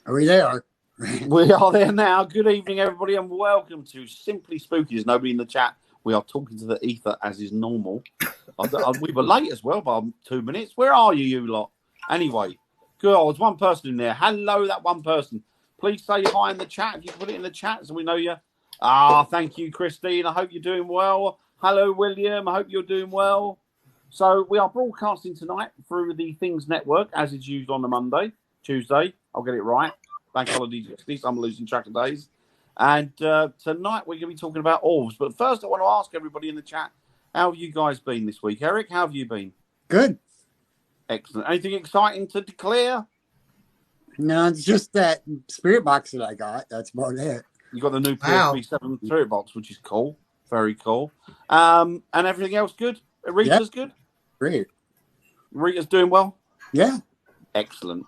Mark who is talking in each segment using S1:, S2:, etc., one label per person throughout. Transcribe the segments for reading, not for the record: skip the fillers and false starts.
S1: Are we there?
S2: We are there now. Good evening, everybody, and welcome to Simply Spooky. There's nobody in the chat. We are talking to the ether as is normal. We were late as well by 2 minutes. Where are you lot? Anyway, good. There's one person in there. Hello, that one person. Please say hi in the chat. If you put it in the chat so we know you. Thank you, Christine. I hope you're doing well. Hello, William. I hope you're doing well. So we are broadcasting tonight through the Things Network, as is used on the Tuesday. I'll get it right. Bank holidays. At least I'm losing track of days. And tonight we're going to be talking about orbs. But first, I want to ask everybody in the chat, how have you guys been this week? Eric, how have you been?
S1: Good.
S2: Excellent. Anything exciting to declare?
S1: No, it's just that spirit box that I got. That's about it.
S2: You got the new PSP 7 spirit box, which is cool. Very cool. And everything else good? Rita's good?
S1: Great.
S2: Rita's doing well?
S1: Yeah.
S2: Excellent.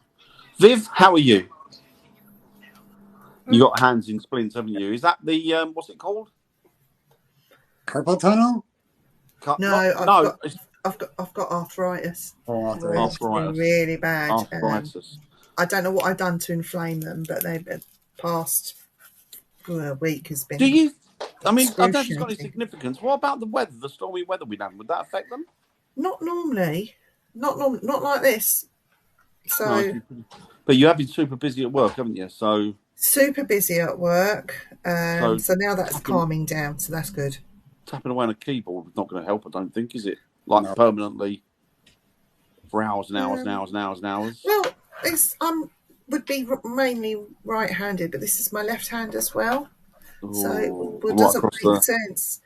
S2: Viv, how are you? You got hands in splints, haven't you? Is that the what's it called?
S1: Carpal tunnel?
S3: No, I've got arthritis.
S1: Oh, arthritis.
S3: Really bad.
S2: Arthritis.
S3: I don't know what I've done to inflame them, but they've past week has been.
S2: Do you? I mean, I don't think it's got any significance. What about the weather, the stormy weather we had? Would that affect them?
S3: Not normally. Not like this. So.
S2: No, but you have been super busy at work, haven't you? So.
S3: Super busy at work. So now that's calming down, so that's good.
S2: Tapping away on a keyboard is not going to help, I don't think, is it? Like permanently for hours and hours and hours and hours and hours.
S3: Well, it's would be mainly right-handed, but this is my left hand as well.
S2: Ooh,
S3: so it doesn't make sense.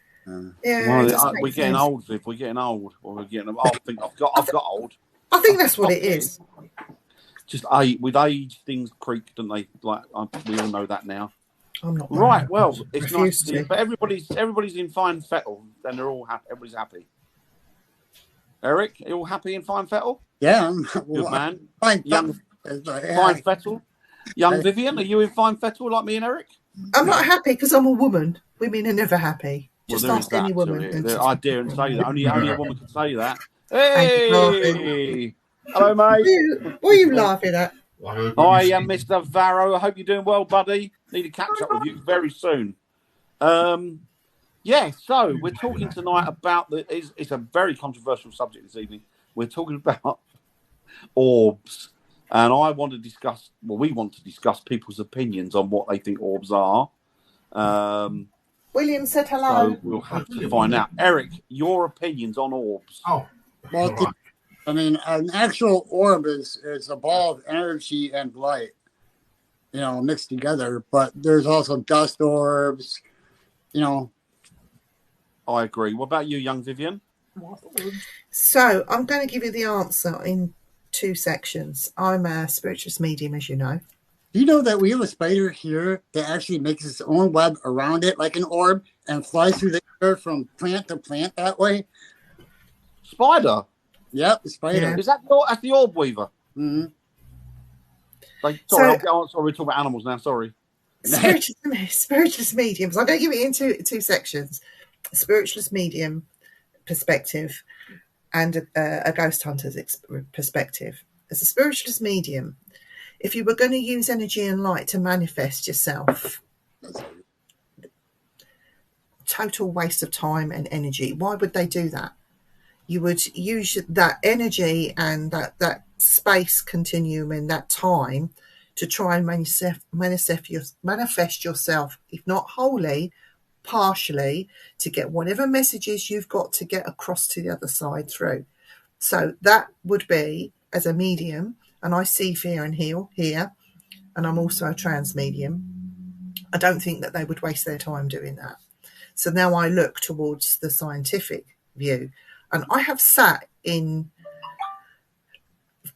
S3: Yeah,
S2: well, we're getting old, Viv. We're getting old. We're getting. I think I've got old.
S3: I think that's what it is.
S2: Just with age, things creak, don't they? Like we all know that now.
S3: I'm not
S2: right. Well, it's nice
S3: to see,
S2: but everybody's in fine fettle, and they're all happy. Everybody's happy. Eric, are you all happy in fine fettle?
S1: Yeah,
S2: good man.
S1: Fine
S2: fettle. Young Vivian, are you in fine fettle like me and Eric?
S3: I'm not happy because I'm a woman. Women are never happy. Just ask any woman.
S2: I daren't say that. Only a woman can say that. Hey. Hello, mate.
S3: What are you laughing at?
S2: Hi, Mr. Varro. I hope you're doing well, buddy. Need to catch up with you very soon. So we're talking tonight about it's a very controversial subject this evening. We're talking about orbs. And we want to discuss people's opinions on what they think orbs are.
S3: William said hello.
S2: So we'll have to find out. Eric, your opinions on orbs.
S1: Well, I mean, an actual orb is a ball of energy and light, mixed together. But there's also dust orbs,
S2: I agree. What about you, young Vivian?
S3: So I'm going to give you the answer in 2 sections. I'm a spiritualist medium, as you know.
S1: Do you know that we have a spider here that actually makes its own web around it like an orb and flies through the air from plant to plant that way?
S2: Spider?
S1: Yep, the spider.
S2: Yeah. Is that that's the orb weaver?
S1: Mm-hmm.
S2: Sorry, we're talking about animals now. Sorry.
S3: Spiritualist mediums. I'm going to give it into 2 sections. A spiritualist medium perspective and a ghost hunter's perspective. As a spiritualist medium, if you were going to use energy and light to manifest yourself, total waste of time and energy. Why would they do that? You would use that energy and that space continuum and that time to try and manifest yourself, if not wholly, partially, to get whatever messages you've got to get across to the other side through. So that would be, as a medium, and I see, fear and heal here, and I'm also a trans medium, I don't think that they would waste their time doing that. So now I look towards the scientific view, and I have sat in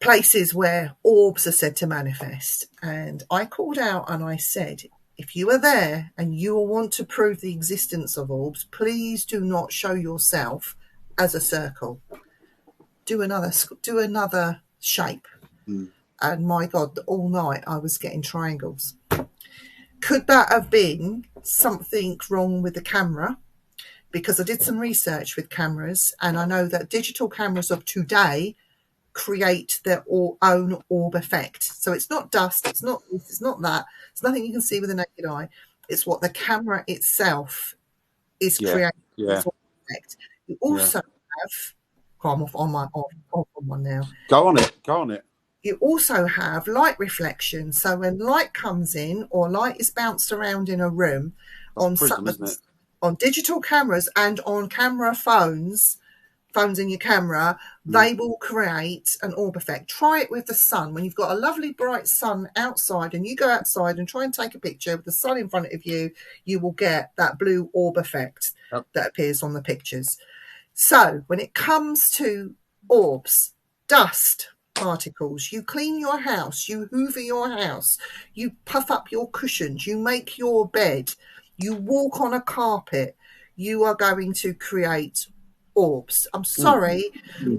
S3: places where orbs are said to manifest, and I called out and I said, if you are there and you want to prove the existence of orbs, please do not show yourself as a circle. Do another shape. And my God, all night I was getting triangles. Could that have been something wrong with the camera? Because I did some research with cameras, and I know that digital cameras of today create their own orb effect. So it's not dust, it's not that. It's nothing you can see with the naked eye. It's what the camera itself is creating.
S2: Yeah.
S3: Effect. You also have. I'm off on one now.
S2: Go on it.
S3: You also have light reflection. So when light comes in or light is bounced around in a room, on digital cameras and on camera phones in your camera, they will create an orb effect. Try it with the sun. When you've got a lovely bright sun outside and you go outside and try and take a picture with the sun in front of you, you will get that blue orb effect that appears on the pictures. So when it comes to orbs, dust particles, you clean your house, you hoover your house, you puff up your cushions, you make your bed, you walk on a carpet, you are going to create orbs. I'm sorry,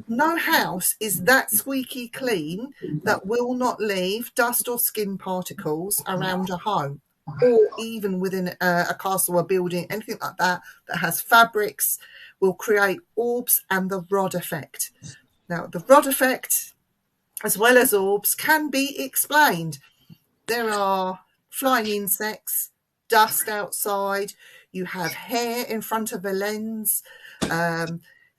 S3: no house is that squeaky clean that will not leave dust or skin particles around a home, or even within a castle or building, anything like that has fabrics will create orbs and the rod effect. Now, the rod effect, as well as orbs, can be explained. There are flying insects, dust outside, you have hair in front of a lens.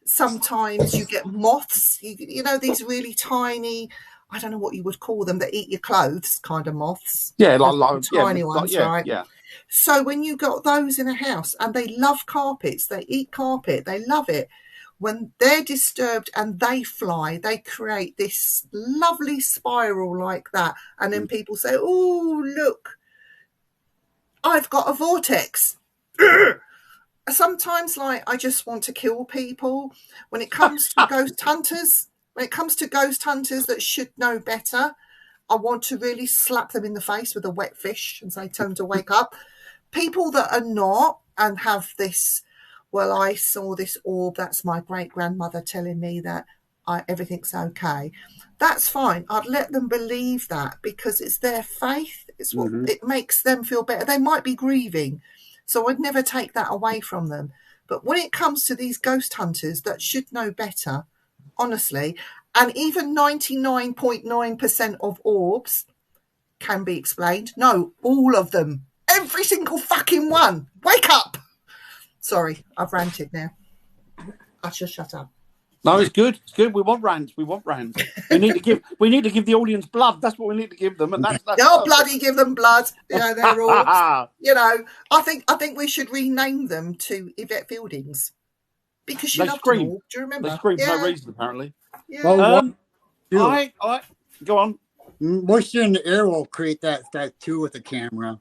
S3: Sometimes you get moths, you know, these really tiny, I don't know what you would call them, that eat your clothes kind of moths.
S2: Yeah, like
S3: tiny ones, right?
S2: Yeah.
S3: So when you got those in a house, and they love carpets, they eat carpet, they love it. When they're disturbed and they fly, they create this lovely spiral like that. And then people say, oh, look, I've got a vortex. Sometimes, like, I just want to kill people. When it comes to ghost hunters, that should know better, I want to really slap them in the face with a wet fish and say, time to wake up. People that are not and have this, well, I saw this orb, that's my great-grandmother telling me that everything's okay. That's fine. I'd let them believe that because it's their faith. It's what it makes them feel better. They might be grieving, so I'd never take that away from them. But when it comes to these ghost hunters that should know better, honestly, and even 99.9% of orbs can be explained. No, all of them. Every single fucking one. Wake up. Sorry, I've ranted now. I should shut up.
S2: No, it's good. It's good. We want rants. We need to give the audience blood. That's what we need to give them, and that's
S3: bloody give them blood. You know, they're all. You know, I think we should rename them to Yvette Fieldings because she loved them all. Do you remember?
S2: They scream for no reason, apparently.
S3: Yeah.
S1: Well,
S2: I go on.
S1: Moisture in the air will create that too with the camera.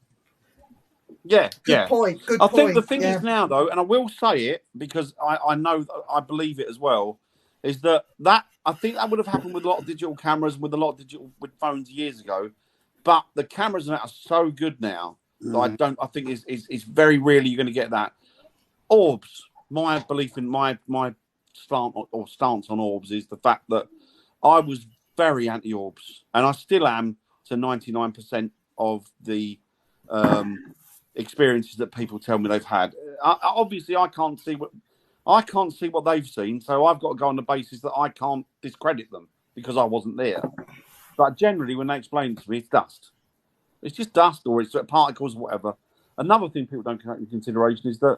S2: Yeah,
S3: Good point.
S2: I think the thing is now, though, and I will say it because I know, I believe it as well, is that I think that would have happened with a lot of digital cameras, with phones years ago, but the cameras are so good now that I think it's very rarely you're going to get that. Orbs, my belief in my stance on orbs is the fact that I was very anti-orbs, and I still am to 99% of the experiences that people tell me they've had. Obviously, I can't see what they've seen, so I've got to go on the basis that I can't discredit them because I wasn't there. But generally, when they explain it to me, it's dust. It's just dust, or it's particles, whatever. Another thing people don't take into consideration is that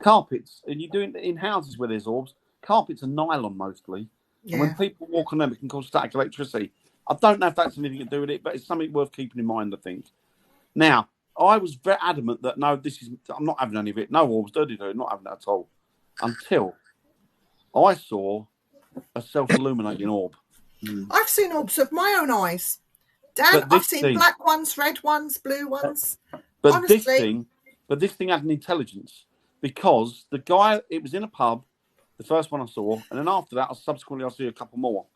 S2: carpets, and you do it in houses where there's orbs, carpets are nylon mostly. Yeah. And when people walk on them, it can cause static electricity. I don't know if that's anything to do with it, but it's something worth keeping in mind, I think. Now, I was very adamant that I'm not having any of it. No orbs, not having that at all. Until I saw a self-illuminating orb.
S3: I've seen orbs of my own eyes. Dan, I've seen black ones, red ones, blue ones.
S2: But
S3: honestly,
S2: this thing had an intelligence because the guy, it was in a pub, the first one I saw, and then after that, I'll see a couple more.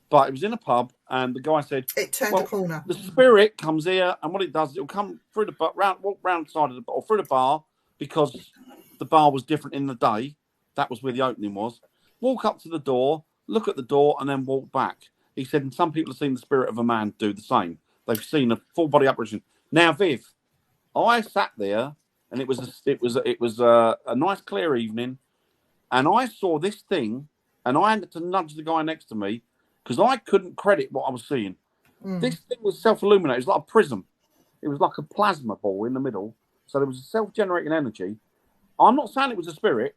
S2: But it was in a pub, and the guy said,
S3: it turned a corner.
S2: The spirit comes here, and what it does, it'll come through the bar, walk round the side of the bar, or through the bar, because the bar was different in the day. That was where the opening was. Walk up to the door, look at the door, and then walk back. He said, and some people have seen the spirit of a man do the same. They've seen a full body apparition. Now, Viv, I sat there, and it was a nice clear evening, and I saw this thing, and I had to nudge the guy next to me. because I couldn't credit what I was seeing. This thing was self-illuminated. It was like a prism. It was like a plasma ball in the middle. So there was a self-generating energy. I'm not saying it was a spirit.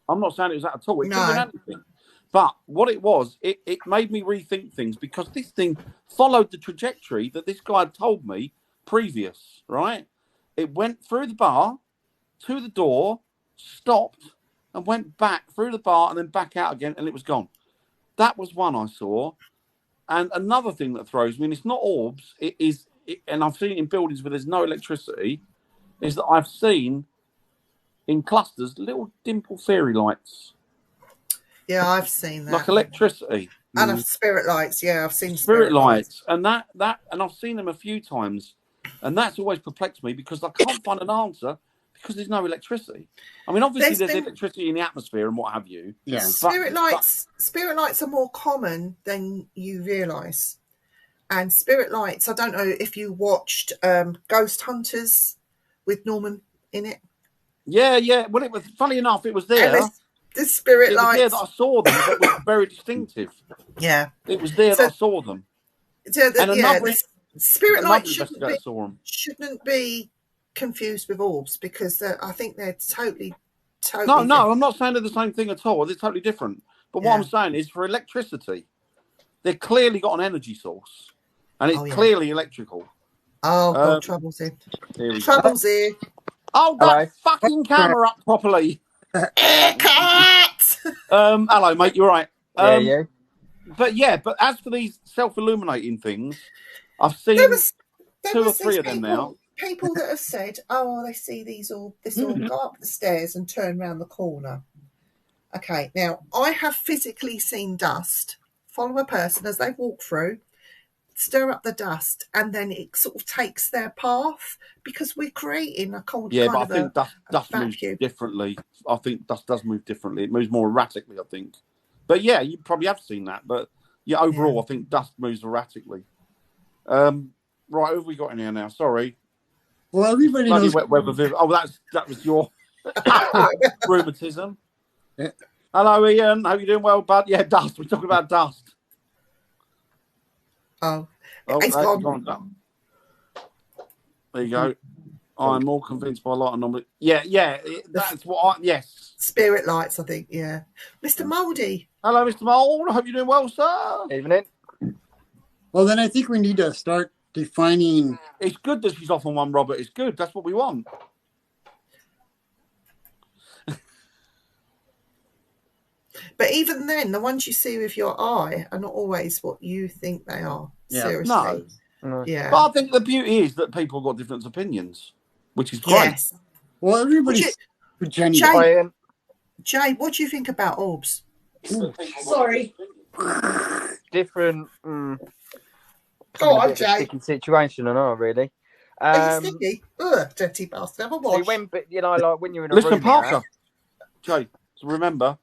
S2: I'm not saying it was that at all. It could have been anything. But what it was, it made me rethink things because this thing followed the trajectory that this guy had told me previous, right? It went through the bar, to the door, stopped, and went back through the bar and then back out again, and it was gone. That was one I saw. And another thing that throws me, and it's not orbs, and I've seen it in buildings where there's no electricity, is that I've seen in clusters little dimple fairy lights.
S3: Yeah, I've seen that.
S2: Like electricity.
S3: And spirit lights, yeah, I've seen
S2: spirit lights. And that and I've seen them a few times. And that's always perplexed me because I can't find an answer because there's no electricity. I mean, obviously there's electricity in the atmosphere and what have you.
S1: Yeah.
S3: Spirit lights are more common than you realise. And spirit lights, I don't know if you watched Ghost Hunters with Norman in it.
S2: Yeah, yeah. Well, it was funny enough, it was there.
S3: The spirit lights.
S2: It was there that I saw them, but was very distinctive.
S3: Yeah.
S2: It was there that I saw them.
S3: The spirit lights
S2: shouldn't
S3: be confused with orbs because I think they're totally
S2: No,
S3: different.
S2: I'm not saying they're the same thing at all. They're totally different. But what I'm saying is for electricity, they've clearly got an energy source. And it's clearly electrical.
S3: Oh, God, trouble's here.
S2: Trouble's
S3: here.
S2: Hold that fucking camera up properly.
S3: Cut!
S2: Hello, mate. You're right.
S4: Yeah.
S2: But as for these self-illuminating things, I've seen two or three of them now.
S3: People that have said, "Oh, they see this all go up the stairs and turn around the corner." Okay, now I have physically seen dust follow a person as they walk through, stir up the dust, and then it sort of takes their path because we're creating a cold.
S2: Yeah, but I think dust moves differently. I think dust does move differently. It moves more erratically, I think. But yeah, you probably have seen that. But yeah, overall, I think dust moves erratically. Right, who have we got in here now? Sorry.
S1: Well, everybody knows.
S2: Wet weather. Oh, that was your rheumatism.
S1: Yeah.
S2: Hello, Ian. Hope you're doing well, bud. Yeah, dust. We're talking about dust.
S3: It's gone.
S2: There you go. I'm more convinced by a lot of numbers. Yeah. That's what yes.
S3: Spirit lights, I think, yeah. Mr. Mouldy.
S2: Hello, Mr. Mould. I hope you're doing well, sir.
S4: Evening.
S1: Well, then I think we need to start defining.
S2: It's good that she's off on one, Robert. It's good. That's what we want.
S3: But even then, the ones you see with your eye are not always what you think they are.
S1: Yeah.
S3: Seriously.
S4: No.
S3: Yeah.
S2: But I think the beauty is that people have got different opinions, which is great.
S3: Yes.
S1: Well, everybody's pretending.
S3: Jay, what do you think about orbs?
S5: Sorry.
S4: Different.
S3: Go on, Jay.
S4: Sticky situation, and all really.
S3: Are you sticky? Ugh, dirty bastard. Have a wash.
S4: When you're in a
S2: Listen,
S4: room,
S2: Parker. Jay, so remember,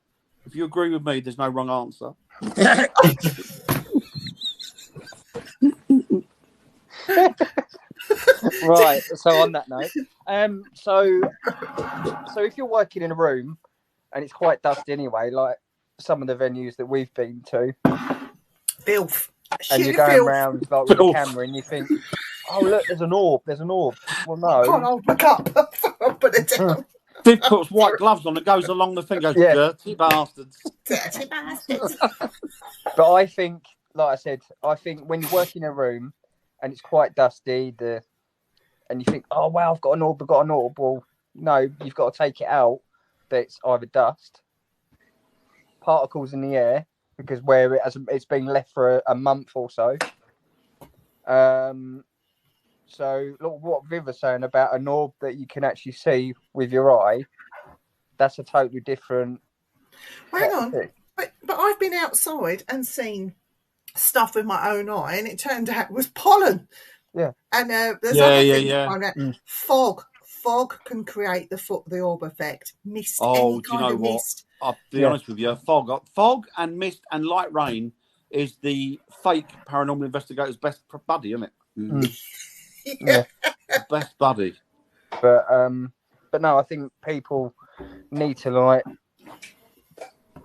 S2: if you agree with me, there's no wrong answer.
S4: Right. So on that note, so if you're working in a room and it's quite dusty anyway, like some of the venues that we've been to,
S3: filth,
S4: and you're going around like with a camera and you think, oh look, there's an orb. Well, no.
S3: Can't hold my cup. Put it down.
S2: Viv puts white gloves on and goes along the thing, goes, dirty bastards.
S3: Dirty bastards.
S4: But I think, like I said, when you work in a room and it's quite dusty, and you think, oh wow, I've got an orb. Well, no, you've got to take it out. That it's either dust, particles in the air, because where it's been left for a month or so. So look what Viv was saying about an orb that you can actually see with your eye. That's a totally different.
S3: Hang on, but I've been outside and seen stuff with my own eye, and it turned out it was pollen.
S4: Yeah,
S3: and there's fog. Fog can create the orb effect. Mist.
S2: Oh, do you know what? Mist. I'll be honest with you. Fog and mist and light rain is the fake paranormal investigator's best buddy, isn't it?
S3: Yeah.
S2: Best buddy.
S4: But no, I think people need to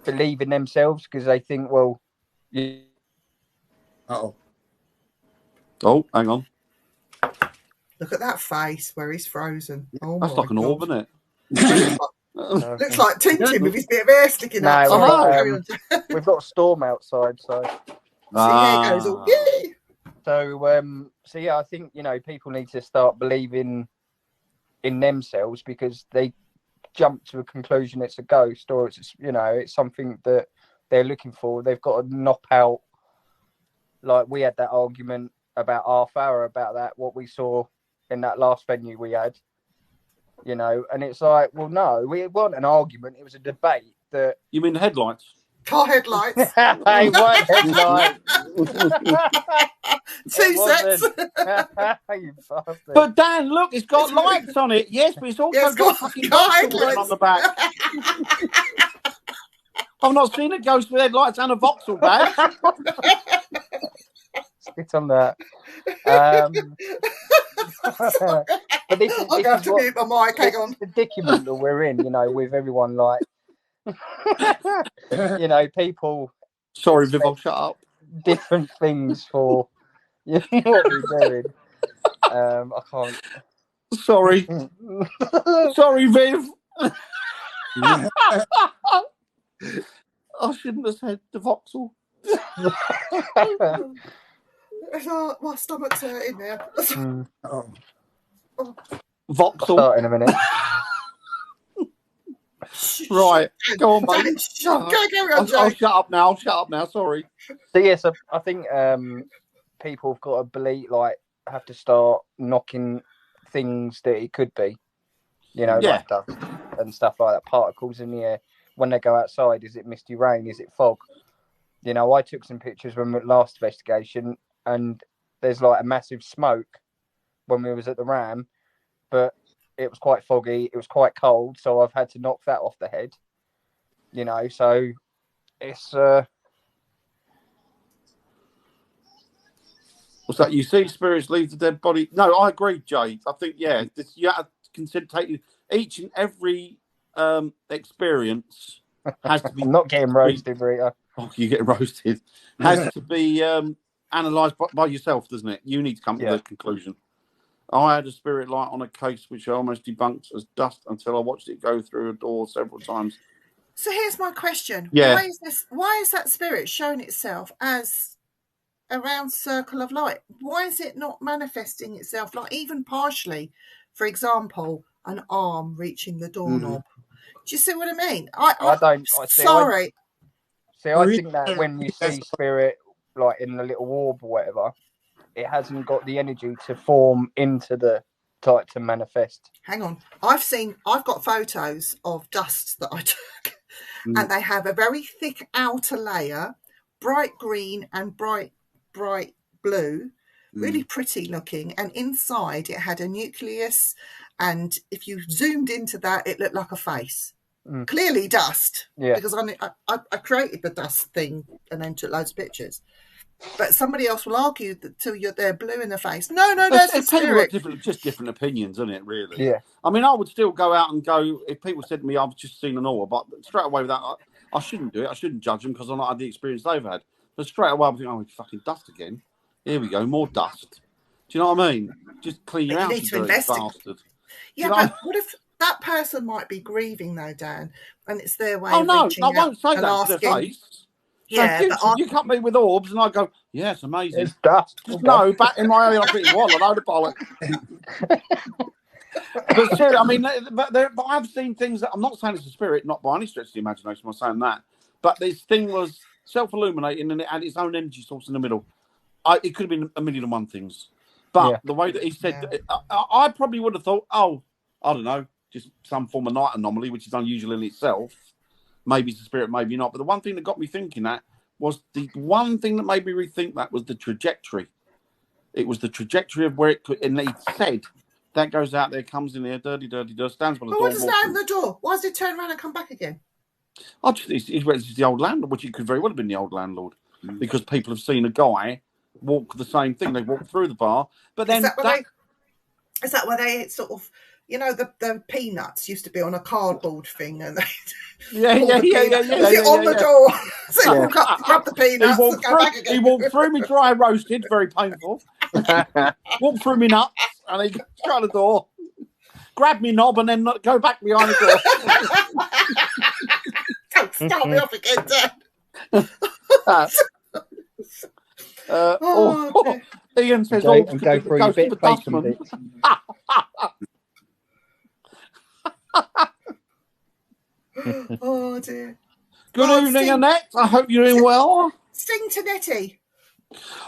S4: believe in themselves because they think, well, you
S1: Uh-oh.
S2: Oh, hang on.
S3: Look at that face where he's frozen. Oh
S2: That's
S3: my
S2: like an
S3: God.
S2: orb, isn't it?
S3: Looks like Tintin with his bit of hair sticking
S4: No,
S3: out.
S4: we've
S3: Sorry,
S4: got,
S3: carry on.
S4: we've got a storm outside, so
S3: See, hair goes all, yay!
S4: so yeah, I think people need to start believing in themselves, because they jump to a conclusion it's a ghost, or it's something that they're looking for. They've got to knock out. Like we had that argument about half hour about that, what we saw in that last venue we had, and it's like, well, no, it wasn't an argument. It was a debate that
S2: You mean the headlights?
S3: Car headlights.
S4: it weren't headlights.
S3: Two sets.
S4: You bastard.
S2: But Dan, look, it's got lights on it. Yes, but it's also
S3: Yeah, it's
S2: got
S3: got
S2: fucking
S3: car
S2: lights written
S3: headlights.
S2: on the back. I've not seen a ghost with headlights and a Vauxhall badge.
S4: Spit on that. But this
S3: I'll
S4: is
S3: have to
S4: what,
S3: mute my mic. Hang on.
S4: the predicament that we're in, with everyone like, people
S2: Sorry, Viv, I'll shut up.
S4: different things for what we're doing. I can't.
S2: Sorry. Sorry, Viv. I shouldn't have said the Vauxhall.
S3: My stomach's hurting now.
S1: Oh.
S2: Vauxhall.
S4: Start in a minute.
S2: Right. Go on, mate.
S3: Carry on,
S2: I'll
S3: Jake.
S2: shut up now. I'll shut up now. Sorry.
S4: So yes, I think people have got to believe, have to start knocking things that it could be,
S2: Yeah.
S4: like dust and stuff like that, particles in the air. When they go outside, is it misty rain? Is it fog? I took some pictures when we last investigation, and there's like a massive smoke when we was at the Ram, but it was quite foggy. It was quite cold, so I've had to knock that off the head. So it's
S2: What's that? You see spirits leave the dead body. No, I agree, Jay. I think, you have to consider taking each and every experience has to be.
S4: I'm not getting roasted, Rita.
S2: Oh, you get roasted. Has to be analysed by yourself, doesn't it? You need to come to the conclusion. I had a spirit light on a case which I almost debunked as dust until I watched it go through a door several times.
S3: So here's my question.
S2: Yeah.
S3: Why is that spirit showing itself as a round circle of light? Why is it not manifesting itself, like even partially? For example, an arm reaching the doorknob. Do you see what I mean? I think that when you see spirit like in the little orb or whatever, it hasn't got the energy to form into the type to manifest. Hang on. I've got photos of dust that I took, and they have a very thick outer layer, bright green and bright blue, really pretty looking. And inside it had a nucleus. And if you zoomed into that, it looked like a face. Clearly dust.
S4: Yeah.
S3: Because I created the dust thing and then took loads of pictures. But somebody else will argue that till they're blue in the face. No, that's the spirit.
S2: Just different opinions, isn't it, really?
S4: Yeah.
S2: I mean, I would still go out and go, if people said to me, I've just seen an orb, but straight away with that, I shouldn't do it. I shouldn't judge them because I've not had the experience they've had. But straight away, I'm thinking, oh, it's fucking dust again. Here we go, more dust. Do you know what I mean? Just clean your
S3: But
S2: house,
S3: you
S2: you
S3: need to
S2: dirty
S3: investigate.
S2: bastard.
S3: Yeah, but what if that person might be grieving though, Dan, and it's their way of
S2: No,
S3: reaching
S2: I
S3: out
S2: won't say
S3: and
S2: that to their
S3: asking.
S2: face.
S3: Yeah,
S2: So
S3: but
S2: you come me with orbs and I go, yeah, it's amazing.
S4: It's dust.
S2: Just no, back in my eye, I think, well, a load of bollocks. But seriously, I mean, but I've seen things that I'm not saying it's a spirit, not by any stretch of the imagination, I'm saying that. But this thing was self-illuminating and it had its own energy source in the middle. It could have been a million and one things. But the way that he said, I probably would have thought, I don't know, just some form of night anomaly, which is unusual in itself. Maybe it's a spirit, maybe not. But the one thing that got me thinking that was the one thing that made me rethink that was the trajectory. It was the trajectory of where it could, and he said, that goes out there, comes in there, dirty, stands by the
S3: But
S2: door.
S3: what does that open the door? Why does it turn around and come back again?
S2: It's the old landlord, which it could very well have been the old landlord, because people have seen a guy walk the same thing. They walk through the bar, but then
S3: Is that where they sort of You know, the peanuts used to be on a cardboard thing, and they
S2: Yeah.
S3: on the door. So you walk up, grab the peanuts, and go back again.
S2: He walked through me dry roasted, very painful. Walked through me nuts, and he shut the door, grab me knob, and then go back behind the door.
S3: Don't start me off again, Dad. Dear.
S2: Ian says,
S4: and go through your
S2: to
S4: bit
S2: the
S4: of bacon
S2: dustman.
S4: bits.
S3: Oh dear.
S2: Good evening, Annette. I hope you're doing well.
S3: Sing to Nettie.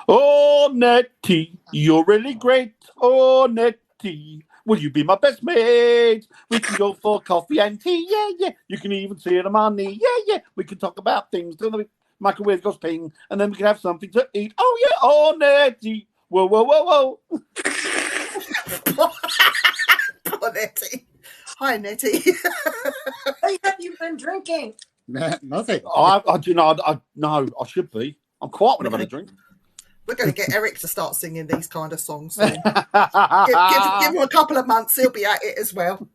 S2: Oh, Nettie, you're really great. Oh, Nettie, will you be my best mate? We can go for coffee and tea. Yeah. You can even see the money. Yeah. We can talk about things till the microwave goes ping, and then we can have something to eat. Oh, yeah. Oh, Nettie. Whoa.
S3: Poor Nettie. Hi, Nettie.
S5: What have you been drinking?
S1: Nothing.
S2: No, I should be. I'm quiet when I've had a drink.
S3: We're going to get Eric to start singing these kind of songs soon. give him a couple of months, he'll be at it as well.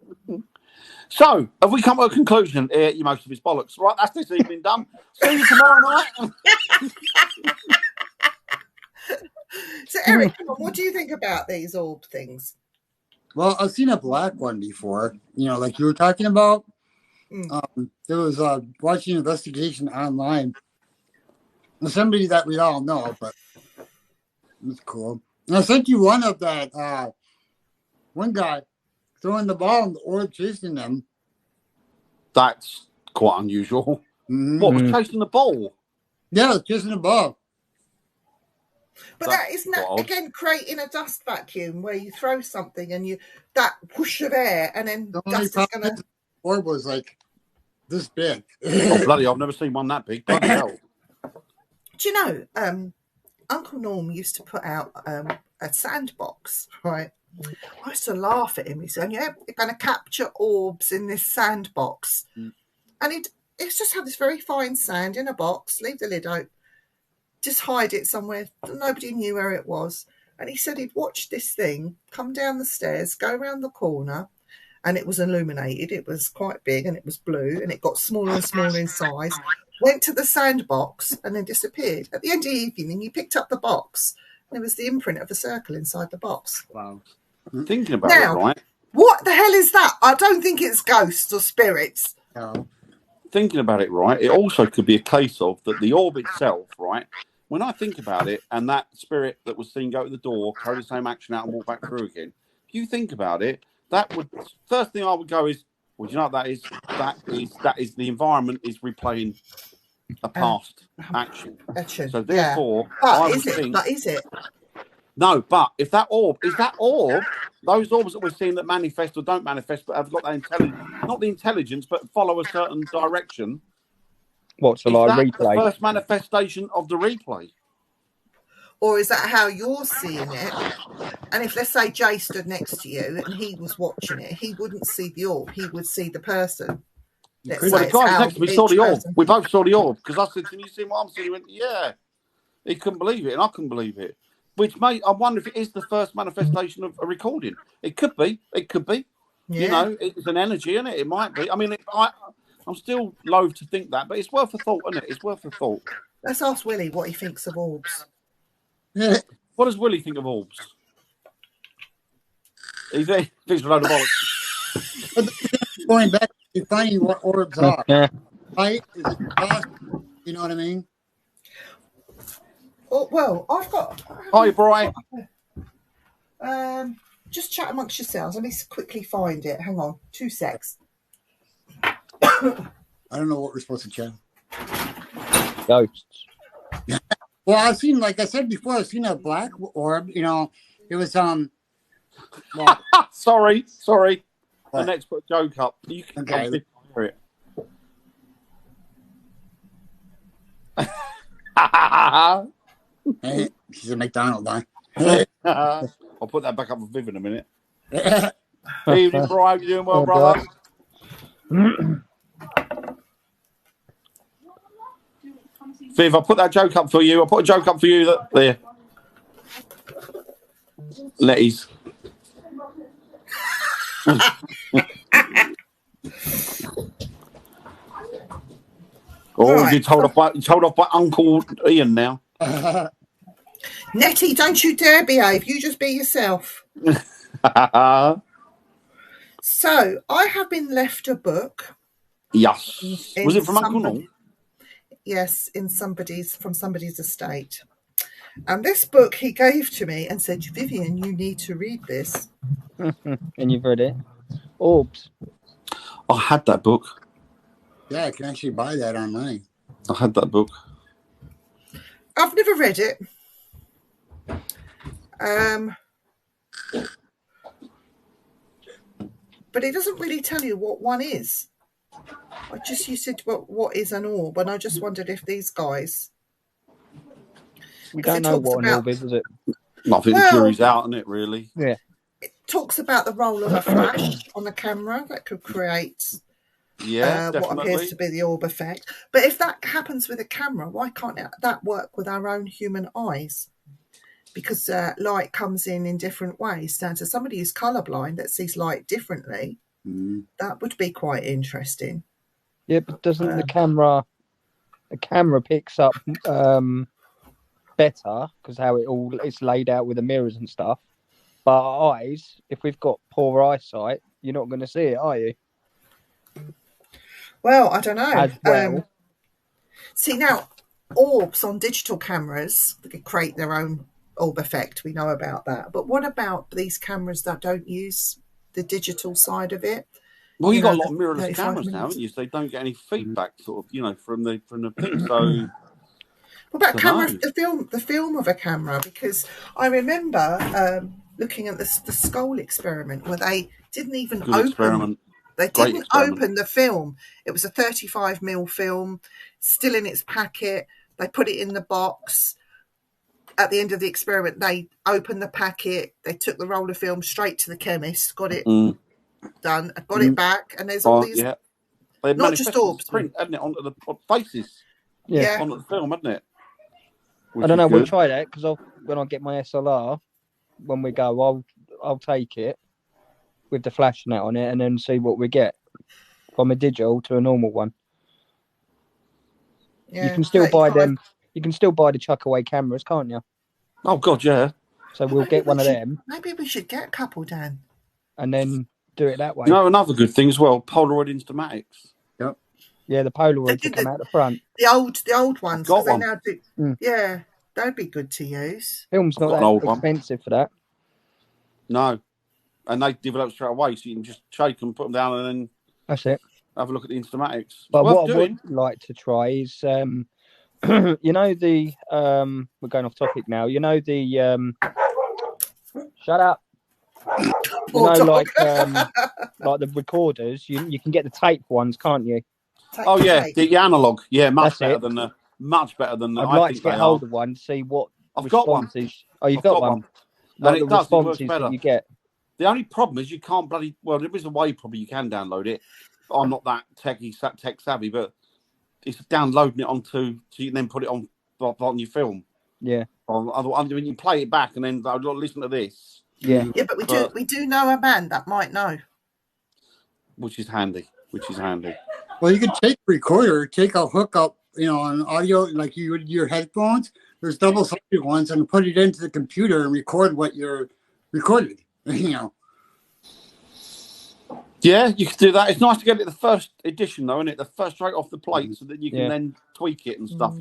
S2: So, have we come to a conclusion? You most of his bollocks. Right, that's this evening done. See you tomorrow night.
S3: So, Eric, what do you think about these orb things?
S1: Well, I've seen a black one before, like you were talking about. There was watching investigation online. Somebody that we all know, but it's cool. And I sent you one of that one guy throwing the ball and the orb chasing them.
S2: That's quite unusual.
S1: Mm-hmm.
S2: What, was chasing the ball?
S1: Yeah, chasing the ball.
S3: But isn't that again creating a dust vacuum where you throw something and that whoosh of air and then
S1: The
S3: dust is going to.
S1: The orb was like this big.
S2: Oh, bloody, I've never seen one that big. Bloody hell.
S3: Do you know, Uncle Norm used to put out a sandbox, right? I used to laugh at him. He said, "Yeah, we're going to capture orbs in this sandbox," and it's just had this very fine sand in a box. Leave the lid open, just hide it somewhere. Nobody knew where it was. And he said he'd watched this thing come down the stairs, go around the corner, and it was illuminated. It was quite big, and it was blue, and it got smaller and smaller in size. Went to the sandbox and then disappeared. At the end of the evening, he picked up the box. And there was the imprint of a circle inside the box.
S2: Wow. Thinking about it, right?
S3: What the hell is that? I don't think it's ghosts or spirits.
S1: No.
S2: Thinking about it, right, it also could be a case of that the orb itself, right, when I think about it, and that spirit that was seen go to the door, carry the same action out and walk back through again, if you think about it, that would, first thing I would go is, well, do you know what that is? That is the environment is replaying a past action. So therefore, I would think.
S3: But is it?
S2: No, but if that orb, those orbs that we're seeing that manifest or don't manifest, but have got that intelligence, not the intelligence, but follow a certain direction.
S4: What's a replay?
S2: The first manifestation of the replay.
S3: Or is that how you're seeing it? And if, let's say, Jay stood next to you and he was watching it, he wouldn't see the orb. He would see the person.
S2: Well, the guy next to me saw the orb. We both saw the orb because I said, "Can you see what I'm seeing?" He went, "Yeah." He couldn't believe it, and I couldn't believe it. Which I wonder if it is the first manifestation of a recording. It could be. It could be.
S3: Yeah.
S2: It's an energy, isn't it? It might be. I mean, I'm still loath to think that, but it's worth a thought, isn't it? It's worth a thought.
S3: Let's ask Willie what he thinks of orbs.
S2: What does Willie think of orbs? He thinks a load of bollocks.
S1: Going back to finding what orbs are. Right? Is it possible? You know what I mean?
S3: Oh, well, I've got.
S2: Hi, Brian.
S3: Just chat amongst yourselves. Let me quickly find it. Hang on, 2 secs.
S1: I don't know what we're supposed to chat.
S4: Ghosts.
S1: Well, I've seen, like I said before, I've seen a black orb. It was well,
S2: sorry.
S1: What?
S2: The next put a joke up. You can hear it.
S1: Hey, she's a McDonald, huh?
S2: I'll put that back up for Viv in a minute. Evening, Brian. You doing well, brother? Viv, I'll put that joke up for you. I'll put a joke up for you. There. Letties. Oh,
S3: Right.
S2: you told off by Uncle Ian now.
S3: Nettie, don't you dare behave. You just be yourself. So, I have been left a book.
S2: Yes. Was it from Uncle
S3: somebody-
S2: Norm?
S3: Yes, from somebody's estate. And this book he gave to me and said, Vivian, you need to read this.
S4: And you've read it. Orbs.
S2: I had that book.
S1: Yeah, I can actually buy that online.
S2: I had that book.
S3: I've never read it. But it doesn't really tell you what one is. You said what is an orb, and I just wondered if these guys.
S4: We
S3: 'Cause
S4: don't
S3: it
S4: know
S3: talks
S4: what an
S3: about-
S4: orb is it?
S2: I think the jury's out on it, really.
S4: Yeah.
S3: It talks about the role of a flash on a camera that could create
S2: Yeah,
S3: what
S2: definitely.
S3: appears to be the orb effect. But if that happens with a camera, why can't that work with our own human eyes? Because light comes in different ways. Down to somebody who's colourblind that sees light differently, that would be quite interesting.
S4: Yeah, but doesn't the camera picks up better because how it's laid out with the mirrors and stuff. But our eyes, if we've got poor eyesight, you're not going to see it, are you?
S3: Well, I don't know.
S4: As well.
S3: See, now, orbs on digital cameras they can create their own orb effect. We know about that. But what about these cameras that don't use the digital side of it?
S2: Well, you've
S3: You
S2: got a
S3: know,
S2: lot of mirrorless
S3: 35
S2: cameras now,
S3: minutes.
S2: haven't you? So they don't get any feedback, sort of, from the thing. So
S3: What about camera?
S2: Dunno.
S3: The film of a camera, because I remember looking at the Skull experiment where they didn't even
S2: good
S3: open.
S2: experiment.
S3: They
S2: Great
S3: didn't
S2: experiment.
S3: open the film. It was a 35mm film, still in its packet. They put it in the box. At the end of the experiment, they opened the packet. They took the roll of film straight to the chemist, got it done, got it back, and there's all these.
S2: Yeah. They
S3: Not just
S2: manifested
S3: orbs.
S2: print, hadn't it, onto the faces,
S3: Yeah.
S2: onto the film, hadn't it?
S4: I don't know. We'll try that because when I get my SLR, when we go, I'll take it with the flash net on it and then see what we get from a digital to a normal one.
S3: Yeah,
S4: You can still buy
S3: 35.
S4: them. You can still buy the chuck away cameras, can't you?
S2: Oh God, yeah.
S4: So we'll get one of them
S3: Maybe we should get a couple, Dan.
S4: and then do it that way.
S2: Another good thing as well, Polaroid Instamatics.
S4: Yeah, the Polaroids
S3: They
S4: that
S3: did
S4: come out the front.
S3: The old ones.
S2: Got
S3: 'cause they
S2: one.
S3: now do.
S4: Mm.
S3: Yeah, that'd be good to use.
S4: Film's
S2: I've
S4: not
S2: got an old
S4: that
S2: one.
S4: expensive for that.
S2: No, and they develop straight away, so you can just shake them, put them down, and then
S4: That's it.
S2: have a look at the Instamatics.
S4: But
S2: Worth
S4: what I
S2: doing.
S4: would like to try is, the we're going off topic now. Shut up.
S3: Poor dog.
S4: Like the recorders, you can get the tape ones, can't you?
S2: Oh yeah, the analog. Yeah, much
S4: That's
S2: better
S4: it.
S2: than the. Much better than the.
S4: I'd
S2: I
S4: like
S2: think
S4: to get
S2: they
S4: hold
S2: are.
S4: of one, see what
S2: I've got one.
S4: responses. Oh, you've
S2: I've
S4: got one.
S2: And
S4: Like
S2: it
S4: the
S2: does. It works
S4: responses
S2: better.
S4: that you get.
S2: The only problem is you can't bloody. Well, there is a way probably you can download it. I'm not that tech savvy, but it's downloading it onto so you can then put it on your film.
S4: Yeah.
S2: When you play it back and then listen to this,
S4: Yeah.
S3: Yeah, but we do know a man that might know.
S2: which is handy.
S1: Well, you could take a recorder, take a hookup, on audio like you would your headphones. There's double-sided ones, and put it into the computer and record what you're recording.
S2: Yeah, you could do that. It's nice to get it the first edition, though, isn't it? The first straight off the plate, so that you can then tweak it and stuff,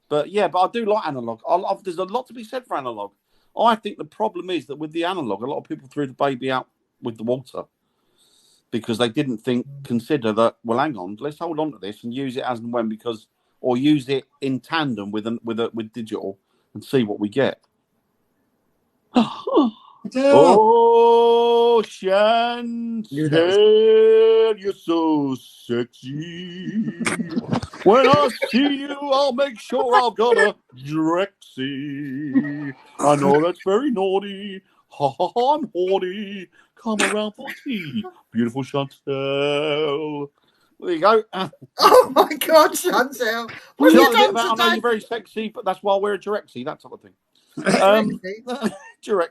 S2: But I do like analog. There's a lot to be said for analog. I think the problem is that with the analog, a lot of people threw the baby out with the water because they didn't consider that. Well, hang on, let's hold on to this and use it as and when, or use it in tandem with digital and see what we get. Oh, Chantel, you're so sexy. When I see you, I'll make sure I've got a Drexy. I know that's very naughty. Ha ha ha, I'm horny. Come around for tea. Beautiful Chantel. There you go.
S3: Oh my God, Chantel! What
S2: I
S3: have you
S2: know
S3: done
S2: you're
S3: today?
S2: very sexy, but that's why I wear a Drexy, that type of thing. Durex.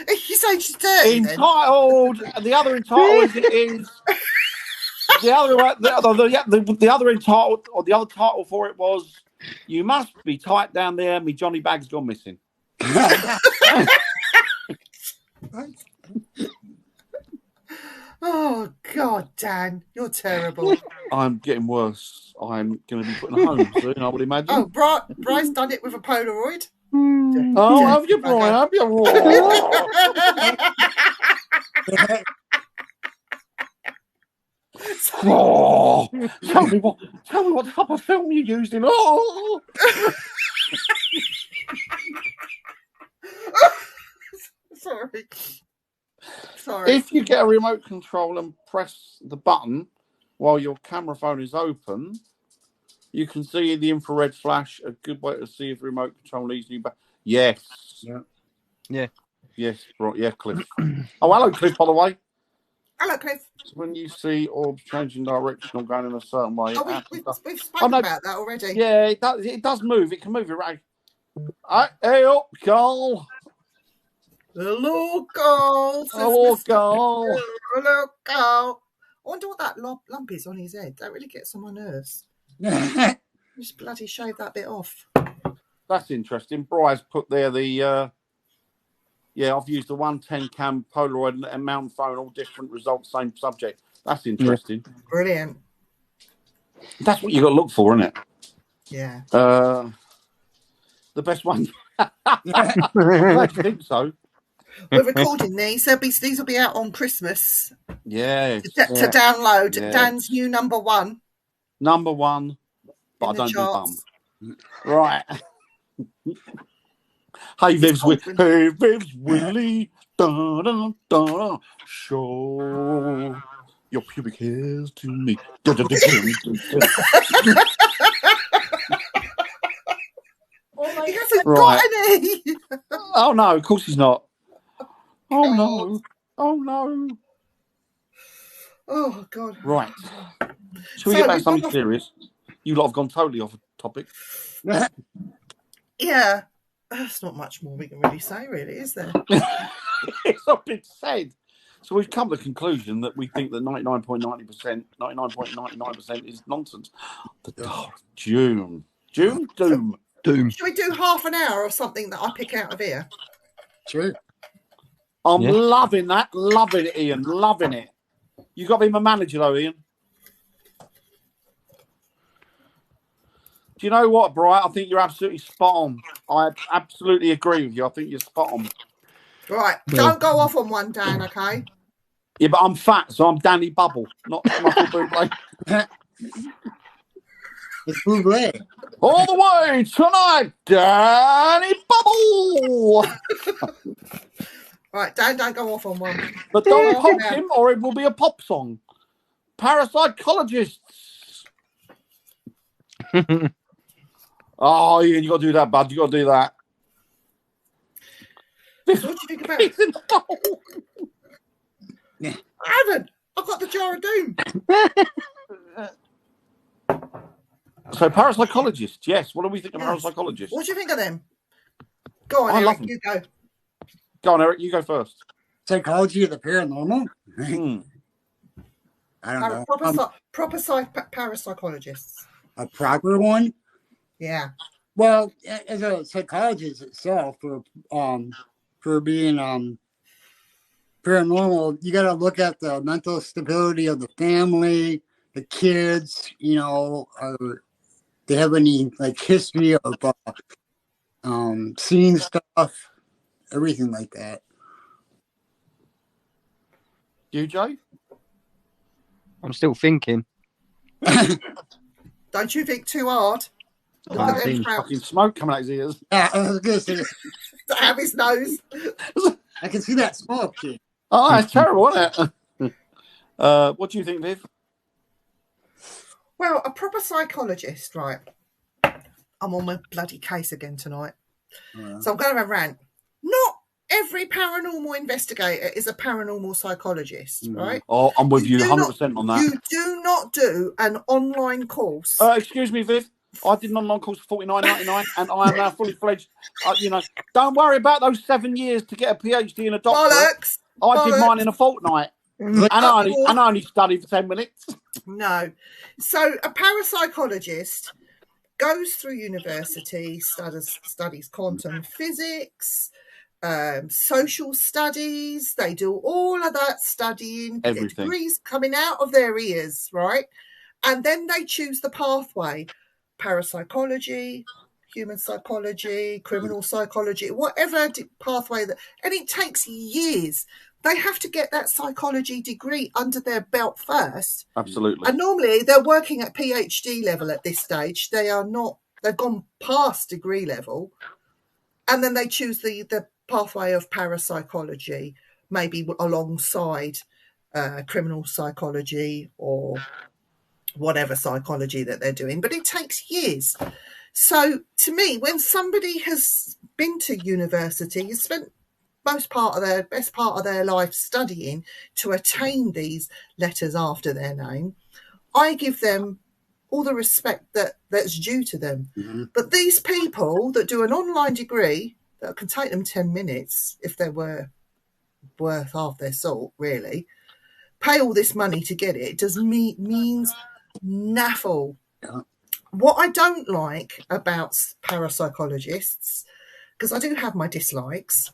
S3: You say she's dirty then?
S2: Entitled. The other entitled is the other entitled, or the other title for it was "You Must Be Tight Down There." Me Johnny Bag's gone missing.
S3: Oh God, Dan, you're terrible.
S2: I'm getting worse. I'm going to be putting home soon, I would imagine.
S3: Oh, Bryce done it with a Polaroid.
S2: Oh, have you, Brian? Have you? Oh, tell me what type of film you used in. Oh,
S3: Sorry.
S2: if you get a remote control and press the button while your camera phone is open, you can see the infrared flash. A good way to see if remote control leads you back. Yes.
S4: Yeah.
S2: Yes, right. Yeah, Cliff. Oh, hello, Cliff, by the way.
S3: Hello, Cliff.
S2: So when you see orbs changing direction or going in a certain way,
S3: Oh, we've spoken about that already.
S2: Yeah, it does move. It can move it right. Hey up, Carl.
S3: Hello, Carl.
S2: Hello, Carl.
S3: Hello, Carl. I wonder what that lump is on his head. That really gets on my nerves. Just bloody shave that bit off.
S2: That's interesting. Bry's put there the I've used the 110 cam Polaroid and mountain phone, all different results, same subject. That's interesting.
S3: Brilliant.
S2: That's what you got to look for, isn't it?
S3: Yeah.
S2: The best one. I think so.
S3: We're recording these. These will be out on Christmas.
S2: Yeah.
S3: To download.
S2: Yeah.
S3: Dan's new number one.
S2: Number one, but I don't do bum. Right. Hey, Viv's Willie. Da, da, da, show your pubic hairs to me. Da, da, da, da, da.
S3: He hasn't got any.
S2: Oh, no, of course he's not. Oh, no. Oh, no.
S3: Oh, God.
S2: Right. Shall we get back to something serious? You lot have gone totally off topic.
S3: Yeah. There's not much more we can really say, really, is there?
S2: It's not been said. So we've come to the conclusion that we think that 99.99% is nonsense. The dark Doom. Should
S3: we do half an hour or something that I pick out of here?
S1: Sure.
S2: I'm loving that. Loving it, Ian. Loving it. You got to be my manager, though, Ian. Do you know what, Bright? I think you're absolutely spot on. I absolutely agree with you. I think you're spot on.
S3: Right. Don't go off on one, Dan, okay?
S2: Yeah, but I'm fat, so I'm Danny Bubble, not Michael Bublé.
S1: It's Bublé.
S2: All the way tonight, Danny Bubble.
S3: Right, Dan, don't go off on one.
S2: But don't poke him, or it will be a pop song. Parapsychologists. Oh, Ian, you got to do that, bud. You got to do that.
S3: What do you think about it? I haven't. I've got the Jar of Doom.
S2: So, parapsychologists, yes. What do we think of parapsychologists?
S3: What do you think of them? Go on,
S2: I love
S3: Eric,
S2: them.
S3: you go.
S2: Go on, Eric, you go first.
S1: Psychology of the paranormal? I don't know.
S3: Proper parapsychologists.
S1: A proper one?
S3: Yeah.
S1: Well, as a psychologist itself, for being paranormal, you got to look at the mental stability of the family, the kids. You know, they have any like history of seeing stuff, everything like that.
S2: You, Joe?
S4: I'm still thinking.
S3: Don't you think too hard?
S2: Fucking smoke coming out his ears.
S1: Yeah, I was gonna say.
S3: Have his nose.
S1: I can see that smoke. Kid.
S2: Oh, that's terrible, isn't it? What do you think, Viv?
S3: Well, a proper psychologist, right? I'm on my bloody case again tonight. Yeah. So I'm going to have a rant. Not every paranormal investigator is a paranormal psychologist, right?
S2: Oh, I'm with you 100% on that.
S3: You do not do an online course.
S2: Excuse me, Viv. I did an online course for $49.99, and I am now fully fledged. Don't worry about those 7 years to get a PhD and a doctorate.
S3: Bollocks.
S2: I did mine in a fortnight, and I only studied for 10 minutes.
S3: No. So a parapsychologist goes through university, studies quantum physics, social studies. They do all of that studying,
S2: Everything.
S3: degrees coming out of their ears, right? And then they choose the pathway: parapsychology, human psychology, criminal psychology, whatever pathway and it takes years. They have to get that psychology degree under their belt first.
S2: Absolutely.
S3: And normally they're working at PhD level at this stage. They've gone past degree level. And then they choose the pathway of parapsychology, maybe alongside criminal psychology or whatever psychology that they're doing. But it takes years. So to me, when somebody has been to university, has spent best part of their life studying to attain these letters after their name, I give them all the respect that's due to them.
S1: Mm-hmm.
S3: But these people that do an online degree that can take them 10 minutes, if they were worth half their salt, really, pay all this money to get it, means naffle.
S1: Yeah.
S3: What I don't like about parapsychologists, because I do have my dislikes,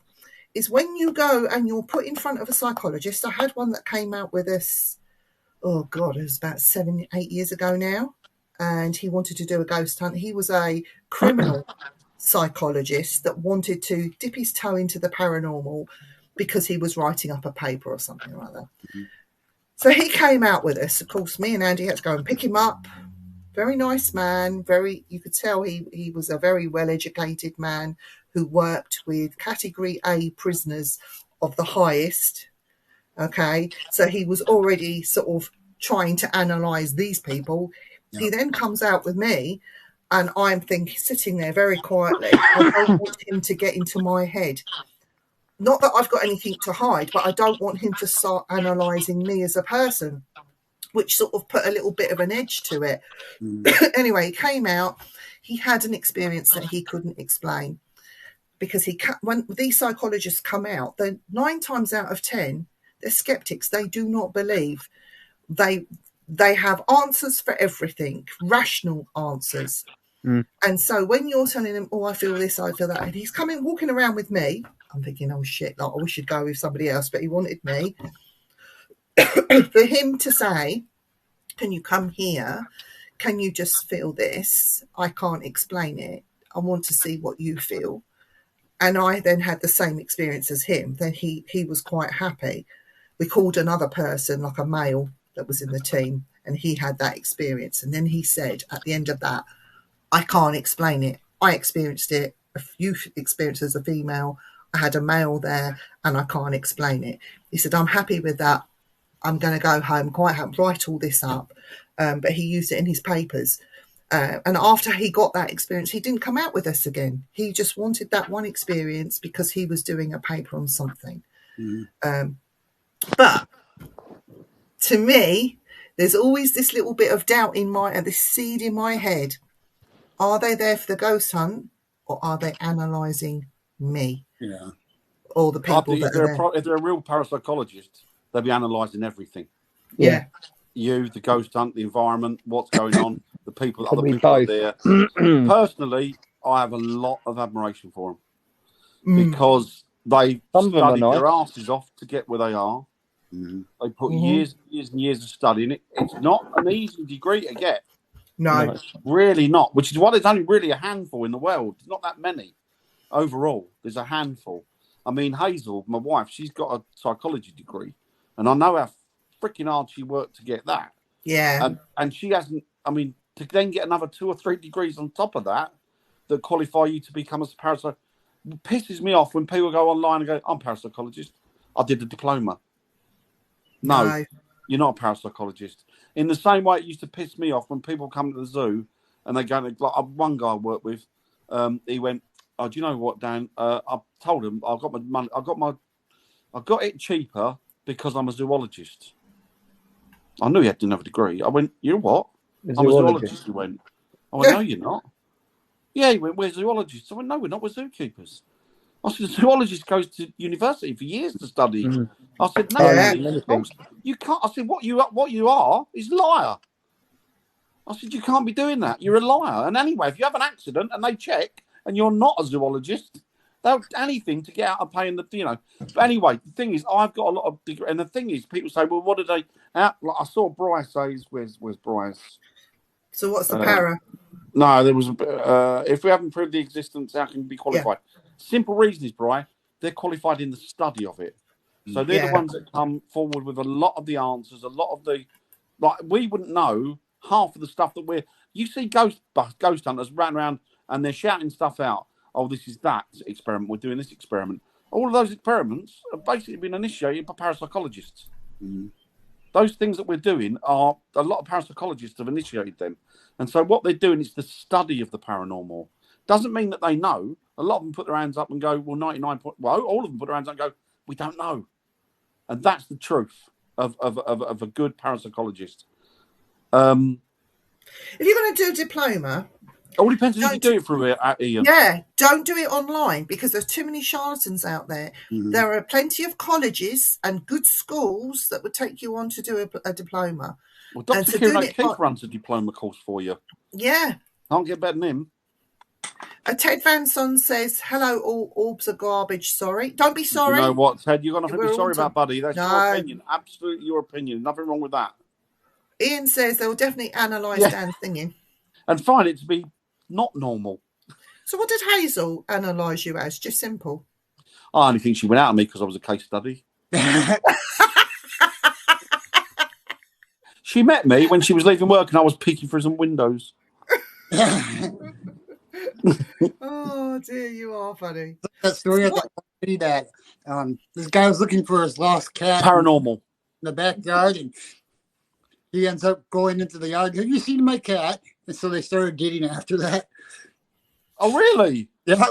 S3: is when you go and you're put in front of a psychologist. I had one that came out with us, it was about 7-8 years ago now, and he wanted to do a ghost hunt. He was a criminal psychologist that wanted to dip his toe into the paranormal because he was writing up a paper or something like that.
S1: Mm-hmm.
S3: So he came out with us. Of course, me and Andy had to go and pick him up. Very nice man. You could tell he was a very well-educated man who worked with Category A prisoners of the highest. Okay, so he was already sort of trying to analyse these people.
S1: Yeah.
S3: He then comes out with me, and I'm sitting there very quietly. I don't want him to get into my head. Not that I've got anything to hide, but I don't want him to start analysing me as a person, which sort of put a little bit of an edge to it. Anyway, he came out. He had an experience that he couldn't explain, because when these psychologists come out, then 9 times out of 10, they're skeptics. They do not believe. They have answers for everything, rational answers. And so when you're telling him, I feel this, I feel that, and he's walking around with me, I'm thinking, oh shit, I wish he'd go with somebody else, but he wanted me. For him to say, can you come here? Can you just feel this? I can't explain it. I want to see what you feel. And I then had the same experience as him. Then he was quite happy. We called another person, like a male that was in the team, and he had that experience. And then he said at the end of that, I can't explain it. I experienced it. You experienced it as a female. I had a male there, and I can't explain it. He said, I'm happy with that. I'm going to go home, quite happy, write all this up. But he used it in his papers. And after he got that experience, he didn't come out with us again. He just wanted that one experience because he was doing a paper on something. But to me, there's always this little bit of doubt this seed in my head. Are they there for the ghost hunt, or are they analysing me?
S1: Yeah.
S3: Or the people that are there?
S2: If they're a real parapsychologist, they'll be analysing everything.
S3: Yeah.
S2: You, the ghost hunt, the environment, what's going on, the people, other
S4: Probably
S2: people
S4: both.
S2: are there. Personally, I have a lot of admiration for them because they
S4: Some of them are
S2: studied their asses off to get where they are. They put years and years of studying it. It's not an easy degree to get.
S3: No.
S2: It's really not, which is why there's only really a handful in the world. There's not that many overall. There's a handful. I mean, Hazel, my wife, she's got a psychology degree, and I know how freaking hard she worked to get that.
S3: Yeah.
S2: And she hasn't, I mean, to then get another 2 or 3 degrees on top of that qualify you to become a parapsychologist, pisses me off when people go online and go, I'm a parapsychologist. I did a diploma. No, you're not a parapsychologist. In the same way it used to piss me off when people come to the zoo and they go, like one guy I worked with, he went, oh, do you know what, Dan? I told him I got my money, I got it cheaper because I'm a zoologist. I knew he didn't have a degree. I went, you know what? I'm a zoologist. He went, Oh, no, you're not. Yeah, he went, we're zoologists. I went, no, we're not. We're zookeepers. I said, a zoologist goes to university for years to study.
S4: Mm.
S2: I said, no,
S3: Yeah.
S2: you can't. I said, what you are is liar. I said, you can't be doing that. You're a liar. And anyway, if you have an accident and they check and you're not a zoologist, they'll do anything to get out of paying the, you know. But anyway, the thing is, I've got a lot of degree. And the thing is, people say, well, what did they, like I saw Bryce say, where's Bryce?
S3: So what's the para?
S2: No, there was, if we haven't proved the existence, how can we be qualified? Simple reason is, Bryce, they're qualified in the study of it. So they're the ones that come forward with a lot of the answers, a lot of the, like, we wouldn't know half of the stuff that you see ghost hunters run around and they're shouting stuff out. Oh, this is that experiment. We're doing this experiment. All of those experiments have basically been initiated by parapsychologists.
S1: Mhm.
S2: Those things that we're doing are a lot of parapsychologists have initiated them. And so what they're doing is the study of the paranormal. Doesn't mean that they know. A lot of them put their hands up and go, well, all of them put their hands up and go, we don't know. And that's the truth of a good parapsychologist.
S3: If you're going to do a diploma,
S2: It all depends on who you do it through, Ian.
S3: yeah, don't do it online because there's too many charlatans out there.
S1: Mhm.
S3: There are plenty of colleges and good schools that would take you on to do a diploma.
S2: Well,
S3: And
S2: Dr.
S3: so
S2: Kieran
S3: doing it
S2: O'Keefe
S3: on-
S2: runs a diploma course for you.
S3: Yeah.
S2: Can't get better than him.
S3: Ted Van Son says, hello, all orbs are garbage. Sorry. Don't be sorry.
S2: You know what, Ted? You're going to have to
S3: We're
S2: be
S3: all
S2: sorry about, buddy. That's
S3: No.
S2: your opinion. Absolutely your opinion. Nothing wrong with that.
S3: Ian says they'll definitely analyse
S2: Yeah.
S3: Dan's singing.
S2: And find it to be not normal.
S3: So what did Hazel analyse you as? Just simple.
S2: I only think she went out on me because I was a case study. She met me when she was leaving work and I was peeking through some windows.
S3: Oh dear, you are funny.
S1: That story of that lady that this guy was looking for his lost cat
S2: Paranormal.
S1: in the backyard, and he ends up going into the yard. Have you seen my cat? And so they started dating after that.
S2: Oh, really?
S1: Yeah.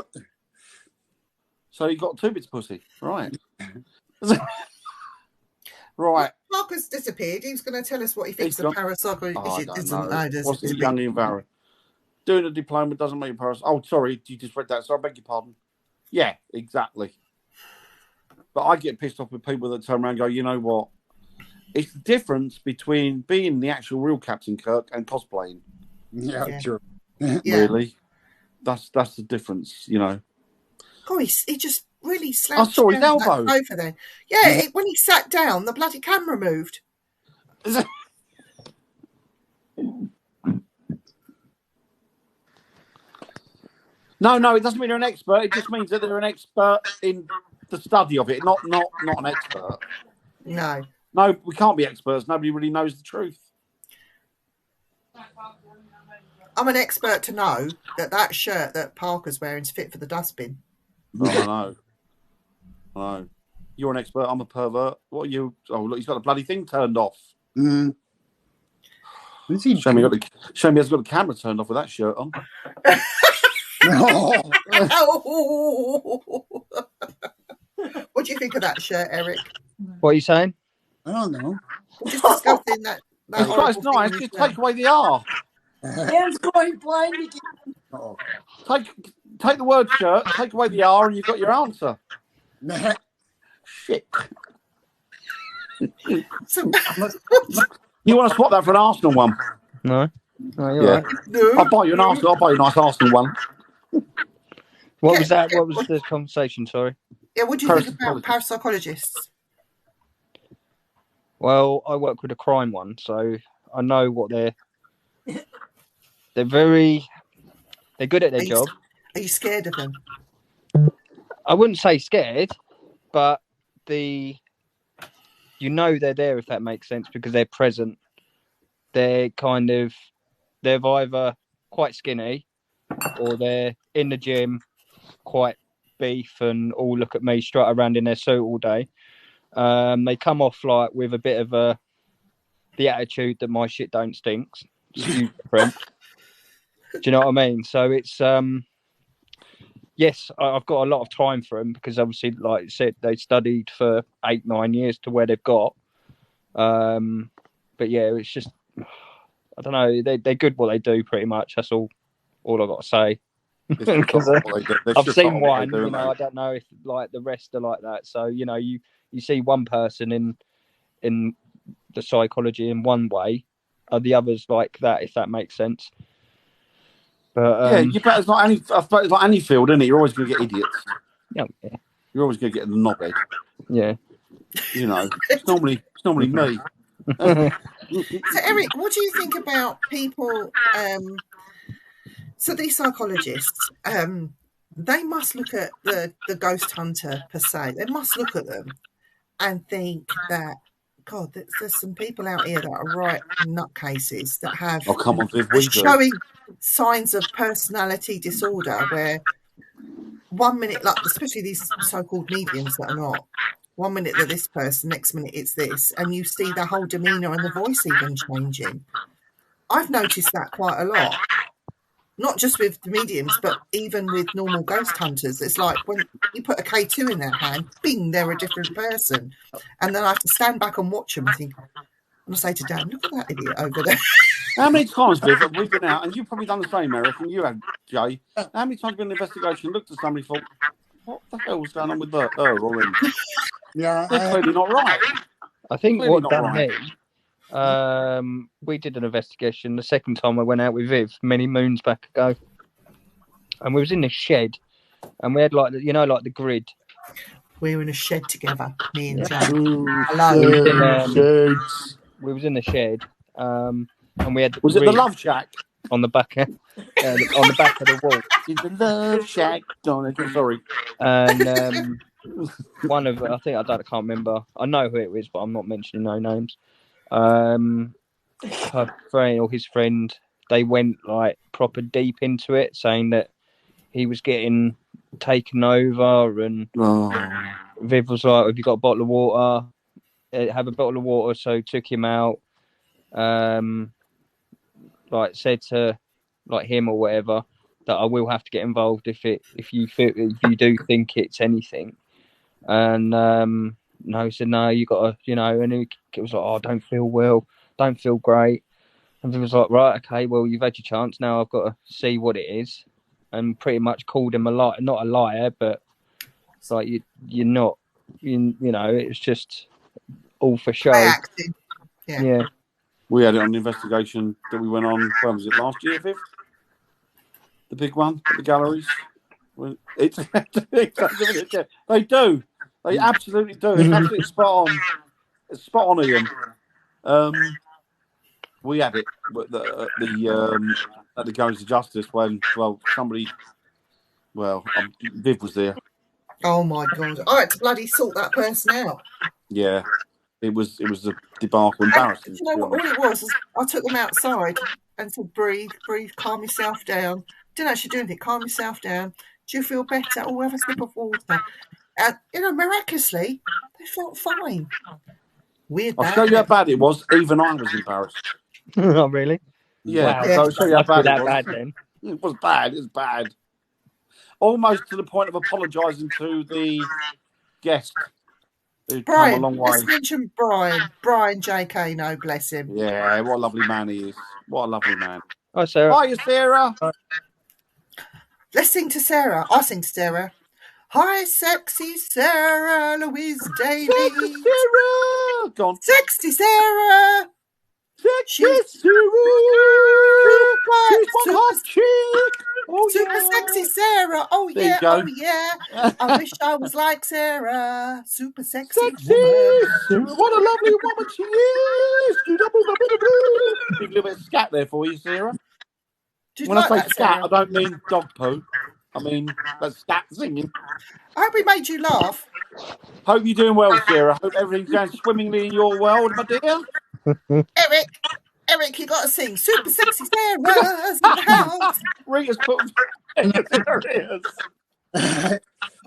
S2: So you got 2 bits pussy. Right. Right.
S3: Marcus disappeared. He was going to tell us what he thinks
S2: He's
S3: of
S2: gone.
S3: parapsychology.
S2: Oh, I
S3: He
S2: don't
S3: doesn't
S2: know.
S3: know, does
S2: What's
S3: he?
S2: the young Ian Barry? Doing a diploma doesn't make you parapsychology. Oh, sorry. You just read that. So I beg your pardon. Yeah, exactly. But I get pissed off with people that turn around and go, you know what? It's the difference between being the actual real Captain Kirk and cosplaying.
S1: Yeah,
S3: Yeah.
S1: sure.
S3: Yeah.
S2: Really. That's the difference, you know.
S3: Oh, he just really slammed
S2: I saw his
S3: down that
S2: elbow.
S3: sofa there. Yeah, when he sat down, the bloody camera moved.
S2: No, it doesn't mean they're an expert. It just means that they're an expert in the study of it, not an expert.
S3: No.
S2: No, we can't be experts. Nobody really knows the truth.
S3: I'm an expert to know that shirt that Parker's wearing is fit for the dustbin.
S2: I know. You're an expert. I'm a pervert. What are you? Oh, look, he's got the bloody thing turned off.
S1: Mm. What's he
S2: Shame he has got the camera turned off with that shirt on.
S1: No.
S3: What do you think of that shirt, Eric?
S4: What are you saying?
S1: I don't know.
S3: Just discussing that.
S2: It's
S3: horrible thing
S2: nice.
S3: on his
S2: Just
S3: shirt.
S2: take away the R.
S5: Dan's going blind again.
S1: Oh.
S2: Take the word shirt, take away the R, and you've got your answer. Shit.
S3: So,
S2: You want to swap that for an Arsenal one?
S4: No. No, you're
S2: Yeah.
S4: right.
S3: no.
S2: I'll buy you an Arsenal. I'll buy you a nice Arsenal one.
S4: What was that? What was the conversation? Sorry.
S3: Yeah, what do you think about parapsychologists?
S4: Well, I work with a crime one, so I know what they're good at their job.
S3: Are you scared of them?
S4: I wouldn't say scared, but they're there, if that makes sense, because they're present. They're either quite skinny or they're in the gym quite beef and all look at me strut around in their suit all day. They come off like with a bit of the attitude that my shit don't stink. Excuse the French. Do you know what I mean? So it's yes, I've got a lot of time for them because obviously, like I said, they studied for 8-9 years to where they've got. But yeah, it's just I don't know. They're good what they do, pretty much. That's all I got to say.
S2: They're shit
S4: Because
S2: hot at what they do. They're
S4: I've
S2: shit
S4: seen
S2: hot at what
S4: one.
S2: they do,
S4: You know, I
S2: mate.
S4: don't know if like the rest are like that. So you know, you see one person in the psychology in one way, the others like that. If that makes sense. But
S2: Yeah, you bet it's not any. I suppose it's like any field, isn't it? You're always going to get idiots.
S4: yeah,
S2: You're always going to get the knobhead.
S4: yeah.
S2: You know, it's normally me.
S3: So, Eric, what do you think about people? So these psychologists, they must look at the ghost hunter per se. They must look at them and think that, God, there's some people out here that are right nutcases that have
S2: Oh, come on, Viv, we do.
S3: showing signs of personality disorder where 1 minute, like especially these so-called mediums that are not, 1 minute they're this person, next minute it's this, and you see the whole demeanour and the voice even changing. I've noticed that quite a lot. Not just with the mediums, but even with normal ghost hunters. It's like when you put a K2 in their hand, bing, they're a different person. And then I have to stand back and watch them and think, and I say to Dan, look at that idiot over there.
S2: How many times, Viv, have we been out, and you've probably done the same, Eric, and you have, Jay. How many times have you been in an investigation, looked at somebody, thought, what the hell's going on with her or him?
S1: Yeah,
S2: They're clearly not right.
S4: I think
S2: Clearly
S4: what
S2: not
S4: done
S2: right.
S4: me. We did an investigation the second time I went out with Viv many moons back ago, and we was in this shed, and we had like the grid.
S3: We're in a shed together, me and
S4: Yeah.
S3: Jane.
S2: Hello.
S4: We was in the shed, and we had the
S2: Was it the
S4: grid
S2: Love Shack?
S4: on the back on the back of the wall.
S2: It's the Love Shack. Sorry.
S4: And one of I can't remember. I know who it was, but I'm not mentioning no names. Her friend or his friend, they went like proper deep into it, saying that he was getting taken over, and Viv was like, "Have you got a bottle of water? Have a bottle of water." So took him out. Like said to like him or whatever that I will have to get involved if you do think it's anything. And no, he said no, you got to, and he was like, oh, I don't feel well, don't feel great. And he was like, right, okay, well, you've had your chance, now I've got to see what it is. And pretty much called him a liar, not a liar, but it's like you're not, it's just all for show.
S3: By acting.
S4: Yeah.
S2: We had it on the investigation that we went on. When was it, last year, Viv? The big one at the galleries. They do. They absolutely do. It's absolutely spot on. It's spot on, Ian. We had it at the Galleries of Justice when, Viv was there.
S3: Oh my God! I had to bloody sort that person out.
S2: Yeah, it was a debacle, embarrassing.
S3: And you know what? All it was I took them outside and said, "Breathe, calm yourself down." Didn't actually do anything. Calm yourself down. Do you feel better? Oh, have a sip of water. And miraculously, they felt fine. Weird.
S2: I'll show you how bad it was. Even I was embarrassed.
S4: Oh, really?
S2: Yeah.
S4: Wow.
S2: So I'll show you how bad it was.
S4: Bad then.
S2: It was bad. It was bad. Almost to the point of apologising to the guest who'd come a
S3: Brian,
S2: long way.
S3: let's mention Brian. Brian J.K. No, bless him.
S2: Yeah, what a lovely man he is. What a lovely man.
S4: Hi, Sarah.
S2: Hiya, Sarah.
S3: Let's sing to Sarah. I'll sing to Sarah. Hi, sexy Sarah Louise Davies.
S2: Sexy Sarah. Go on.
S3: Sexy Sarah.
S2: Sexy Sarah. She's one hot chick. Oh,
S3: super
S2: yeah.
S3: sexy Sarah. Oh,
S2: There you
S3: yeah.
S2: go.
S3: Oh, yeah. I wish I was like Sarah. Super sexy.
S2: Sexy
S3: woman.
S2: Sarah. What a lovely woman she is. A little bit of scat there for you, Sarah.
S3: Did you
S2: When
S3: like
S2: I say
S3: that,
S2: scat,
S3: Sarah?
S2: I don't mean dog poo. I mean that's scat singing.
S3: I hope we made you laugh.
S2: Hope you're doing well, Sarah. Hope everything's going swimmingly in your world, my dear.
S3: Eric, you got to sing. Super sexy Sarah's in the house.
S2: Rita's put there it is.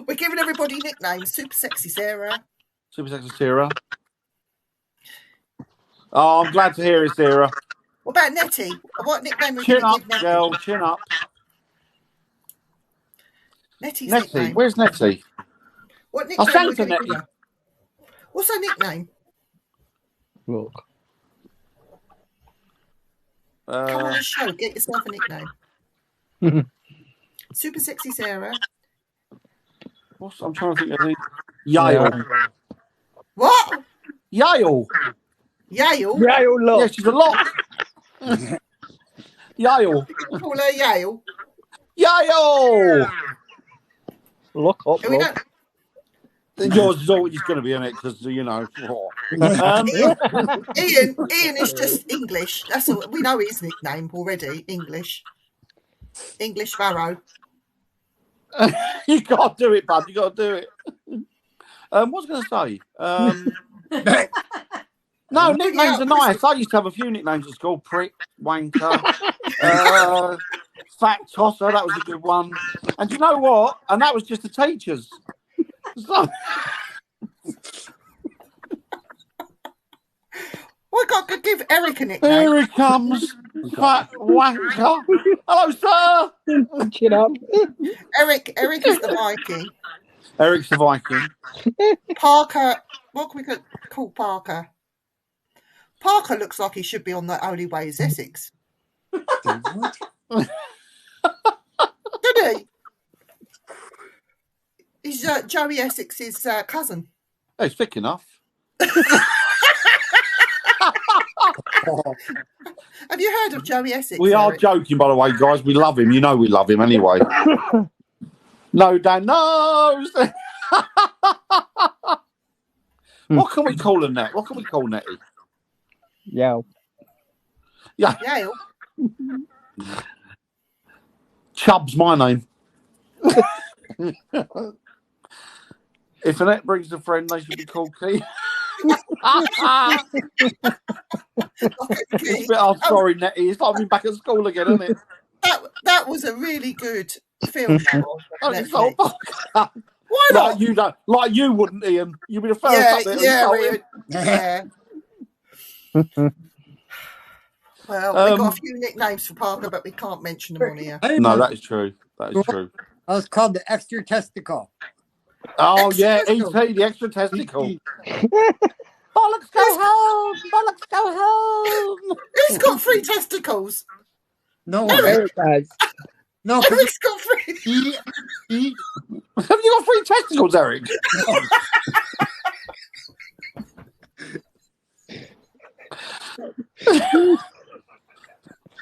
S3: We're giving everybody nicknames. Super sexy Sarah.
S2: Super sexy Sarah. Oh, I'm glad to hear it, Sarah.
S3: What about Nettie? What nickname are we
S2: Chin
S3: going to
S2: up,
S3: give Nettie?
S2: girl. Chin up.
S3: Nettie's
S2: Nettie,
S3: nickname.
S2: where's Nettie?
S3: What
S2: I'll
S3: nickname
S2: send
S3: are we
S2: it to
S3: going to give
S2: Nettie.
S3: her? What's her nickname?
S4: Look.
S3: Come on the show. Get yourself a nickname. Super Sexy Sarah.
S2: I'm trying to think of it. Yale.
S3: What?
S2: Yale.
S3: Yale?
S4: Yale lock.
S2: Yeah, she's a lock. Yale.
S3: Call her Yale.
S2: Yale.
S4: Lock up.
S3: We
S4: Lock.
S3: don't,
S2: Yours is always going to be in it because, you know.
S3: Ian is just English. That's all. We know his nickname already. English Varro.
S2: You got to do it, bud. You got to do it. What was I going to say? No, nicknames are nice. I used to have a few nicknames at school. Prick, Wanker, Fat Tosser. That was a good one. And you know what? And that was just the teachers. So,
S3: We got to give Eric a nickname.
S2: here he comes. Fat Wanker. Hello, sir.
S4: Chin up.
S3: Eric is the Viking.
S2: Eric's the Viking.
S3: Parker. What can we call Parker? Parker looks like he should be on The Only Way is Essex. Doesn't he? He's Joey Essex's cousin.
S2: Oh, he's thick enough.
S3: Have you heard of Joey Essex?
S2: We are
S3: Eric?
S2: joking, by the way, guys. We love him. You know we love him anyway. No, Dan, no. What can we call her, Net? What can we call Nettie?
S4: Yale.
S2: Yeah,
S3: Yale.
S2: Chubb's my name. If Annette brings a friend, they should be called Keith. I'm sorry, Nettie. It's like being back at school again, isn't it?
S3: That was a really good film.
S2: Why not? Like you wouldn't, Ian. You'd be the first up there.
S3: Yeah. Well, we've got a few nicknames for Parker, but we can't mention them on here.
S2: No, that is true. That is true.
S1: I was called the extra testicle.
S2: Oh,
S3: Extra
S2: yeah,
S3: testicle.
S2: E.T., the extra testicle.
S5: Bollocks, go home! Bollocks, go home!
S3: Who's got 3 testicles?
S1: No,
S4: Eric has.
S1: no.
S3: Eric's got 3.
S2: Have you got 3 testicles, Eric?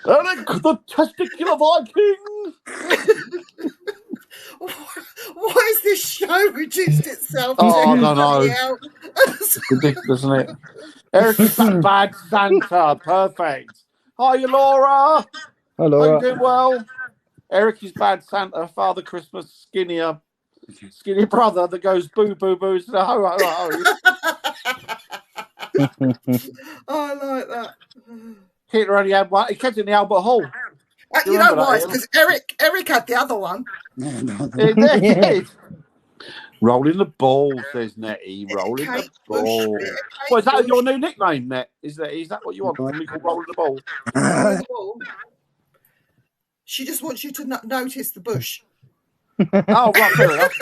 S2: Eric, the testicular Viking.
S3: Why has this show reduced itself to?
S2: Oh, I don't know. It's ridiculous, isn't it? Eric is that bad Santa. Perfect. Hi, Laura.
S4: Hello.
S2: Are you doing well? Eric is bad Santa. Father Christmas, skinny brother that goes boo boo boo. So ho ho ho.
S3: Oh, I like that.
S2: Hitler only had one. He kept it in the Albert Hall.
S3: You know why? It's because Eric had the other one.
S2: He did. Rolling the ball, says Nettie. Rolling the ball. Well, is that your new nickname, Net? Is that what you want? We call rolling the ball.
S3: She just wants you to notice the bush.
S2: Oh, right, fair enough.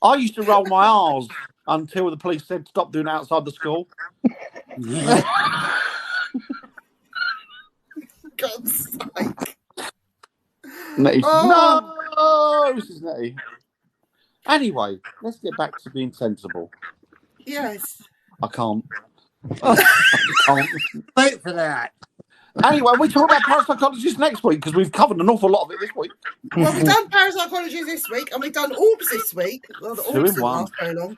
S2: I used to roll my R's until the police said stop doing it outside the school.
S3: God's sake.
S2: Nettie,
S3: Oh.
S2: no, this is Nettie. Anyway, let's get back to being sensible.
S3: Yes.
S2: I can't. I can't.
S1: Wait for that.
S2: Anyway, we talk about parapsychologists next week because we've covered an awful lot of it this week.
S3: Well, we've done parapsychology this week, and we've done orbs this week. Well, the
S2: Two
S3: orbs
S2: in
S3: didn't
S2: one.
S3: last very long.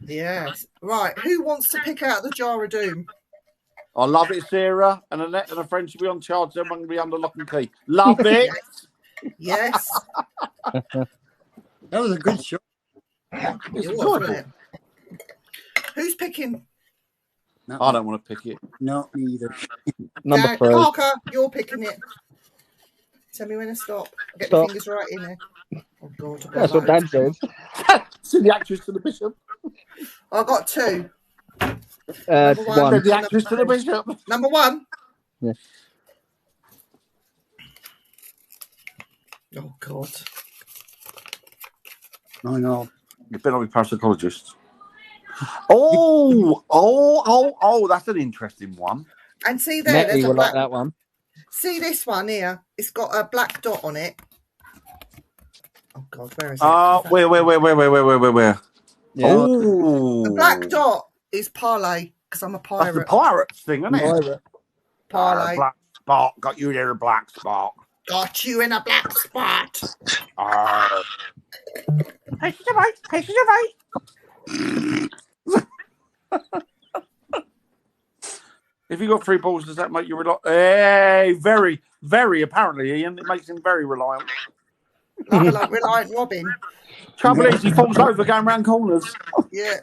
S3: Yes. Right. Who wants to pick out the jar of doom?
S2: I love it, Sarah. And Annette and a friend should be on charge. Everyone can be under lock and key. Love it.
S3: Yes.
S1: That was a good show.
S2: It's
S3: It was,
S2: enjoyable.
S3: wasn't it? Who's picking?
S1: Not
S2: I don't want to pick it.
S1: No, me either.
S4: Number 3.
S3: Parker, you're picking it. Tell me when to stop. Get
S4: Stop.
S3: the fingers right in there. Oh, God.
S4: That's what Dan says.
S2: See the actress to the bishop.
S3: I've got 2.
S4: One.
S2: The actress to the bishop.
S3: Number 1.
S4: Yeah.
S3: Oh, God.
S1: Oh no.
S2: You've been on with parapsychologists. Oh, that's an interesting one.
S3: And see there, there's
S4: Nettie
S3: a
S4: will like
S3: black.
S4: that one.
S3: See this one here? It's got a black dot on it. Oh God, where is it?
S2: Where?
S4: Yeah.
S2: Oh,
S3: The black dot is parlay because I'm a
S2: that's the
S3: pirate.
S2: pirates thing, isn't it?
S4: Pirate.
S3: Parlay.
S2: Black spot, got you there, a black spot.
S3: Got you in a black spot.
S2: Arr.
S5: Pieces of eight, pieces of eight.
S2: If you got 3 balls, does that make you reliable? Hey, very, very apparently, Ian. It makes him very reliant.
S3: Like Reliant Robin.
S2: Trouble is, he falls over going round corners.
S3: Yeah.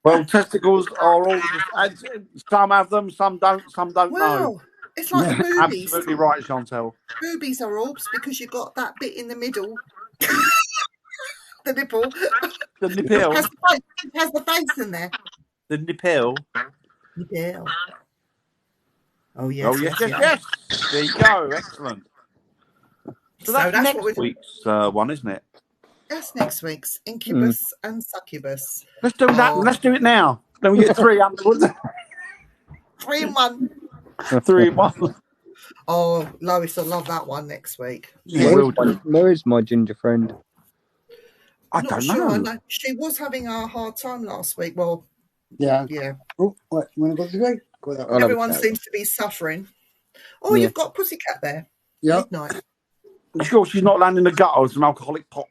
S2: Well, testicles are all some have them, some don't know.
S3: Well, it's like the boobies.
S2: Absolutely right, Chantel.
S3: Boobies are orbs because you got that bit in the middle. The nipple.
S2: The nipple.
S3: It has the face in there.
S2: The nipple.
S3: Nipple. Oh, yes.
S2: Oh, yes. There you go. Excellent. So that's
S3: that's
S2: next week's one, isn't it?
S3: That's next week's Incubus and Succubus.
S2: Let's do that. Let's do it now. Then we get 3 afterwards.
S3: 3 in 1.
S2: 3 in 1.
S3: Oh, Lois will love that one next week.
S4: Where is my ginger friend?
S2: I
S3: Not
S2: don't
S3: sure.
S2: know.
S3: No, she was having a hard time last week. Well,
S1: Yeah.
S3: yeah.
S1: Oh, what? You want to go to bed? Go that way.
S4: I'll have a
S3: Everyone
S4: chat.
S3: seems to be suffering. Oh,
S4: Yeah.
S3: you've got Pussycat there.
S1: Yep.
S3: Midnight.
S2: You sure she's not landing in the gutter with some alcoholic pop?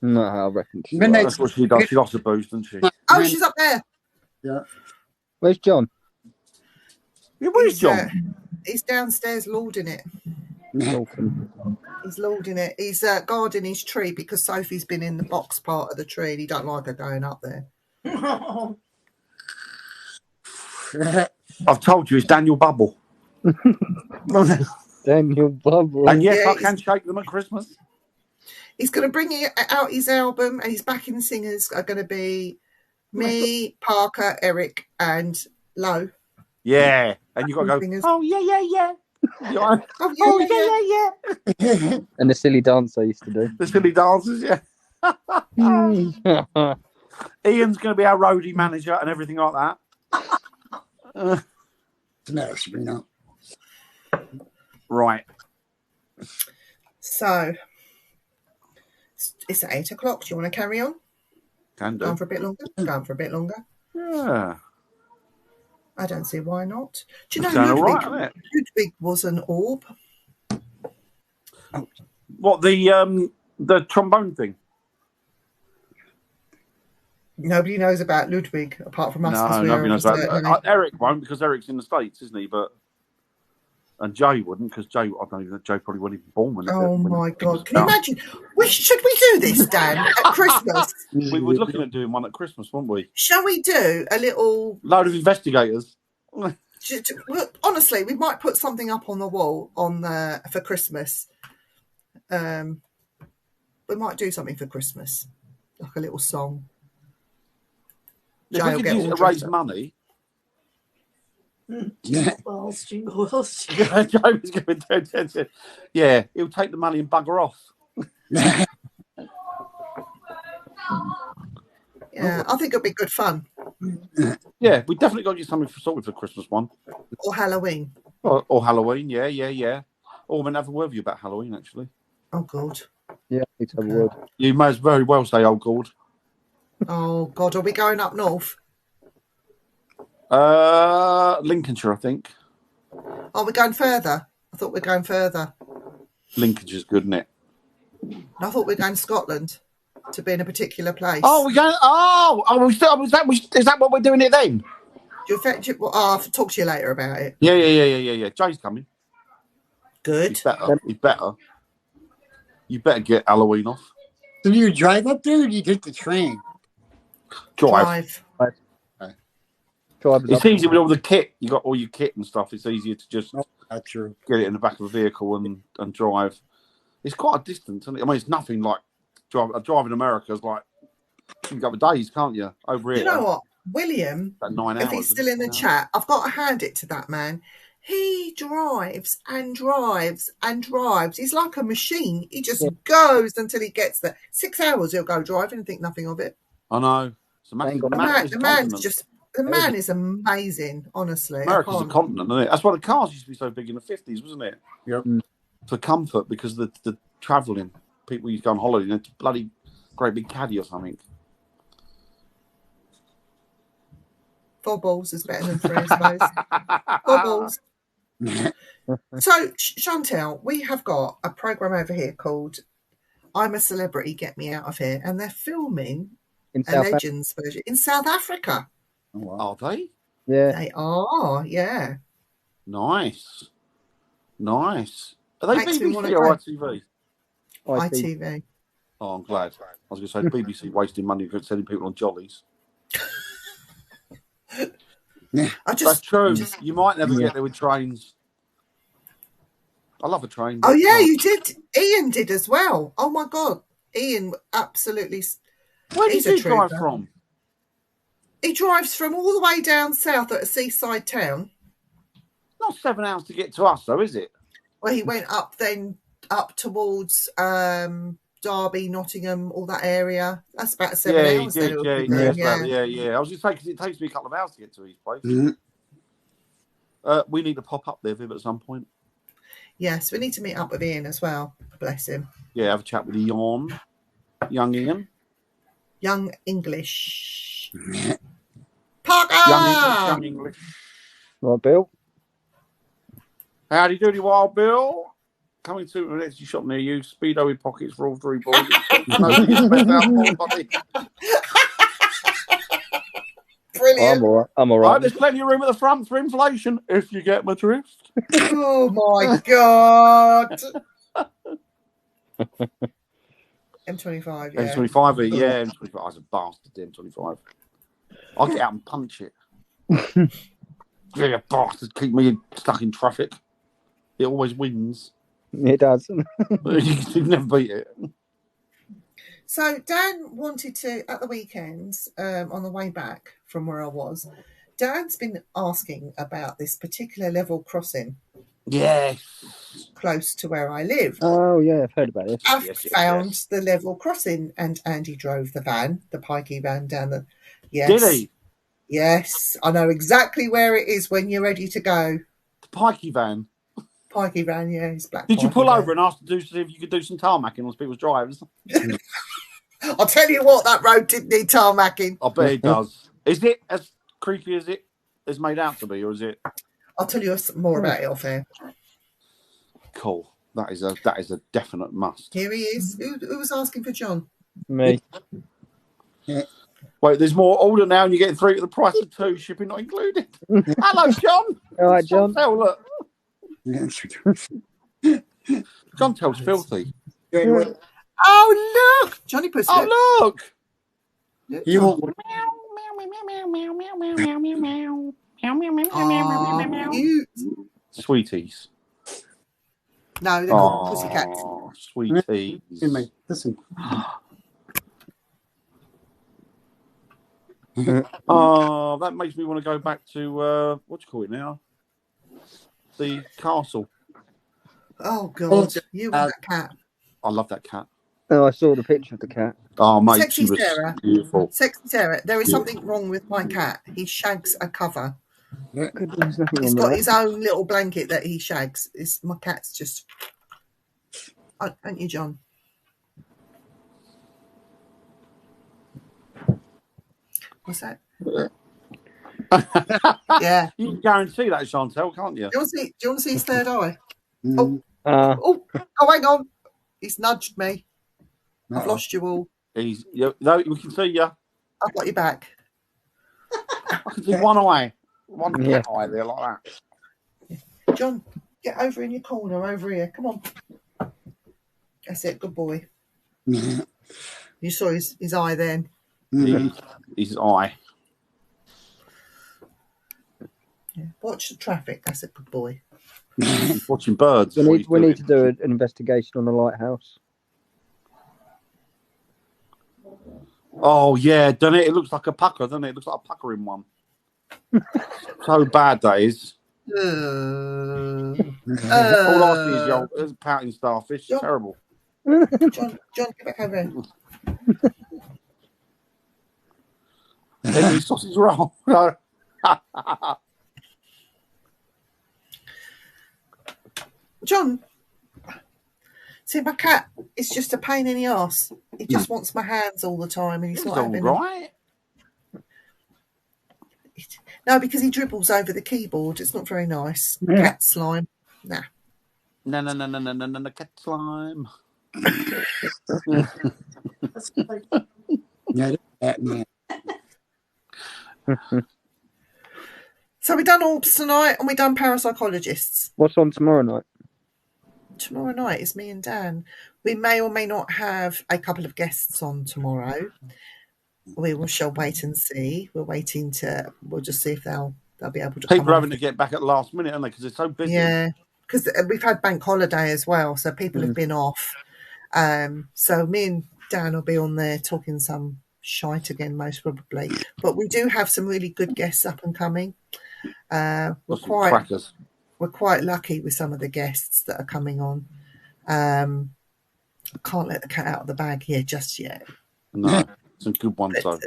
S4: No, I reckon. she's
S1: Midnight.
S4: right.
S2: That's what she does. She lost a booze, doesn't she?
S3: Oh, she's up there.
S4: Where's John?
S2: Yeah, where's John?
S3: He's downstairs lording it.
S4: Dolphin.
S3: He's lording it. He's guarding his tree because Sophie's been in the box part of the tree and he don't like her going up there.
S2: I've told you, it's Daniel Bubble.
S4: Daniel Bubble.
S2: And yes,
S3: Yeah,
S2: I can shake them at Christmas.
S3: He's going to bring out his album and his backing singers are going to be me, Parker, Eric and Lo.
S2: Yeah. And you've got to go,
S3: Singers.
S2: oh, yeah. You know,
S3: Oh, yeah.
S4: And the silly dance I used to do.
S2: the silly dances, yeah. Ian's going to be our roadie manager and everything like that.
S1: What's the matter, Sabrina?
S2: Right.
S3: So, it's at 8 o'clock. Do you want to carry on?
S2: Can
S3: Go on
S2: do.
S3: for a bit longer? Go on for a bit longer.
S2: Yeah.
S3: I don't see why not. Do you
S2: It's
S3: know
S2: going all
S3: Ludwig?
S2: right, isn't it?
S3: Ludwig was an orb.
S2: What, the trombone thing?
S3: Nobody knows about Ludwig apart from us. 'cause
S2: No,
S3: we're
S2: nobody knows
S3: of a
S2: about
S3: certain
S2: that.
S3: age.
S2: Eric won't because Eric's in the States, isn't he? And Jay wouldn't because Jay, I don't even know, Jay probably wasn't even born when
S3: Oh
S2: when
S3: my
S2: it
S3: God!
S2: was
S3: Can you
S2: out.
S3: imagine? Should we do this, Dan, at Christmas?
S2: We were looking at doing one at Christmas, weren't we?
S3: Shall we do a little?
S2: Load of investigators.
S3: Well, honestly, we might put something up on the wall for Christmas. We might do something for Christmas, like a little song.
S2: If
S3: Jay will
S2: we
S3: get
S2: could use
S3: all
S2: it to raise
S3: dressed up.
S2: money.
S1: Yeah.
S3: Balls, jingle balls.
S2: Joe was going to yeah, he'll take the money and bugger off.
S3: Yeah, I think it'll be good fun.
S2: Yeah, we definitely got to get something sorted for Christmas one.
S3: Or Halloween.
S2: Or Halloween, yeah. Or we're going to have a word with you about Halloween, actually.
S3: Oh God.
S4: Yeah, I need to have a word.
S2: You may as very well say, oh, God.
S3: Oh God. Are we going up north?
S2: Lincolnshire, I think.
S3: Are we going further? I thought we were going further.
S2: Lincolnshire's good, isn't it?
S3: I thought we were going to Scotland to be in a particular place.
S2: Oh, we're going. Is that what we're doing it then?
S3: Do you I'll talk to you later about it.
S2: Yeah. Jay's coming.
S3: Good.
S2: He's better. You better get Halloween off.
S1: So do you drive up there or do you take the train?
S2: Drive.
S4: Drivers
S2: It's
S4: up.
S2: easy with all the kit. You got all your kit and stuff. It's easier to just
S1: That's true.
S2: get it in the back of a vehicle and drive. It's quite a distance, isn't it? I mean, it's nothing like driving America is like you can go for days, can't you? Over here,
S3: You know what? William,
S2: about 9 hours.
S3: if he's still in the chat, I've got to hand it to that man. He drives and drives and drives. He's like a machine. He just goes until he gets there. 6 hours he'll go driving and think nothing of it.
S2: I know. It's a
S4: Ain't got
S3: The
S2: massive
S3: man's
S2: continent.
S3: just The man is amazing, honestly.
S2: America's a continent, isn't it? That's why the cars used to be so big in the 50s, wasn't it?
S1: Yep.
S2: For comfort, because the travelling, people used to go on holiday in a bloody great big caddy or something.
S3: 4 balls is better than 3, I suppose. 4 balls. So, Chantel, we have got a program over here called I'm a Celebrity, Get Me Out of Here, and they're filming
S4: In
S3: a
S4: South
S3: Legends version in South Africa.
S1: Oh, wow.
S2: Are they?
S4: Yeah.
S3: They are, yeah.
S2: Nice. Nice. Are they
S3: Makes me wanna
S2: BBC or
S3: go.
S2: ITV?
S3: ITV.
S2: Oh, I'm glad. I was going to say BBC wasting money for sending people on jollies.
S3: I
S2: That's
S3: just,
S2: true. You might never get there with trains. I love a train.
S3: oh yeah, you did. Ian did as well. Oh my God, Ian absolutely.
S2: Where
S3: he's
S2: did
S3: a
S2: you drive
S3: trooper.
S2: from?
S3: He drives from all the way down south at a seaside town.
S2: Not 7 hours to get to us, though, is it?
S3: Well, he went up towards Derby, Nottingham, all that area. That's about 7
S2: Yeah,
S3: hours.
S2: he
S3: then
S2: did.
S3: it would
S2: Yeah,
S3: be
S2: yeah,
S3: then,
S2: yeah. I was just saying because it takes me a couple of hours to get to his place.
S1: Mhm.
S2: We need to pop up there, Viv, at some point.
S3: Yes, we need to meet up with Ian as well. Bless him.
S2: Yeah, have a chat with Ian, young Ian.
S3: Young English. Parker!
S2: Young English.
S4: Right, Bill.
S2: Howdy doody, Wild Bill. Coming to the next shop near you. Speedo with pockets for all 3 boys. No, buddy.
S3: Brilliant.
S4: I'm all
S2: Right,
S4: right.
S2: there's plenty of room at the front for inflation, if you get my drift.
S3: Oh my God. M25, yeah.
S2: M25, yeah, M25. I was a bastard, the M25. I'll get out and punch it. Yeah, bastard, keep me stuck in traffic. It always wins.
S4: It does.
S2: You can never beat it.
S3: So Dan wanted to, at the weekend, on the way back from where I was, Dan's been asking about this particular level crossing
S2: Yes.
S3: close to where I live.
S4: Oh, yeah, I've heard about this.
S3: I've
S2: yes,
S3: found
S2: yes.
S3: the level crossing, and Andy drove the van, the pikey van down the... Yes.
S2: Did he?
S3: Yes, I know exactly where it is when you're ready to go.
S2: The pikey van.
S3: Pikey van, yeah, it's black.
S2: Did you
S3: pikey
S2: pull
S3: van.
S2: over and ask to see if you could do some tarmacking on people's drives?
S3: I'll tell you what, that road did need tarmacking.
S2: I bet it does. Is it as creepy as it is made out to be, or is it?
S3: I'll tell you more about it off air.
S2: Cool. That is a definite must.
S3: Here he is. Who was asking for John?
S4: Me.
S2: Wait, there's more order now, and you're getting 3 at the price of 2, shipping not included. Hello, John.
S4: All right, John.
S2: Tell, look. John tells filthy.
S3: Oh, look! Johnny Pussy.
S2: Oh, look.
S1: He won't.
S3: Oh, cute.
S2: Sweeties.
S3: No, they're called pussycats.
S2: Oh, sweeties.
S1: Listen.
S2: Oh, that makes me want to go back to what do you call it now? The castle.
S3: Oh, God. You and that cat.
S2: I love that cat.
S4: Oh, I saw the picture of the cat.
S2: Oh, mate,
S3: Sexy
S2: she was
S3: Sarah.
S2: beautiful.
S3: Sexy Sarah, there is something wrong with my cat. He shags a cover.
S4: There's nothing
S3: He's
S4: wrong
S3: got
S4: with
S3: his own little blanket that he shags. My cat's just... Aren't you, John? What's that? Yeah.
S2: You can guarantee that, Chantel, can't you?
S3: Do you want to see his third eye?
S1: Mm.
S3: Oh, hang on. He's nudged me. I've lost you all.
S2: We can see you.
S3: I've got you back.
S2: I can see one eye. One
S4: Yeah.
S2: cat eye there like that.
S3: John, get over in your corner over here. Come on. That's it. Good boy. You saw his eye then.
S2: His eye.
S3: Yeah. Watch the traffic. That's a good boy.
S2: He's watching birds.
S4: We need to do an investigation on the lighthouse.
S2: Oh, yeah, doesn't it? It looks like a pucker, doesn't it? It looks like a puckering one. So bad, that is. All I see is your pouting starfish.
S3: John.
S2: Terrible.
S3: John, get back over here.
S2: Every sausage roll. No,
S3: John, see, my cat is just a pain in the arse. He just wants my hands all the time, and he's
S2: It's
S3: not
S2: all
S3: having them.
S2: right.
S3: No, because he dribbles over the keyboard. It's not very nice.
S1: Yeah.
S3: Cat slime. Nah.
S2: No, cat slime.
S1: Yeah, that man.
S3: So we done Orbs tonight, and we done Parapsychologists.
S4: What's on tomorrow night?
S3: Tomorrow night is me and Dan. We may or may not have a couple of guests on tomorrow. We shall wait and see. We'll just see if they'll be able to
S2: People
S3: come
S2: are having
S3: on.
S2: to get back at the last minute, aren't they? Because they're so busy.
S3: Yeah, because we've had bank holiday as well, so people have been off. So me and Dan will be on there talking some shite again, most probably. But we do have some really good guests up and coming. We're
S2: Got some
S3: quite
S2: crackers.
S3: we're quite lucky with some of the guests that are coming on. I can't let the cat out of the bag here just yet.
S2: No, some good ones though.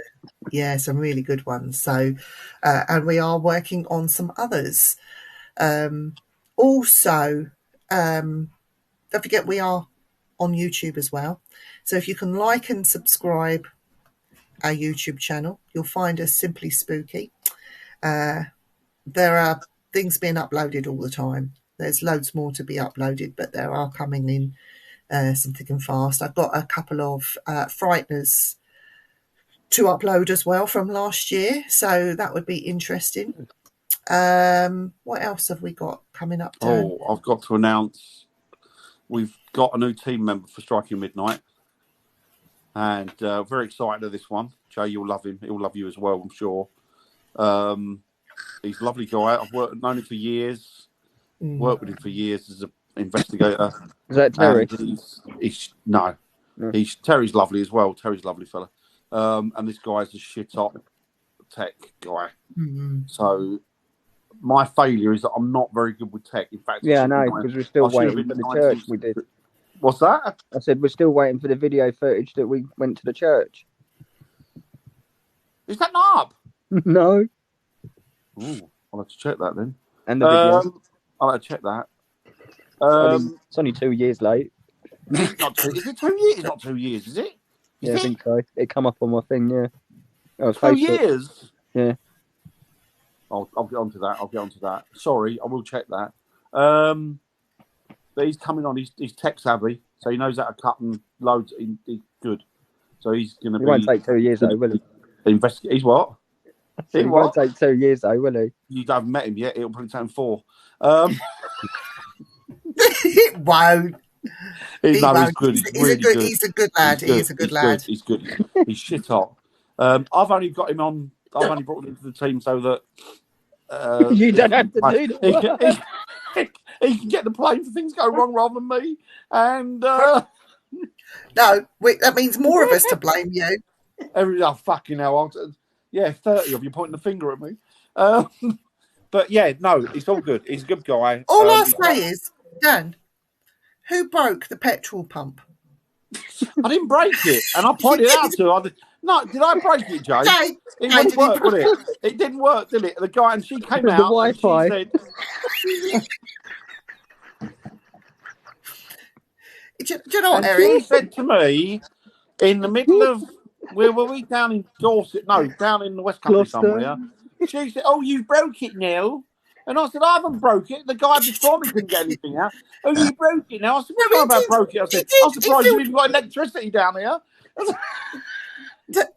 S3: Yeah, some really good ones. So, and we are working on some others. Also, don't forget we are on YouTube as well. So if you can like and subscribe our YouTube channel, you'll find us Simply Spooky. There are things being uploaded all the time. There's loads more to be uploaded, but there are coming in some thick and fast. I've got a couple of Frighteners to upload as well from last year, so that would be interesting. What else have we got coming up, Dan?
S2: Oh, I've got to announce we've got a new team member for Striking Midnight, and very excited of this one. Jay, you'll love him. He'll love you as well, I'm sure. He's a lovely guy. I've known him for years. Worked with him for years as an investigator.
S4: Is that Terry?
S2: Terry's lovely as well. Terry's a lovely fella. And this guy's a shit up tech guy. So my failure is that I'm not very good with tech. In fact,
S4: Yeah, I know, because we're still waiting for the church we did.
S2: What's that?
S4: I said we're still waiting for the video footage that we went to the church.
S2: Is that not up?
S4: No.
S2: Ooh, I'll have to check that then.
S4: And the video.
S2: I'll have to check that.
S4: It's only 2 years late.
S2: Is it 2 years? It's not 2 years, is it?
S4: Yeah, I think so. It come up on my thing, yeah. Oh,
S2: 2
S4: Facebook.
S2: years?
S4: Yeah.
S2: I'll get onto that. Sorry, I will check that. But he's coming on. He's tech savvy, so he knows how to cut and loads. He's good. So he's going to be...
S4: It won't take 2 years, though, will he?
S2: He's what?
S4: It won't take 2 years, though, will he?
S2: You haven't met him yet. It'll probably take him 4.
S3: It won't.
S2: He's good.
S3: He's a good lad. He is a good lad.
S2: He's good. He's shit hot. I've only got him on. I've only brought him into the team so that
S4: you don't have to do that.
S2: He can get the plane for things go wrong rather than me. And
S3: No, that means more of us to blame you.
S2: Fucking hell. 30 of you pointing the finger at me. But yeah, no, it's all good. He's a good guy.
S3: All I'll say is, Dan, who broke the petrol pump?
S2: I didn't break it, and I pointed out to her. No, did I break it, Jay?
S3: Jay,
S2: It wouldn't work, would it? It didn't work, did it? The guy, and she came out.
S4: The Wi-Fi.
S2: And she said,
S3: do you know what,
S2: and
S3: Eric?
S2: she said to me, in the middle of, where were we? Down in Dorset? No, down in the West Country somewhere. She said, "Oh, you broke it now." And I said, "I haven't broke it. The guy before me couldn't get anything out." "Oh, you broke it now." I said, "What do you know about broke it?" I said, "I'm surprised you even got electricity down here."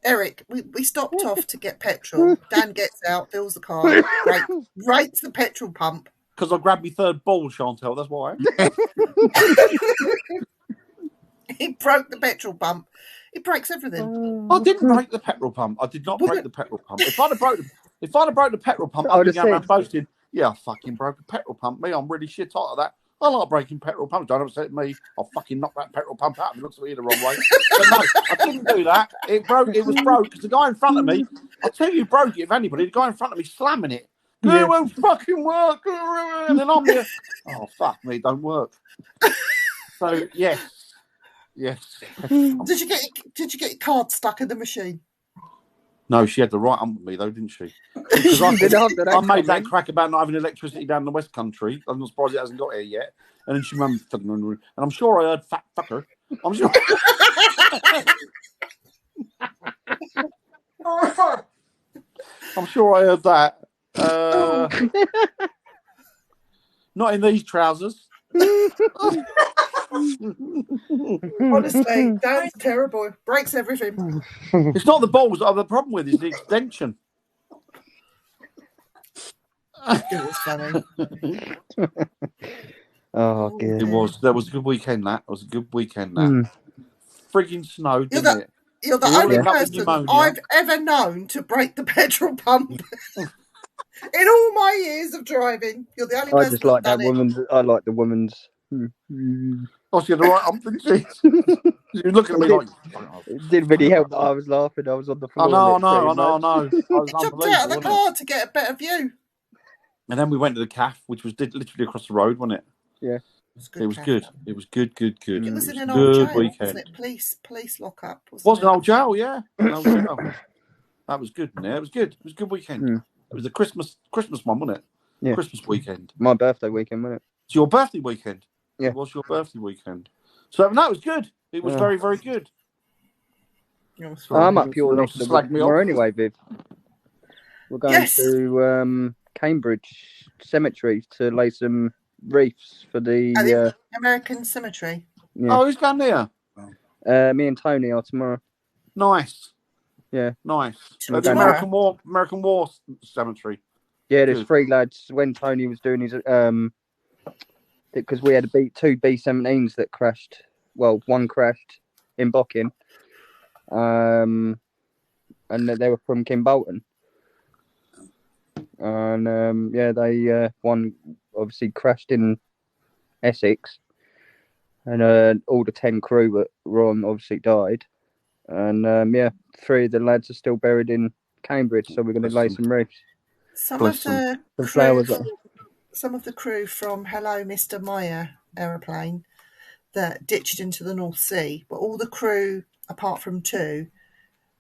S3: Eric, we stopped off to get petrol. Dan gets out, fills the car, rates the petrol pump.
S2: Because I grabbed my third ball, Chantel, that's why.
S3: He broke the petrol pump. He breaks everything.
S2: I didn't break the petrol pump. I did not break the petrol pump. If I'd have broke the petrol pump, I'd be going around boasting, "Yeah, I fucking broke a petrol pump. Me, I'm really shit hot at that. I like breaking petrol pumps. Don't upset me. I'll fucking knock that petrol pump out if it looks at me the wrong way." But no, I didn't do that. It was broke because the guy in front of me, I'll tell you, broke it if anybody, the guy in front of me slamming it. "It won't fucking work." And then I'm there, "Oh, fuck me, it don't work." So, yes.
S3: Did you get your card stuck in the machine?
S2: No, she had the right on with me though, didn't she? Because I made that crack about not having electricity down in the West Country. I'm not surprised it hasn't got here yet. And then she mum, and I'm sure I heard fat fucker. I'm sure. I'm sure I heard that. Not in these trousers.
S3: Honestly, Dan's terrible. Breaks everything.
S2: It's not the balls that I have the problem with, it's the extension.
S3: It was funny.
S4: Oh, good.
S2: It was. That was a good weekend, that. It was a good weekend, that. Frigging snow, didn't it?
S3: You're the
S2: We all
S3: only
S2: ended up with
S3: person
S2: pneumonia.
S3: I've ever known to break the petrol pump. In all my years of driving, you're the only
S4: I
S3: person
S4: just like
S3: that's
S4: that
S3: done
S4: woman's. I like the woman's.
S2: Oh, she had the right ump, didn't she? She was looking at me like...
S4: It didn't really help that I was laughing. I was on the floor.
S2: I know.
S3: it.
S2: I was
S3: He jumped out of
S2: unbelievable,
S3: the
S2: wasn't it?
S3: car to get a better view.
S2: And then we went to the CAF, which was literally across the road, wasn't it?
S4: Yeah.
S2: It was good. It was good.
S3: It was in an
S2: a
S3: old
S2: good
S3: jail,
S2: weekend.
S3: wasn't it? Police lockup.
S2: Was an old jail, yeah. An old jail. That was good, man. It was good. It was a good weekend. It was the Christmas one, wasn't it?
S4: Yeah.
S2: Christmas weekend.
S4: My birthday weekend, wasn't it?
S2: It's your birthday weekend.
S4: Yeah.
S2: It was your birthday weekend. So no, it was good. It was very, very good.
S4: I'm up your
S2: Well,
S4: neck of the
S2: slag me
S4: tomorrow
S2: off.
S4: anyway, Viv. We're going
S3: Yes.
S4: to Cambridge Cemetery to lay some wreaths for the.
S3: American Cemetery.
S4: Yeah.
S2: Oh, who's going there?
S4: Me and Tony are tomorrow.
S2: Nice.
S4: Yeah.
S2: Nice.
S3: Tomorrow.
S2: The American War Cemetery.
S4: Yeah, there's
S2: Good.
S4: 3 lads. When Tony was doing his because we had two B-17s that crashed. Well, one crashed in Bocking, and they were from Kimbolton. And they one obviously crashed in Essex, and all the 10 crew that were on obviously died. And 3 of the lads are still buried in Cambridge, so we're going to lay some wreaths.
S3: Some of the
S4: flowers.
S3: Some of the crew from Hello Mr. Meyer aeroplane that ditched into the North Sea, but all the crew, apart from 2,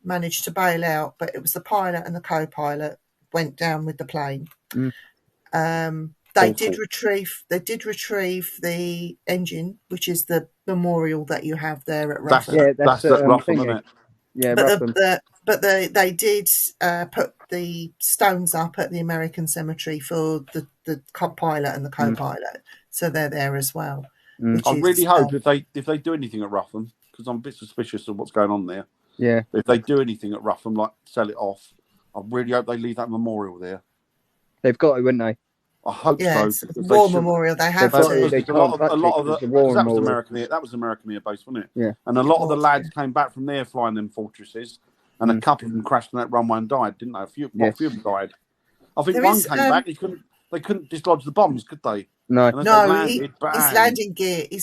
S3: managed to bail out. But it was the pilot and the co-pilot went down with the plane. They did retrieve the engine, which is the memorial that you have there at Ruffin.
S2: That's at Ruffin, isn't it?
S4: Yeah,
S3: but they did put the stones up at the American Cemetery for the pilot and the co-pilot, so they're there as well.
S2: I really hope if they do anything at Ruffin, because I'm a bit suspicious of what's going on there.
S4: Yeah.
S2: If they do anything at Ruffin, like sell it off, I really hope they leave that memorial there.
S4: They've got to, wouldn't they?
S2: I hope
S3: so.
S2: It's
S3: a war memorial. They have to.
S2: A lot of that was American. That was American Air Base, wasn't it?
S4: Yeah.
S2: And a lot of the lads came back from there flying them fortresses, and a couple of them crashed on that runway and died, didn't they? A few of them died. I think one came back. They couldn't dislodge the bombs, could they?
S4: No.
S3: His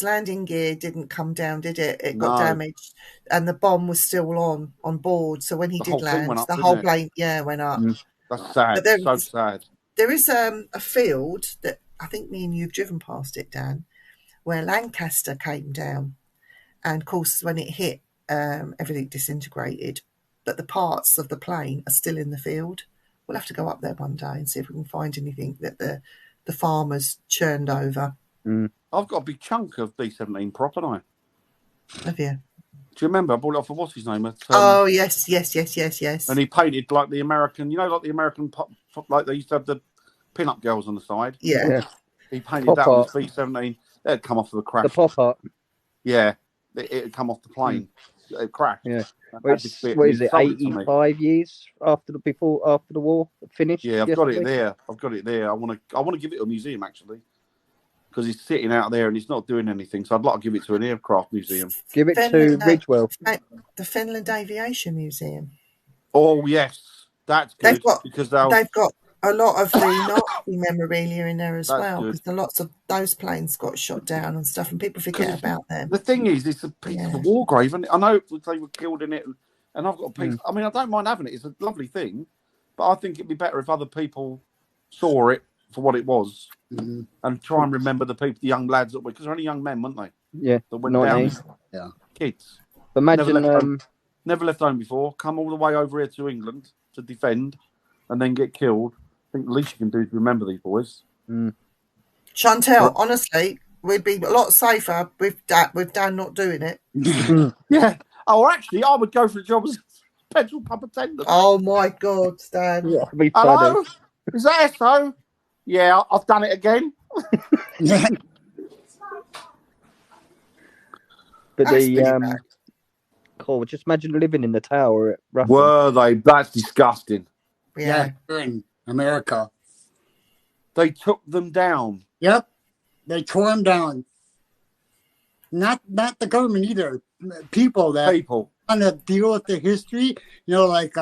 S3: landing gear didn't come down, did it? It got damaged, and the bomb was still on board. So when he did land, the whole plane went up.
S2: That's sad. So sad.
S3: There is a field that I think me and you've driven past it, Dan, where Lancaster came down, and of course when it hit, everything disintegrated, but the parts of the plane are still in the field. We'll have to go up there one day and see if we can find anything that the farmers churned over.
S2: I've got a big chunk of B-17 prop, haven't I?
S3: Have you?
S2: Do you remember? I bought it off of what's his name?
S3: Yes.
S2: And he painted like the American, like the American pop, like they used to have the pin-up girls on the side.
S3: Yeah.
S2: He painted that on his B-17. It'd come off of the crash.
S4: The pop art.
S2: Yeah. It'd come off the plane. It crashed.
S4: Yeah. What is it? 85 years after the war finished.
S2: Yeah, I've got it there. I want to give it to a museum actually, because it's sitting out there and it's not doing anything. So I'd like to give it to an aircraft museum.
S4: Give it to Ridgewell.
S3: The Finland Aviation Museum.
S2: Oh yes, that's good. They've
S3: got a lot of the Nazi memorabilia in there as well, because lots of those planes got shot down and stuff, and people forget about them.
S2: The thing is, it's a piece of the war grave, and I know they were killed in it, and I've got a piece. I mean, I don't mind having it; it's a lovely thing, but I think it'd be better if other people saw it for what it was, and try and remember the young lads because they're only young men, weren't they?
S4: Yeah,
S2: that went down.
S3: Yeah,
S2: kids.
S4: Imagine
S2: never left home before, come all the way over here to England to defend, and then get killed. I think the least you can do is remember these boys.
S3: Chantel, honestly, we'd be a lot safer with Dan not doing it.
S2: Yeah. Oh, actually, I would go for a job as a petrol pump attendant.
S3: Oh my God, Dan.
S4: Yeah, it'd be funny.
S2: Hello? Is that SO? Yeah, I've done it again.
S4: But
S3: That's
S4: the
S3: really bad.
S4: cool. Just imagine living in the tower at Ruffin.
S2: Were they? That's disgusting.
S3: Yeah.
S1: Here in America.
S2: They took them down.
S1: Yep. They tore them down. Not the government either. People that
S2: People.
S1: want to deal with the history, like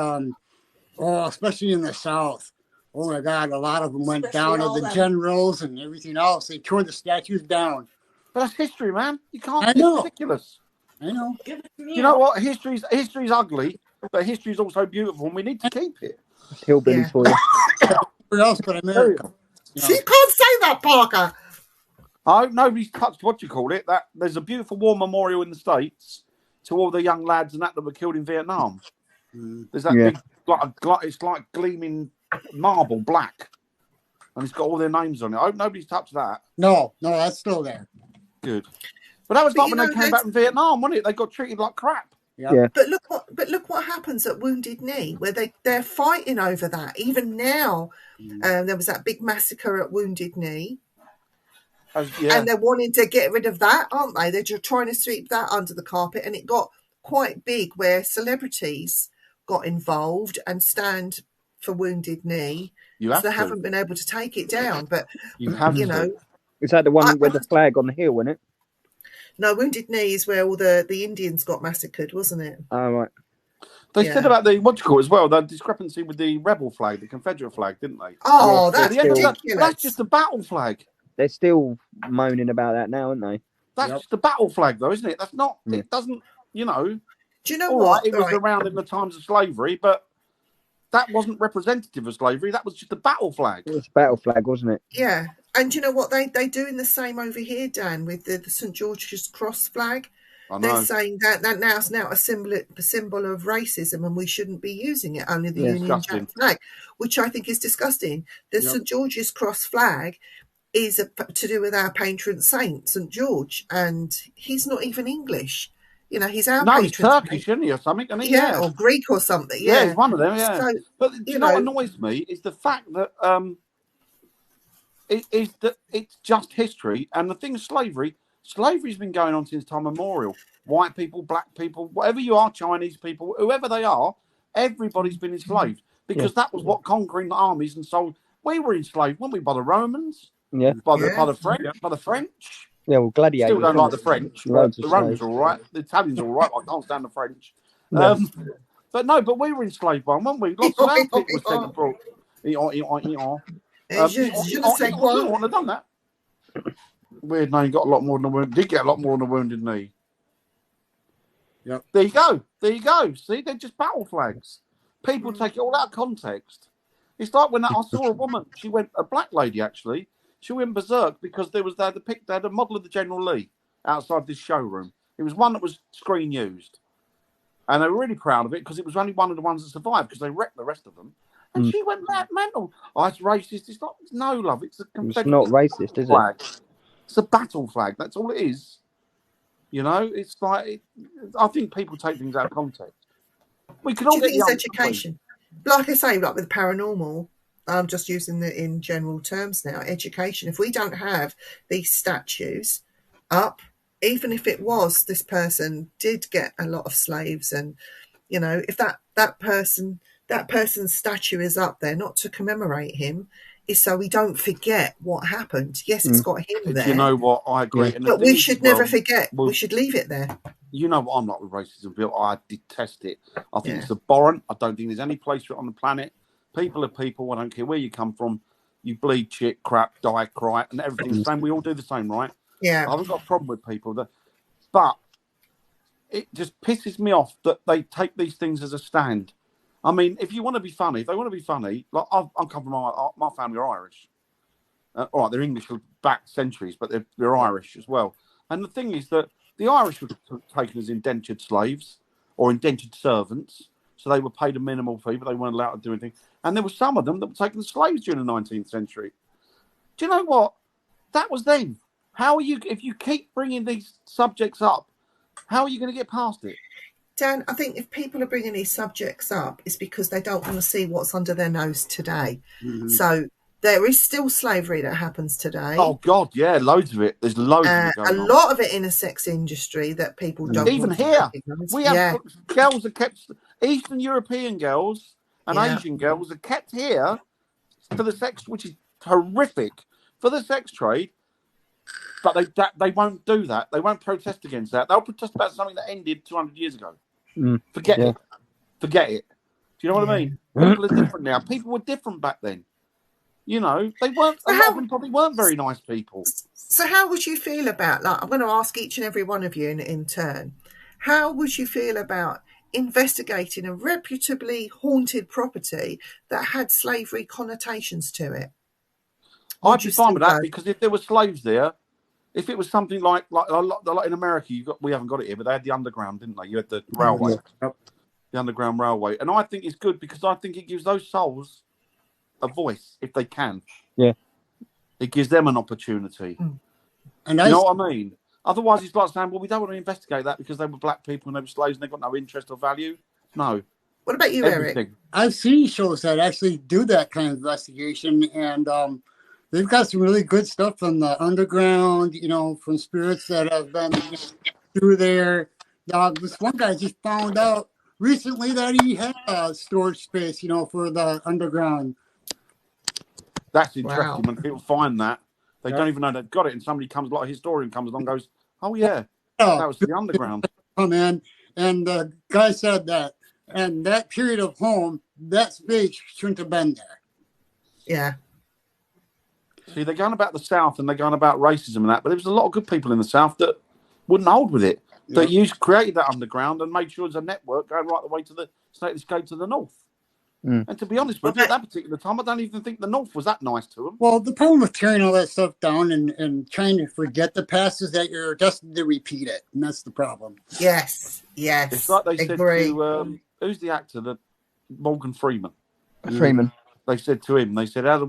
S1: especially in the South. Oh my God, a lot of them went down to the generals and everything else. They tore the statues down.
S2: But that's history, man. You can't.
S1: I know.
S2: It's ridiculous.
S1: I know.
S2: You know what? History's ugly, but history's also beautiful, and we need to keep it.
S4: Hillbillies
S3: Yeah.
S4: for you.
S1: Where else but America?
S3: You can't say that, Parker.
S2: Oh, nobody's touched what you call it. That there's a beautiful war memorial in the States to all the young lads and that were killed in Vietnam. There's that
S4: Yeah.
S2: big, it's like gleaming marble black, and it's got all their names on it. I hope nobody's touched that.
S1: No, that's still there.
S2: Good. But that was
S3: But
S2: like when they came back from Vietnam, wasn't it? They got treated like crap.
S4: Yeah.
S3: But look what happens at Wounded Knee, where they're fighting over that. Even now, there was that big massacre at Wounded Knee,
S2: Yeah.
S3: and they're wanting to get rid of that, aren't they? They're just trying to sweep that under the carpet, and it got quite big where celebrities got involved and stand for Wounded Knee.
S2: You have
S3: So they
S2: to.
S3: haven't been able to take it down. But
S2: You have
S3: you
S2: to.
S3: know,
S4: Is that the one with the flag on the hill, isn't it?
S3: no, Wounded Knee is where all the Indians got massacred, wasn't it?
S4: Oh, right.
S2: They
S3: Yeah.
S2: said about the what you call it as well, the discrepancy with the rebel flag, the Confederate flag, didn't they?
S3: Oh,
S4: Yeah,
S3: that's
S2: Yeah,
S3: ridiculous.
S2: that's just a battle flag.
S4: They're still moaning about that now, aren't they?
S2: That's
S1: Yep.
S2: just a battle flag, though, isn't it? That's not.
S4: Yeah.
S2: It doesn't.
S3: Do you know
S2: All
S3: what?
S2: right, it was
S3: Right.
S2: around in the times of slavery, but that wasn't representative of slavery. That was just a battle flag.
S4: It was a battle flag, wasn't it?
S3: Yeah, and you know what they doing the same over here, Dan, with the St George's Cross flag.
S2: I know.
S3: They're saying that now's now a symbol of racism, and we shouldn't be using it. Only the
S4: Yeah.
S3: Union Jack
S2: Disgusting.
S3: flag, which I think is disgusting. The
S1: Yep.
S3: St George's Cross flag is to do with our patron saint, St George, and he's not even English. He's our
S2: No, he's
S3: patron
S2: Turkish,
S3: saint.
S2: isn't he, or something? Isn't he?
S3: Yeah, or Greek or something.
S2: Yeah,
S3: Yeah.
S2: he's one of them. Yeah.
S3: So
S2: But do you know what annoys me is the fact that it's just history, and the thing is slavery's been going on since time immemorial. White people, black people, whatever you are, Chinese people, whoever they are, everybody's been enslaved because that was what conquering armies and so we were enslaved, weren't we, by the Romans,
S4: Yeah.
S2: by the
S3: Yeah.
S2: French, by the French.
S4: Yeah, well, gladiators.
S2: Still don't like the
S4: didn't
S2: French.
S4: they? Loads
S2: The
S4: of
S2: Romans
S4: slaves.
S2: are all right. The Italians are all right. I can't stand the French.
S4: No.
S2: But we were enslaved by them, weren't we? Lots of our people were sent abroad.
S3: Je
S2: You
S3: ne sais quoi.
S2: wouldn't have done that. Weird name, got a lot more than a wound. Did get a lot more than a wounded knee.
S1: Yep.
S2: There you go. See, they're just battle flags. People take it all out of context. It's like when I saw a woman. She went, a black lady actually. She went berserk because they had a model of the General Lee outside this showroom. It was one that was screen used, and they were really proud of it because it was only one of the ones that survived because they wrecked the rest of them. And she went mental. Oh, it's racist. It's not. No, love. It's a Confederate
S4: It's not racist, is it?
S2: flag. It's a battle flag. That's all it is. It's like I think people take things out of context. We can all
S3: Do you
S2: get
S3: think
S2: the
S3: it's education? Like I say, like with paranormal, I'm just using it in general terms now. Education. If we don't have these statues up, even if it was this person did get a lot of slaves, and if that person's statue is up there, not to commemorate him, is so we don't forget what happened. Yes, it's got him there.
S2: Do you know what? I agree.
S4: Yeah.
S2: And the
S3: But
S2: thing
S3: we
S2: is,
S3: should
S2: as well,
S3: never forget.
S2: well,
S3: We should leave it there.
S2: You know what? I'm not with racism, Bill. I detest it. I think
S3: Yeah.
S2: it's abhorrent. I don't think there's any place for it on the planet. People are people. I don't care where you come from. You bleed, shit, crap, die, cry, and everything's the same. We all do the same, right?
S3: Yeah.
S2: I haven't got a problem with people. But it just pisses me off that they take these things as a stand. I mean, if you want to be funny, if they want to be funny, like I'm come from my family are Irish. All right, they're English back centuries, but they're Irish as well. And the thing is that the Irish were taken as indentured slaves. or indentured servants. So they were paid a minimal fee, but they weren't allowed to do anything. And there were some of them that were taking slaves during the 19th century. Do you know what? That was then. How are you, if you keep bringing these subjects up, how are you going to get past it?
S3: Dan, I think if people are bringing these subjects up, it's because they don't want to see what's under their nose today.
S1: Mhm.
S3: So there is still slavery that happens today.
S2: Oh, God, yeah, loads of it. There's loads of it
S3: A
S2: going on.
S3: lot of it in the sex industry that people don't
S2: Even
S3: want to
S2: here,
S3: recognise.
S2: we have girls are kept, Eastern European girls and
S3: Yeah.
S2: Asian girls are kept here for the sex, which is horrific for the sex trade. But they won't do that. They won't protest against that. They'll protest about something that ended 200 years ago. Forget
S4: Yeah.
S2: it. Forget it. Do you know what I mean? People are different now. People were different back then. You know, they weren't. A lot of them probably weren't very nice people.
S3: So how would you feel about, like, I'm going to ask each and every one of you in turn, how would you feel about investigating a reputably haunted property that had slavery connotations to it?
S2: I'd be fine with that because if there were slaves there, if it was something like a lot in America, we haven't got it here, but they had the underground, didn't they? You had the railway, the underground railway, and I think it's good because I think it gives those souls a voice if they can.
S4: Yeah,
S2: it gives them an opportunity.
S1: And
S2: you know what I mean? Otherwise, it's like saying, "Well, we don't want to investigate that because they were black people and they were slaves and they got no interest or value." No.
S3: What about you, Eric?
S1: I've seen shows that actually do that kind of investigation, and they've got some really good stuff from the underground, you know, from spirits that have been through there. This one guy just found out recently that he had a storage space, you know, for the underground.
S2: That's interesting when people find that. They don't even know they've got it, and somebody comes, like a historian comes along and goes, "Oh, yeah, that was the underground."
S1: Come in, and the guy said that, and that period of home, that space shouldn't have been there.
S3: Yeah.
S2: See, they're going about the South and they're going about racism and that, but there was a lot of good people in the South that wouldn't hold with it. That created that underground and made sure there's a network going right the way to the Snake Escape to the North. And to be honest with you, at that particular time, I don't even think the North was that nice to them.
S1: Well, the problem with tearing all that stuff down and trying to forget the past is that you're destined to repeat it, and that's the problem.
S3: Yes.
S2: It's like they said to who's the actor, Morgan Freeman.
S4: Freeman.
S2: They said to him, they said, how do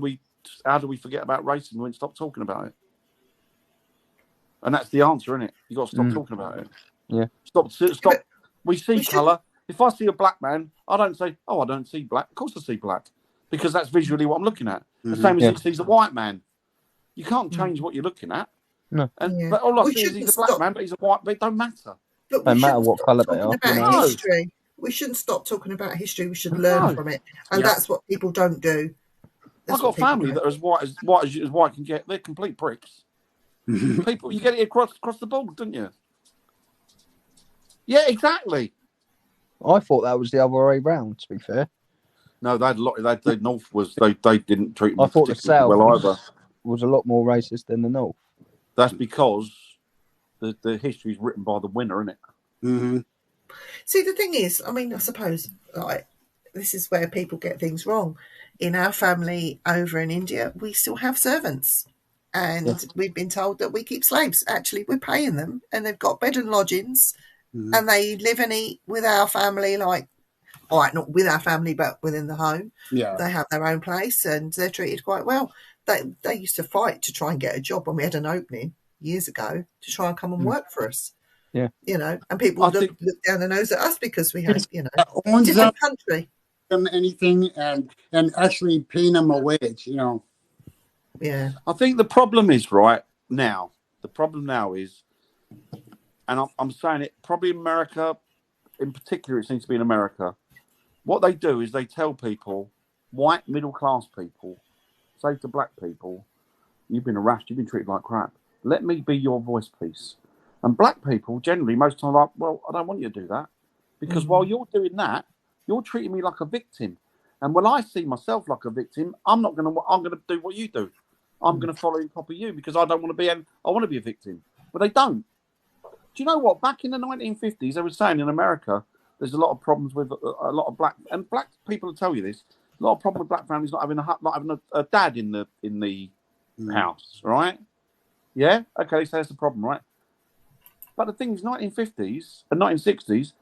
S2: we forget about racism when we stop talking about it? And that's the answer, isn't it? You got to stop talking about it.
S4: Yeah.
S2: Stop. We see colour. If I see a black man, I don't say, "Oh, I don't see black." Of course, I see black because that's visually what I'm looking at. The same as he sees a white man. You can't change what you're looking at.
S4: No.
S2: But all I see is he's a black man, but he's a white. But it don't matter.
S3: But
S4: no matter what colour they are.
S3: About history. We shouldn't stop talking about history. We should learn from it, and that's what people don't do.
S2: I've got a family that are as white can get. They're complete pricks. People, you get it across the board, don't you? Yeah, exactly.
S4: I thought that was the other way round. To be fair,
S2: no, they had a lot. The North was they didn't treat them.
S4: I thought the South
S2: well either.
S4: Was a lot more racist than the North.
S2: That's because the history is written by the winner, isn't it?
S1: Mm-hmm.
S3: See, the thing is, I mean, I suppose this is where people get things wrong. In our family over in India, we still have servants. And we've been told that we keep slaves. Actually, we're paying them, and they've got bed and lodgings, and they live and eat with our family, like, all right, not with our family, but within the home.
S1: Yeah.
S3: They have their own place, and they're treated quite well. They used to fight to try and get a job when we had an opening years ago to try and come and work for us.
S4: Yeah.
S3: You know, and people look down their nose at us because we had, different country.
S1: Them anything and actually paying them a wage,
S3: Yeah.
S2: I think the problem is right now. The problem now is, and I'm saying it, probably America, in particular, it seems to be in America. What they do is they tell people, white middle-class people, say to black people, you've been harassed, you've been treated like crap. Let me be your voice piece. And black people, generally, most of the time, are like, well, I don't want you to do that. Because while you're doing that, you're treating me like a victim. And when I see myself like a victim, I'm going to do what you do. I'm going to follow and copy you because I don't want to be I want to be a victim. But they don't. Do you know what? Back in the 1950s, they were saying in America, there's a lot of problems with a lot of black people will tell you this. A lot of problem with black families not having a dad in the house, right? Yeah, okay, so that's the problem, right? But the thing is, 1950s and 1960s,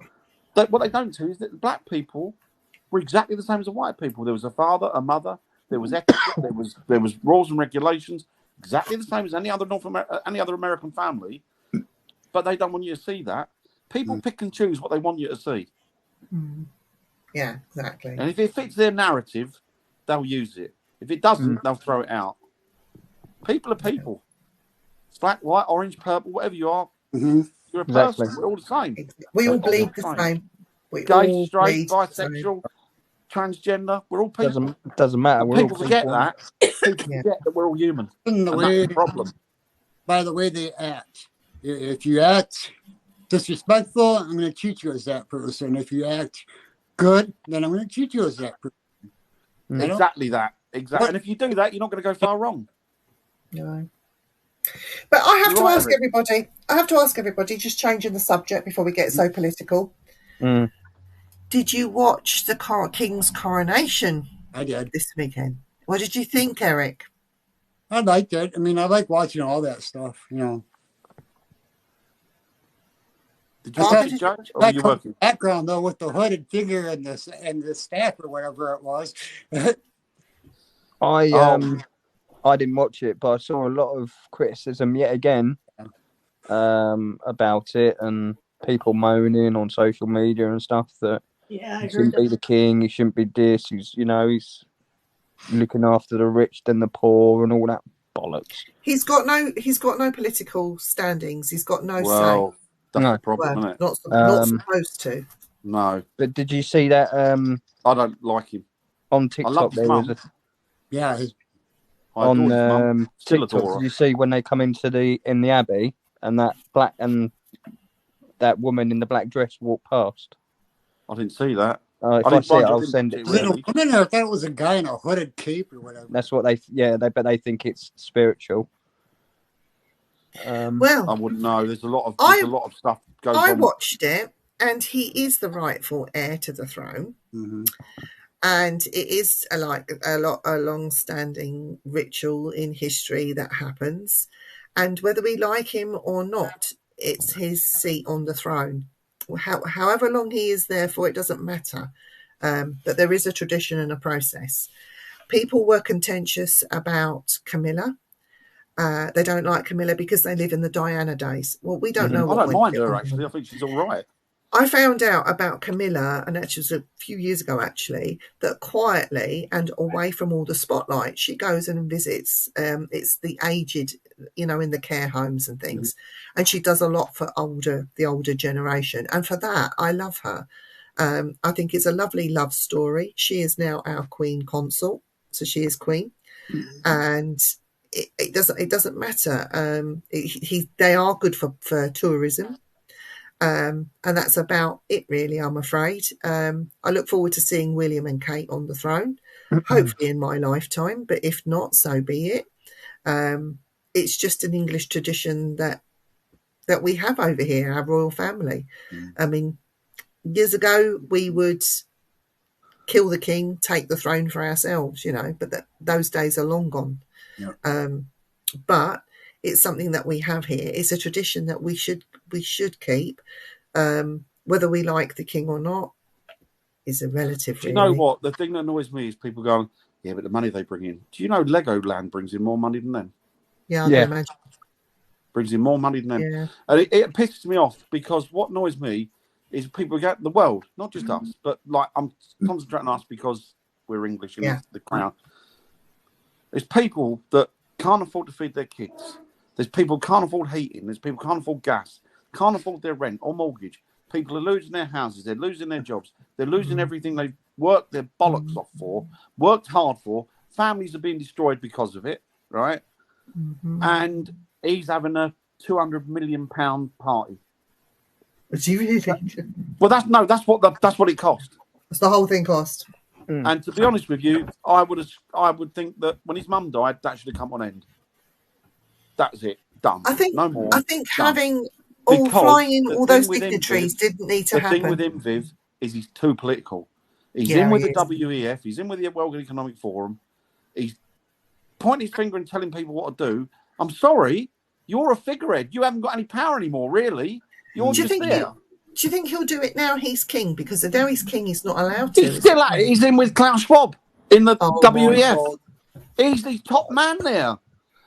S2: what they don't do is that black people were exactly the same as the white people. There was a father, a mother, there was etiquette, there was rules and regulations, exactly the same as any other American family. But they don't want you to see that. People pick and choose what they want you to see.
S3: Yeah, exactly.
S2: And if it fits their narrative, they'll use it. If it doesn't, they'll throw it out. People are people. It's black, white, orange, purple, whatever you are. You're a person. We're all the same.
S3: We all bleed the same. We
S2: Gay,
S3: all
S2: straight,
S3: bleed the same.
S2: bisexual, transgender. We're all people.
S4: Doesn't matter. We're
S2: People
S4: all
S2: forget
S4: people.
S2: that. People forget that we're all human. And that's the problem.
S1: By the way they act. If you act disrespectful, I'm going to treat you as that person. If you act good, then I'm going to treat you as that person.
S2: Exactly that. Exactly. And if you do that, you're not going to go far wrong.
S3: No. But I have to ask everybody. I have to ask everybody. Just changing the subject before we get so political. Did you watch the King's coronation?
S1: I did
S3: this weekend. What did you think, Eric?
S1: I liked it. I mean, I like watching all that stuff. You know.
S2: Did you watch it, Judge? Or were you working?
S1: Background though, with the hooded figure and the staff or whatever it was.
S4: I didn't watch it, but I saw a lot of criticism yet again about it, and people moaning on social media and stuff that he shouldn't be the king, he shouldn't be this, he's looking after the rich than the poor and all that bollocks.
S3: He's got no political standings. He's got no say.
S2: That's the problem, isn't it?
S3: Not supposed to.
S2: No.
S4: But did you see that?
S2: I don't like him.
S4: On TikTok, there was on TikTok. Did you see when they come into the Abbey and that woman in the black dress walked past?
S2: I didn't see that.
S4: If I see it, I'll send it.
S1: Was it a woman, or I thought it was a guy in a hooded cape or whatever?
S4: That's what they think it's spiritual.
S3: Well,
S2: I wouldn't know. There's a lot of stuff goes on.
S3: I watched it, and he is the rightful heir to the throne, and it is a long-standing ritual in history that happens. And whether we like him or not, it's his seat on the throne. However long he is there for, it doesn't matter. But there is a tradition and a process. People were contentious about Camilla. They don't like Camilla because they live in the Diana days. Well, we don't know.
S2: I don't mind her, actually. I think she's all right.
S3: I found out about Camilla, and actually it was a few years ago, actually, that quietly and away from all the spotlight, she goes and visits. It's the aged, in the care homes and things, and she does a lot for the older generation. And for that, I love her. I think it's a lovely love story. She is now our Queen Consort, so she is Queen, and it doesn't matter. They are good for tourism. And that's about it, really, I'm afraid. I look forward to seeing William and Kate on the throne, hopefully in my lifetime, but if not, so be it. It's just an English tradition that we have over here, our royal family. I mean, years ago, we would kill the king, take the throne for ourselves, but those days are long gone. But it's something that we have here. It's a tradition that we should keep. Whether we like the king or not is a relative.
S2: Do you know what? The thing that annoys me is people going, yeah, but the money they bring in. Do you know Legoland brings in more money than them?
S3: Yeah, I can imagine.
S2: Brings in more money than them.
S3: Yeah.
S2: And it pisses me off because what annoys me is people get the world, not just us, but I'm concentrating on us because we're English and the crown. There's people that can't afford to feed their kids. There's people who can't afford heating. There's people who can't afford gas, can't afford their rent or mortgage. People are losing their houses. They're losing their jobs. They're losing everything they've worked their bollocks off for, worked hard for. Families are being destroyed because of it, right? And he's having a £200 million party.
S3: Is he really?
S2: Well, that's what it cost.
S3: That's the whole thing cost.
S2: And to be honest with you, I would think that when his mum died, that should have come on end. That's it. Done.
S3: I think
S2: no more.
S3: I think
S2: done.
S3: having
S2: Because
S3: all those dignitaries didn't need to happen.
S2: The thing with him, Viv, is he's too political. He's in with the WEF. He's in with the World Economic Forum. He's pointing his finger and telling people what to do. I'm sorry, you're a figurehead. You haven't got any power anymore, really. You're just there.
S3: Do you think he'll do it now he's king? Because now he's king, he's not allowed to.
S2: He's in with Klaus Schwab in the
S3: Oh, my
S2: WEF.
S3: God.
S2: He's the top man there.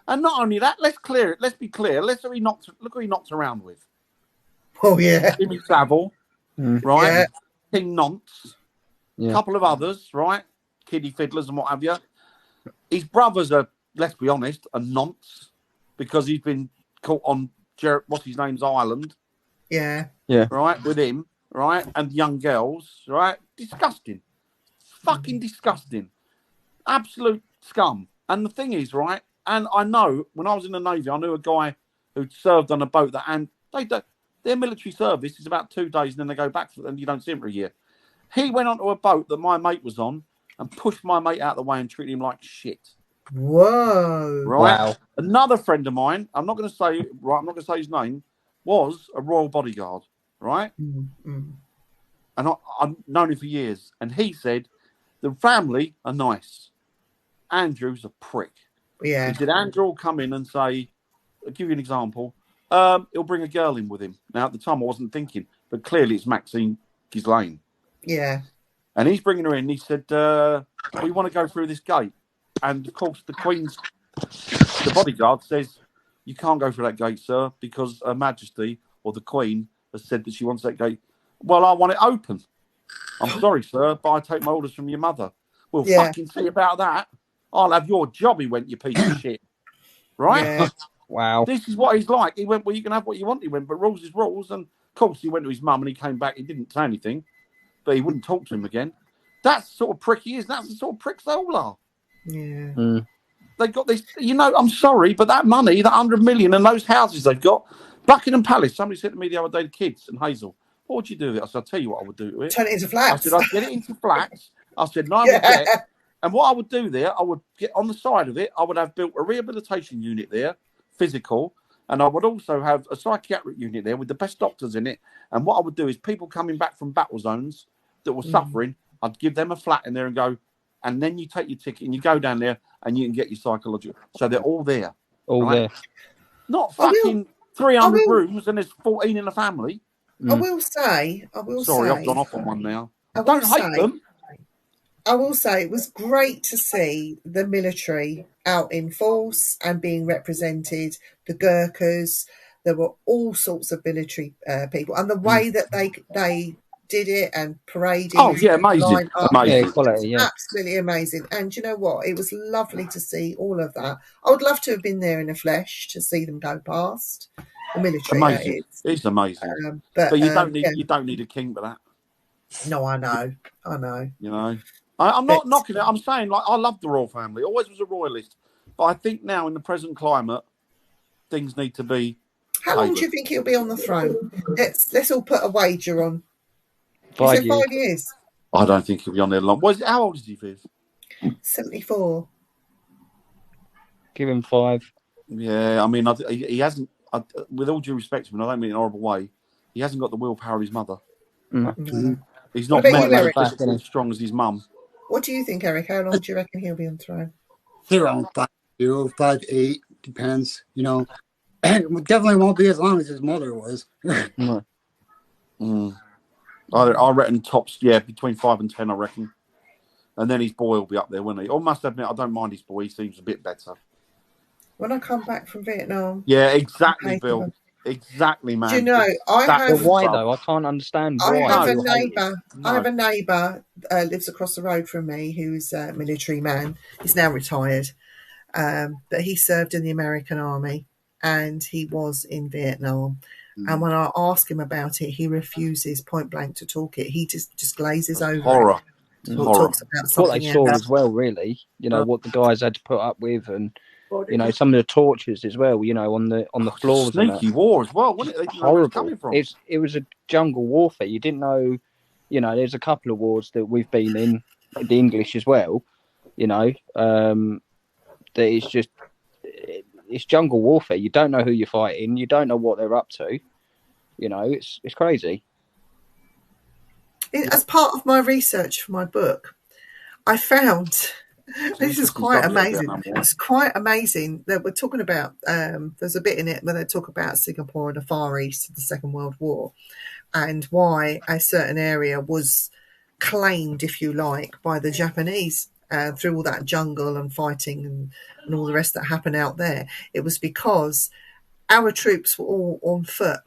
S2: And not only that, let's clear it. Let's be clear. Look who he knocked around with.
S3: Oh, yeah.
S2: Jimmy Savile, right?
S3: Yeah.
S2: King Nonce, a couple of others, right? Kiddie Fiddlers and what have you. His brothers are, let's be honest, a nonce because he's been caught on what's his name's island.
S3: Yeah.
S2: Right, with him, right? And young girls, right? Disgusting. Fucking disgusting. Absolute scum. And the thing is, right? And I know when I was in the Navy, I knew a guy who served on a boat and their military service is about 2 days and then they go back and you don't see him for a year. He went onto a boat that my mate was on and pushed my mate out of the way and treated him like shit.
S3: Whoa.
S2: Right?
S4: Wow.
S2: Another friend of mine, I'm not going to say his name, was a royal bodyguard, right?
S3: Mm-hmm.
S2: And I've known him for years. And he said, the family are nice. Andrew's a prick.
S3: Yeah.
S2: He said, Andrew will come in and say, I'll give you an example. He'll bring a girl in with him. Now, at the time, I wasn't thinking, but clearly it's Maxine Ghislaine.
S3: Yeah.
S2: And he's bringing her in. He said, we want to go through this gate. And, of course, the bodyguard says, you can't go through that gate, sir, because Her Majesty or the Queen has said that she wants that gate. Well, I want it open. I'm sorry, sir, but I take my orders from your mother. Well, fucking see about that. I'll have your job, he went, you piece of shit. Right?
S3: Yeah.
S4: Wow.
S2: This is what he's like. He went, well, you can have what you want. He went, but rules is rules. And, of course, he went to his mum and he came back. He didn't say anything, but he wouldn't talk to him again. That's the sort of prick he is. That's the sort of pricks they all are.
S3: Yeah.
S2: They've got this, I'm sorry, but that money, that 100 million and those houses they've got, Buckingham Palace, somebody said to me the other day, the kids and Hazel, what would you do with it? I said, I'll tell you what I would do to it.
S3: Turn it into
S2: I
S3: flats.
S2: said, I'd get it into flats. I said, no, I would get. And what I would do there, I would get on the side of it, I would have built a rehabilitation unit there, physical, and I would also have a psychiatric unit there with the best doctors in it. And what I would do is people coming back from battle zones that were suffering, I'd give them a flat in there and go, and then you take your ticket and you go down there and you can get your psychological. So they're all there.
S4: All there.
S2: Not fucking 300 rooms and there's 14 in the family.
S3: I will say.
S2: Sorry, I've gone off on one now.
S3: I
S2: Don't hate them.
S3: I will say it was great to see the military out in force and being represented, the Gurkhas. There were all sorts of military people. And the way that they did it and parading.
S2: Oh, yeah, amazing. Amazing.
S4: Yeah, quality, yeah.
S3: Absolutely amazing. And you know what? It was lovely to see all of that. I would love to have been there in the flesh to see them go past. The military.
S2: Amazing. It's amazing. But you don't need a king for that.
S3: No, I know.
S2: You know. I'm not knocking it. I'm saying, like, I love the royal family. Always was a royalist. But I think now in the present climate, things need to be.
S3: How long do you think he'll be on the throne? Let's all put a wager on.
S4: 5 years.
S3: 5 years.
S2: I don't think he'll be on there long. How old is he, Viv?
S3: 74.
S4: Give him 5.
S2: Yeah, I mean, he hasn't. With all due respect to him, I don't mean in a horrible way. He hasn't got the willpower of his mother.
S3: No.
S2: He's not as strong as his mum.
S3: What do you think, Eric? How long do you reckon he'll be on the throne?
S1: Around 5, 5 to 8, depends. You know, and it definitely won't be as long as his mother was.
S2: I reckon tops, between 5 and 10, I reckon. And then his boy will be up there, won't he? I must admit, I don't mind his boy. He seems a bit better.
S3: When I come back from Vietnam.
S2: Yeah, exactly, Bill. Exactly, man.
S3: Do you know,
S4: why, though? I can't understand why.
S3: I have a neighbour lives across the road from me who's a military man. He's now retired. But he served in the American Army and he was in Vietnam. And when I ask him about it, he refuses point blank to talk it. He just glazes over.
S2: Horror.
S3: Talks about something
S4: what they saw as well, really. You know, what the guys had to put up with and, you know, some of the tortures as well, you know, on the floors.
S2: Sneaky war as well, wasn't it? They didn't know where it was coming from.
S4: It was a jungle warfare. You didn't know, you know, there's a couple of wars that we've been in, the English as well, you know, that it's jungle warfare. You don't know who you're fighting. You don't know what they're up to. You know, it's crazy.
S3: As part of my research for my book, I found this is quite amazing. It's quite amazing that we're talking about. There's a bit in it where they talk about Singapore and the Far East of the Second World War, and why a certain area was claimed, if you like, by the Japanese through all that jungle and fighting and all the rest that happened out there. It was because our troops were all on foot.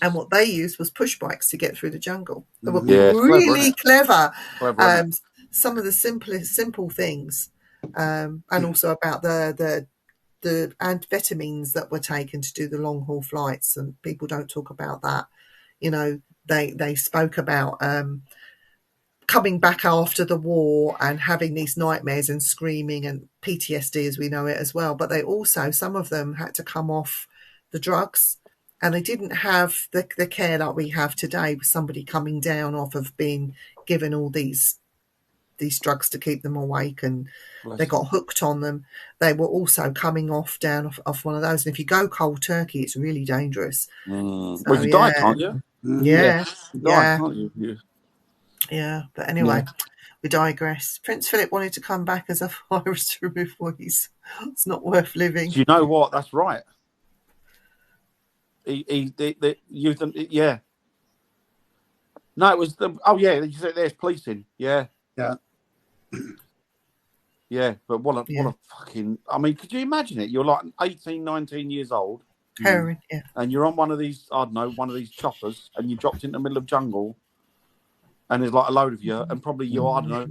S3: And what they used was push bikes to get through the jungle. They were really clever. Some of the simple things, and also about the amphetamines that were taken to do the long haul flights, and people don't talk about that. You know, they spoke about coming back after the war and having these nightmares and screaming and PTSD as we know it as well. But they also, some of them had to come off the drugs. And they didn't have the care that we have today with somebody coming down off of being given all these drugs to keep them awake, and they got hooked on them. They were also coming off one of those. And if you go cold turkey, it's really dangerous.
S2: Well, you die, can't you?
S3: Yeah.
S2: You die, can't you?
S3: Yeah. But anyway, we digress. Prince Philip wanted to come back as a virus to remove boys. It's not worth living.
S2: Do you know what? That's right. The youth, yeah. No, it was you said there's policing, yeah. Yeah, but what a fucking, I mean, could you imagine it? You're like 18, 19 years old.
S3: Heroin,
S2: and you're on one of these, I don't know, one of these choppers, and you dropped in the middle of jungle, and there's like a load of you, and probably you're, I don't know,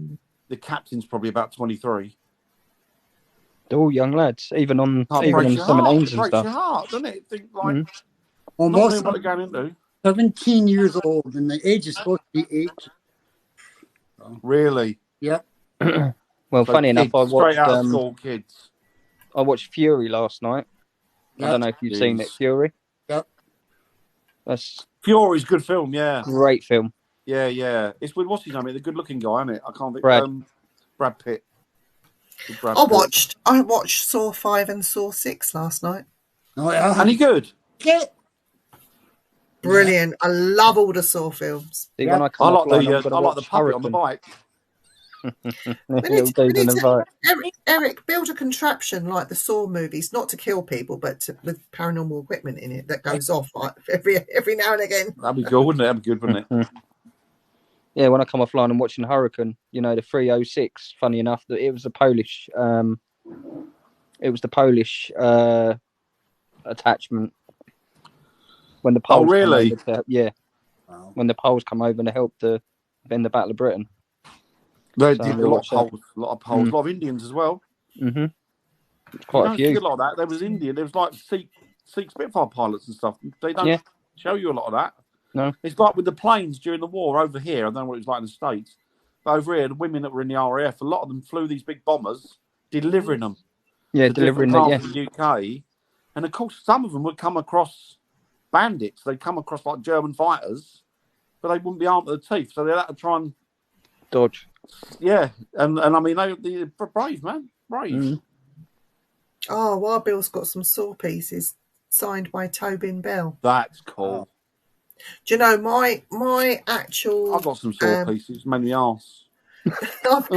S2: the captain's probably about 23.
S4: They're all young lads, even on 17 and stuff.
S2: Breaks your heart, doesn't it? Think like,
S1: well,
S2: not
S1: most
S2: knowing what they're going into.
S1: 17 years old, and the age is supposed to be 8. So.
S2: Really?
S1: Yep.
S4: Well, funny enough, I watched
S2: straight out of school kids.
S4: I watched Fury last night. Yep. I don't know if you've seen it, Fury.
S1: Yep.
S2: Fury's a good film, yeah.
S4: Great film.
S2: Yeah. It's with what's his name? The good-looking guy, isn't it? I can't think. Brad Pitt.
S3: I watched Saw 5 and Saw 6 last night.
S1: Oh yeah.
S2: Any good?
S1: Yeah.
S3: Brilliant. I love all the Saw films.
S4: See,
S2: I like the puppet on the bike.
S3: Eric, build a contraption like the Saw movies, not to kill people, but with paranormal equipment in it that goes off like every now and again.
S2: That'd be good, wouldn't it? That'd be good, wouldn't it?
S4: Yeah, when I come offline and watching Hurricane, you know, the 306. Funny enough, that it was the Polish. Attachment. When the Poles
S2: really?
S4: Wow. When the Poles come over to help end the Battle of Britain.
S2: They did a lot of Poles, a lot of Indians as well.
S4: Mm-hmm. Quite a few.
S2: A lot of that. There was Indian. There was like Sikh Spitfire pilots and stuff. They don't show you a lot of that.
S4: No.
S2: It's like with the planes during the war over here. I don't know what it was like in the States. But over here, the women that were in the RAF, a lot of them flew these big bombers, delivering them.
S4: Yeah, delivering them. Yeah.
S2: The UK. And of course, some of them would come across bandits. They'd come across like German fighters, but they wouldn't be armed to the teeth. So they'd have to try and
S4: dodge.
S2: Yeah. And I mean, they're brave, man. Brave.
S4: Mm.
S3: Oh, Wild Bill's got some Saw pieces signed by Tobin Bell.
S2: That's cool.
S3: Do you know my actual?
S2: I've got some Saw pieces, mainly arse.
S3: I've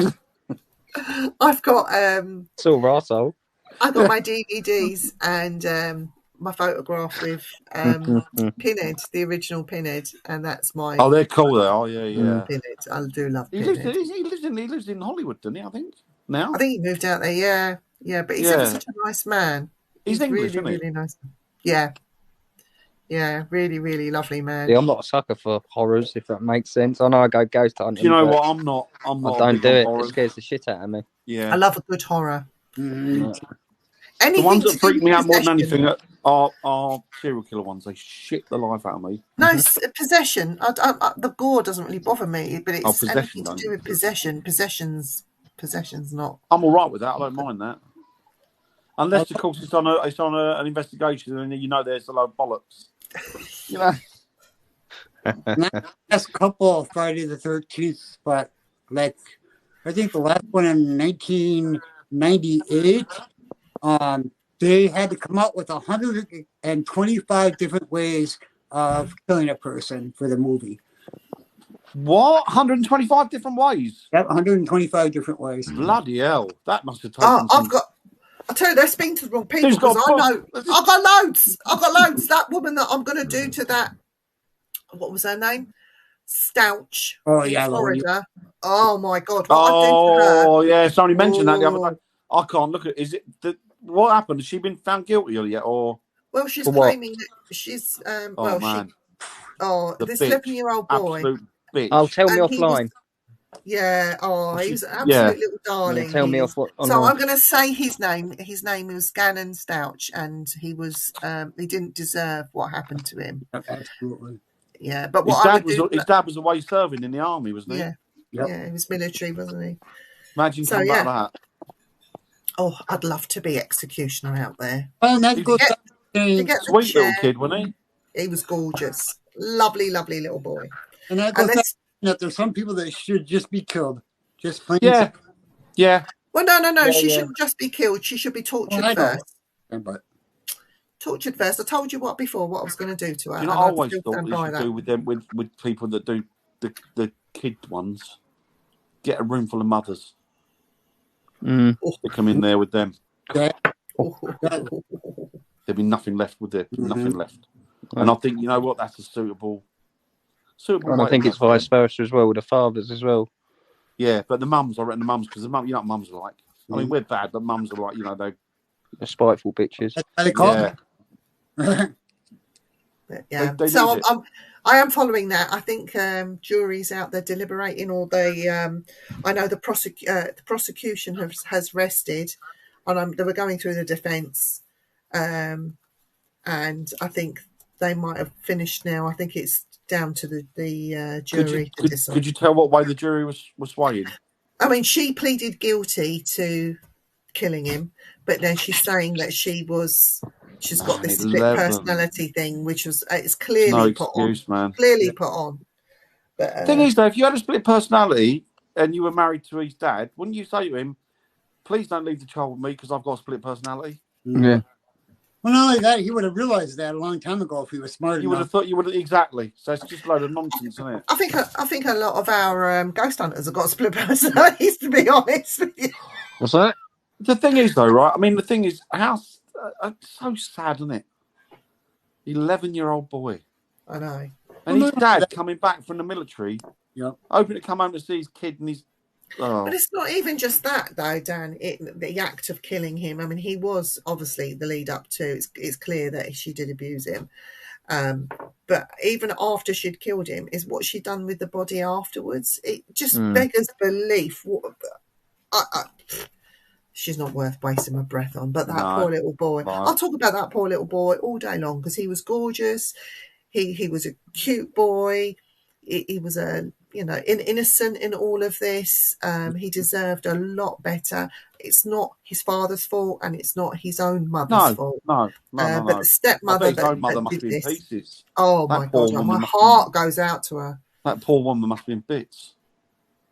S3: got
S4: Saw arsehole.
S3: I've got my DVDs and my photograph with Pinhead, the original Pinhead, and that's my.
S2: Oh, they're cool. They are, yeah.
S3: Pinhead, I do love
S2: he
S3: Pinhead.
S2: He lives in Hollywood, doesn't he? I think now.
S3: I think he moved out there. Yeah, but he's ever such a nice man.
S2: He's English,
S3: really,
S2: isn't he?
S3: Really nice. Yeah, really, really lovely man.
S4: Yeah, I'm not a sucker for horrors, if that makes sense. I know I go ghost hunting.
S2: Do you know what? I'm not.
S4: I don't do it. Horrors. It scares the shit out of me.
S2: Yeah,
S3: I love a good horror.
S1: Mm-hmm.
S2: The ones that freak me out more than anything are serial killer ones. They shit the life out of me.
S3: No, possession. The gore doesn't really bother me, but it's anything to do with possession. Possession's not.
S2: I'm all right with that. I don't mind that. Unless, of course, it's on an investigation, and you know there's a load of bollocks. You know.
S1: Last couple of Friday the 13th, but like I think the last one in 1998, they had to come up with 125 different ways of killing a person for the movie.
S2: What? 125 different ways?
S1: Yep, 125 different ways.
S2: Bloody hell! That must have taken.
S3: I tell you, they're speaking to the wrong people because I know. I've got loads. That woman that I'm going to do to that. what was her name? Stouch
S1: Oh,
S3: in
S1: yeah,
S3: Florida. Oh my God, what I did to her.
S2: Oh, yeah. Somebody mentioned that the other
S3: Oh.
S2: day. I can't look at. Is it what happened? Has she been found guilty yet? Or
S3: Well, she's
S4: For what?
S3: claiming that she's
S2: oh man,
S3: this
S2: bitch.
S3: 11-year-old boy.
S2: Absolute bitch.
S4: Oh, tell me
S3: And he was-
S4: offline.
S3: Yeah, he was an
S2: Yeah.
S3: absolute little
S4: Yeah,
S3: darling.
S4: tell me
S3: he
S4: off
S3: is.
S4: what.
S3: So
S4: online.
S3: I'm going to say his name. His name was Gannon Stouch, and he was he didn't deserve what happened to him.
S1: Absolutely.
S3: Yeah, but
S2: His
S3: what I
S2: dad
S3: would
S2: was
S3: do,
S2: his dad was away serving in the army, wasn't he?
S3: yeah,
S1: Yep.
S3: yeah, he was military, wasn't he?
S2: Imagine
S3: So,
S2: coming
S3: yeah.
S2: back like that.
S3: Oh, I'd love to be executioner out there.
S1: And that
S2: You
S1: goes
S3: get-
S1: back to saying,
S3: To get the
S2: Sweet little
S3: chair,
S2: kid, wasn't he?
S3: he was gorgeous, lovely, lovely little boy.
S1: and that
S3: And
S1: goes back
S3: this,
S1: that there's some people that should just be killed. Just plain
S2: Yeah. Yeah.
S3: well, no,
S2: Yeah,
S3: she
S2: yeah.
S3: shouldn't just be killed. She should be tortured
S1: I know.
S3: first.
S1: But
S3: Tortured first. I told you before what I was going to do to her.
S2: Do you know,
S3: and
S2: I
S3: I'd
S2: always
S3: still
S2: thought
S3: stand
S2: they
S3: by
S2: should
S3: that.
S2: do with them with people that do the kid ones. Get a room full of mothers.
S4: Mm.
S2: Stick them in there with them.
S1: yeah,
S2: There'd be nothing left with it.
S1: Mhm.
S2: Nothing left. And I think, you know what, that's a suitable
S4: And I
S2: way
S4: think
S2: to
S4: it's
S2: go for
S4: vice
S2: them.
S4: versa as well with the fathers as well.
S2: Yeah, but the mums, I reckon the mums, because the mum, you know what mums are like. I mean,
S1: Mhm.
S2: we're bad, but mums are like, they.
S4: The spiteful bitches.
S1: that's how they call
S2: Yeah.
S1: them.
S3: But, yeah.
S2: They
S3: So
S2: need it.
S3: I am following that. I think juries out there deliberating, or they. I know the prosecution has rested, and they were going through the defence, and I think they might have finished now. I think it's down to the jury to decide.
S2: Could you tell what way the jury was swaying?
S3: I mean, she pleaded guilty to killing him, but then she's saying that she's got this split
S2: 11.
S3: personality thing, which was it's
S2: It's
S3: clearly
S2: no
S3: put on.
S2: excuse, man.
S3: Clearly put on. But
S2: Thing is, though, if you had a split personality and you were married to his dad, wouldn't you say to him, "Please don't leave the child with me because I've got a split personality"?
S4: Yeah.
S1: Well, not only that, he would have realized that a long time ago if he was smart
S2: You would
S1: enough.
S2: have thought you would have exactly. So it's just a load of nonsense, isn't it?
S3: I think a lot of our ghost hunters have got split personalities. To be honest with you.
S4: What's that?
S2: The thing is, though, right? I mean, the thing is, it's so sad, isn't it? 11-year-old boy.
S3: I know.
S2: And
S1: Well,
S2: his dad coming back from the military,
S1: Yep.
S2: hoping to come home to see his kid and his. Oh,
S3: But it's not even just that, though, Dan. The act of killing him. I mean, he was obviously the lead up to. It's clear that she did abuse him. But even after she'd killed him, is what she'd done with the body afterwards. It just beggars belief. She's not worth wasting my breath on. But that
S2: No.
S3: poor little boy.
S2: No.
S3: I'll talk about that poor little boy all day long because he was gorgeous. He was a cute boy. He was innocent in all of this. He deserved a lot better. It's not his father's fault, and it's not his own mother's fault.
S2: no.
S3: But the
S2: I
S3: stepmother
S2: bet his own mother
S3: that
S2: must
S3: did
S2: be in
S3: this.
S2: pieces.
S3: Oh
S2: That
S3: my
S2: poor
S3: God!
S2: woman
S3: My
S2: must be-
S3: heart goes out to her.
S2: That poor woman must be in bits.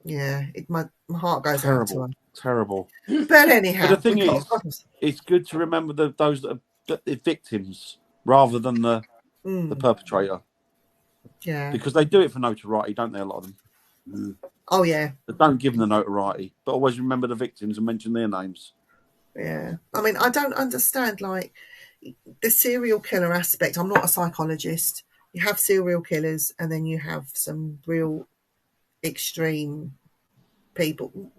S3: Yeah, my heart goes out to
S2: Terrible.
S3: her. But anyhow,
S2: But the thing
S3: we got-
S2: is, it's good to remember those that are the victims rather than the perpetrator,
S3: yeah.
S2: because they do it for notoriety, don't they? A lot of them.
S3: Oh yeah,
S2: They don't give them the notoriety, but always remember the victims and mention their names.
S3: yeah. I mean, I don't understand like the serial killer aspect. I'm not a psychologist. You have serial killers, and then you have some real extreme people.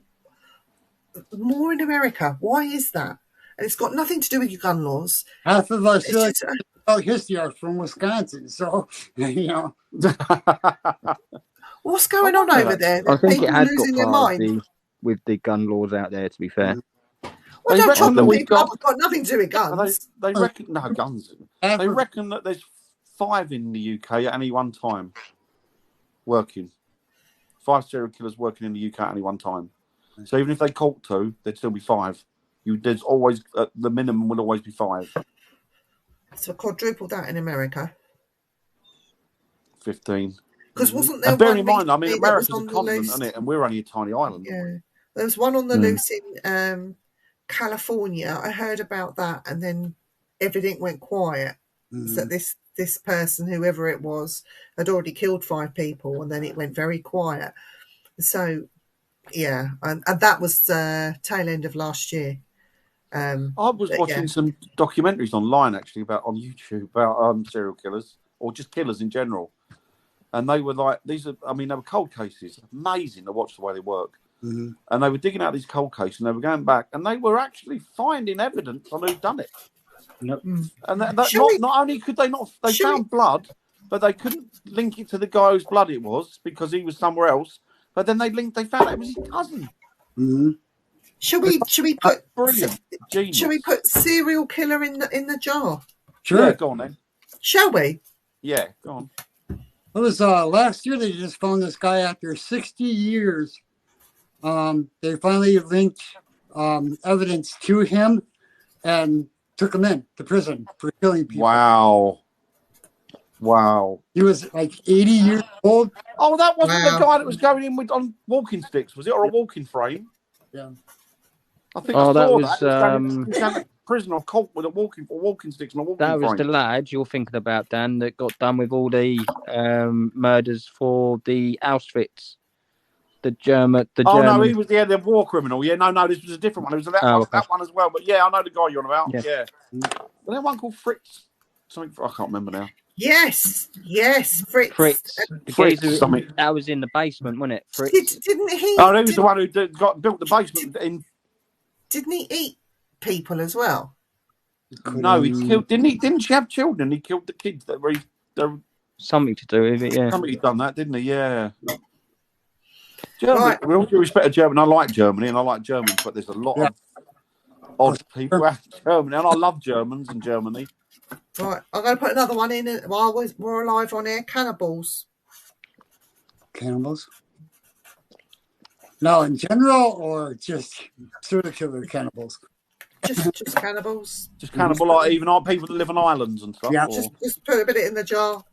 S3: More in America. Why is that? And it's got nothing to do with your gun laws.
S1: Half of us
S3: It's just,
S1: history are from Wisconsin, so
S3: what's going on over there?
S4: I think
S3: People
S4: it has
S3: losing
S4: got
S3: their
S4: part of
S3: mind.
S4: with the gun laws out there, to be fair.
S3: Well,
S2: They
S3: don't
S2: reckon
S3: chop
S2: that
S3: the
S2: we've
S3: people up.
S2: got-
S3: It's got nothing to do with guns.
S2: they reckon no guns.
S1: half
S2: They
S1: of,
S2: reckon that there's 5 in the UK at any one time working. 5 serial killers working in the UK at any one time. So even if they caught 2, there'd still be 5. There's always the minimum will always be 5.
S3: So quadruple that in America.
S2: 15.
S3: Because wasn't there
S2: And bear
S3: one
S2: in mind, I mean,
S3: recently that was
S2: America's a
S3: on the
S2: continent,
S3: loose?
S2: isn't it? And we're only a tiny island.
S3: Yeah, there was one on the loose in California. I heard about that, and then everything went quiet. So this person, whoever it was, had already killed 5 people, and then it went very quiet. So yeah, and that was tail end of last year.
S2: I was
S3: But,
S2: watching
S3: yeah.
S2: some documentaries online, actually, on YouTube about serial killers or just killers in general. And they were like, they were cold cases. Amazing to watch the way they work.
S1: Mm-hmm.
S2: And they were digging out these cold cases and they were going back and they were actually finding evidence on who'd done it.
S1: Yep.
S2: And not only could they not, they found blood, but they couldn't link it to the guy whose blood it was because he was somewhere else. But then they found out it was his cousin.
S1: Mm-hmm.
S3: Should we put
S2: brilliant? Genius.
S3: Should we put serial killer in the jar?
S1: Sure.
S2: Yeah, go on then.
S3: Shall we?
S2: Yeah, go on.
S1: It was last year they just found this guy after 60 years. They finally linked evidence to him and took him in to prison for killing people.
S2: Wow.
S1: He was like 80 years old.
S2: Oh, that wasn't the guy that was going in with on walking sticks, was it? Or a walking frame?
S1: Yeah.
S2: I think
S6: Oh,
S2: I
S6: that
S2: saw
S6: was,
S2: that. He was going to prison or cult with a walking sticks and a walking
S6: That
S2: frame.
S6: was the lad you're thinking about, Dan, that got done with all the murders for the Auschwitz. The German.
S2: No, he was the war criminal. Yeah, no, this was a different one. It was that,
S6: okay.
S2: that one as well. But yeah, I know the guy you're on about.
S6: Yeah.
S2: Was there one called Fritz? Something I can't remember now.
S3: Yes, Fritz.
S6: Fritz. The
S2: Fritz,
S6: geezer,
S2: something.
S6: that was in the basement, wasn't it? Fritz.
S3: Didn't he?
S2: Oh, he was the one who built the basement in.
S3: Didn't he eat people as well?
S2: No, he killed. Didn't she have children? He killed the kids that were.
S6: Something to do with it, yeah.
S2: Somebody done that, didn't he? Yeah. Germany.
S3: Right.
S2: With all due respect to Germany, I like Germany and I like Germans, but there's a lot of odd people out in Germany, and I love Germans and Germany.
S3: Right, I'm going to put another one in while we're alive on air. Cannibals.
S1: Cannibals? No, in general, or just serial killer cannibals?
S3: Just cannibals.
S2: Just cannibal, like even our people that live on islands and stuff.
S1: Yeah.
S2: Or...
S3: Just put a bit in the jar.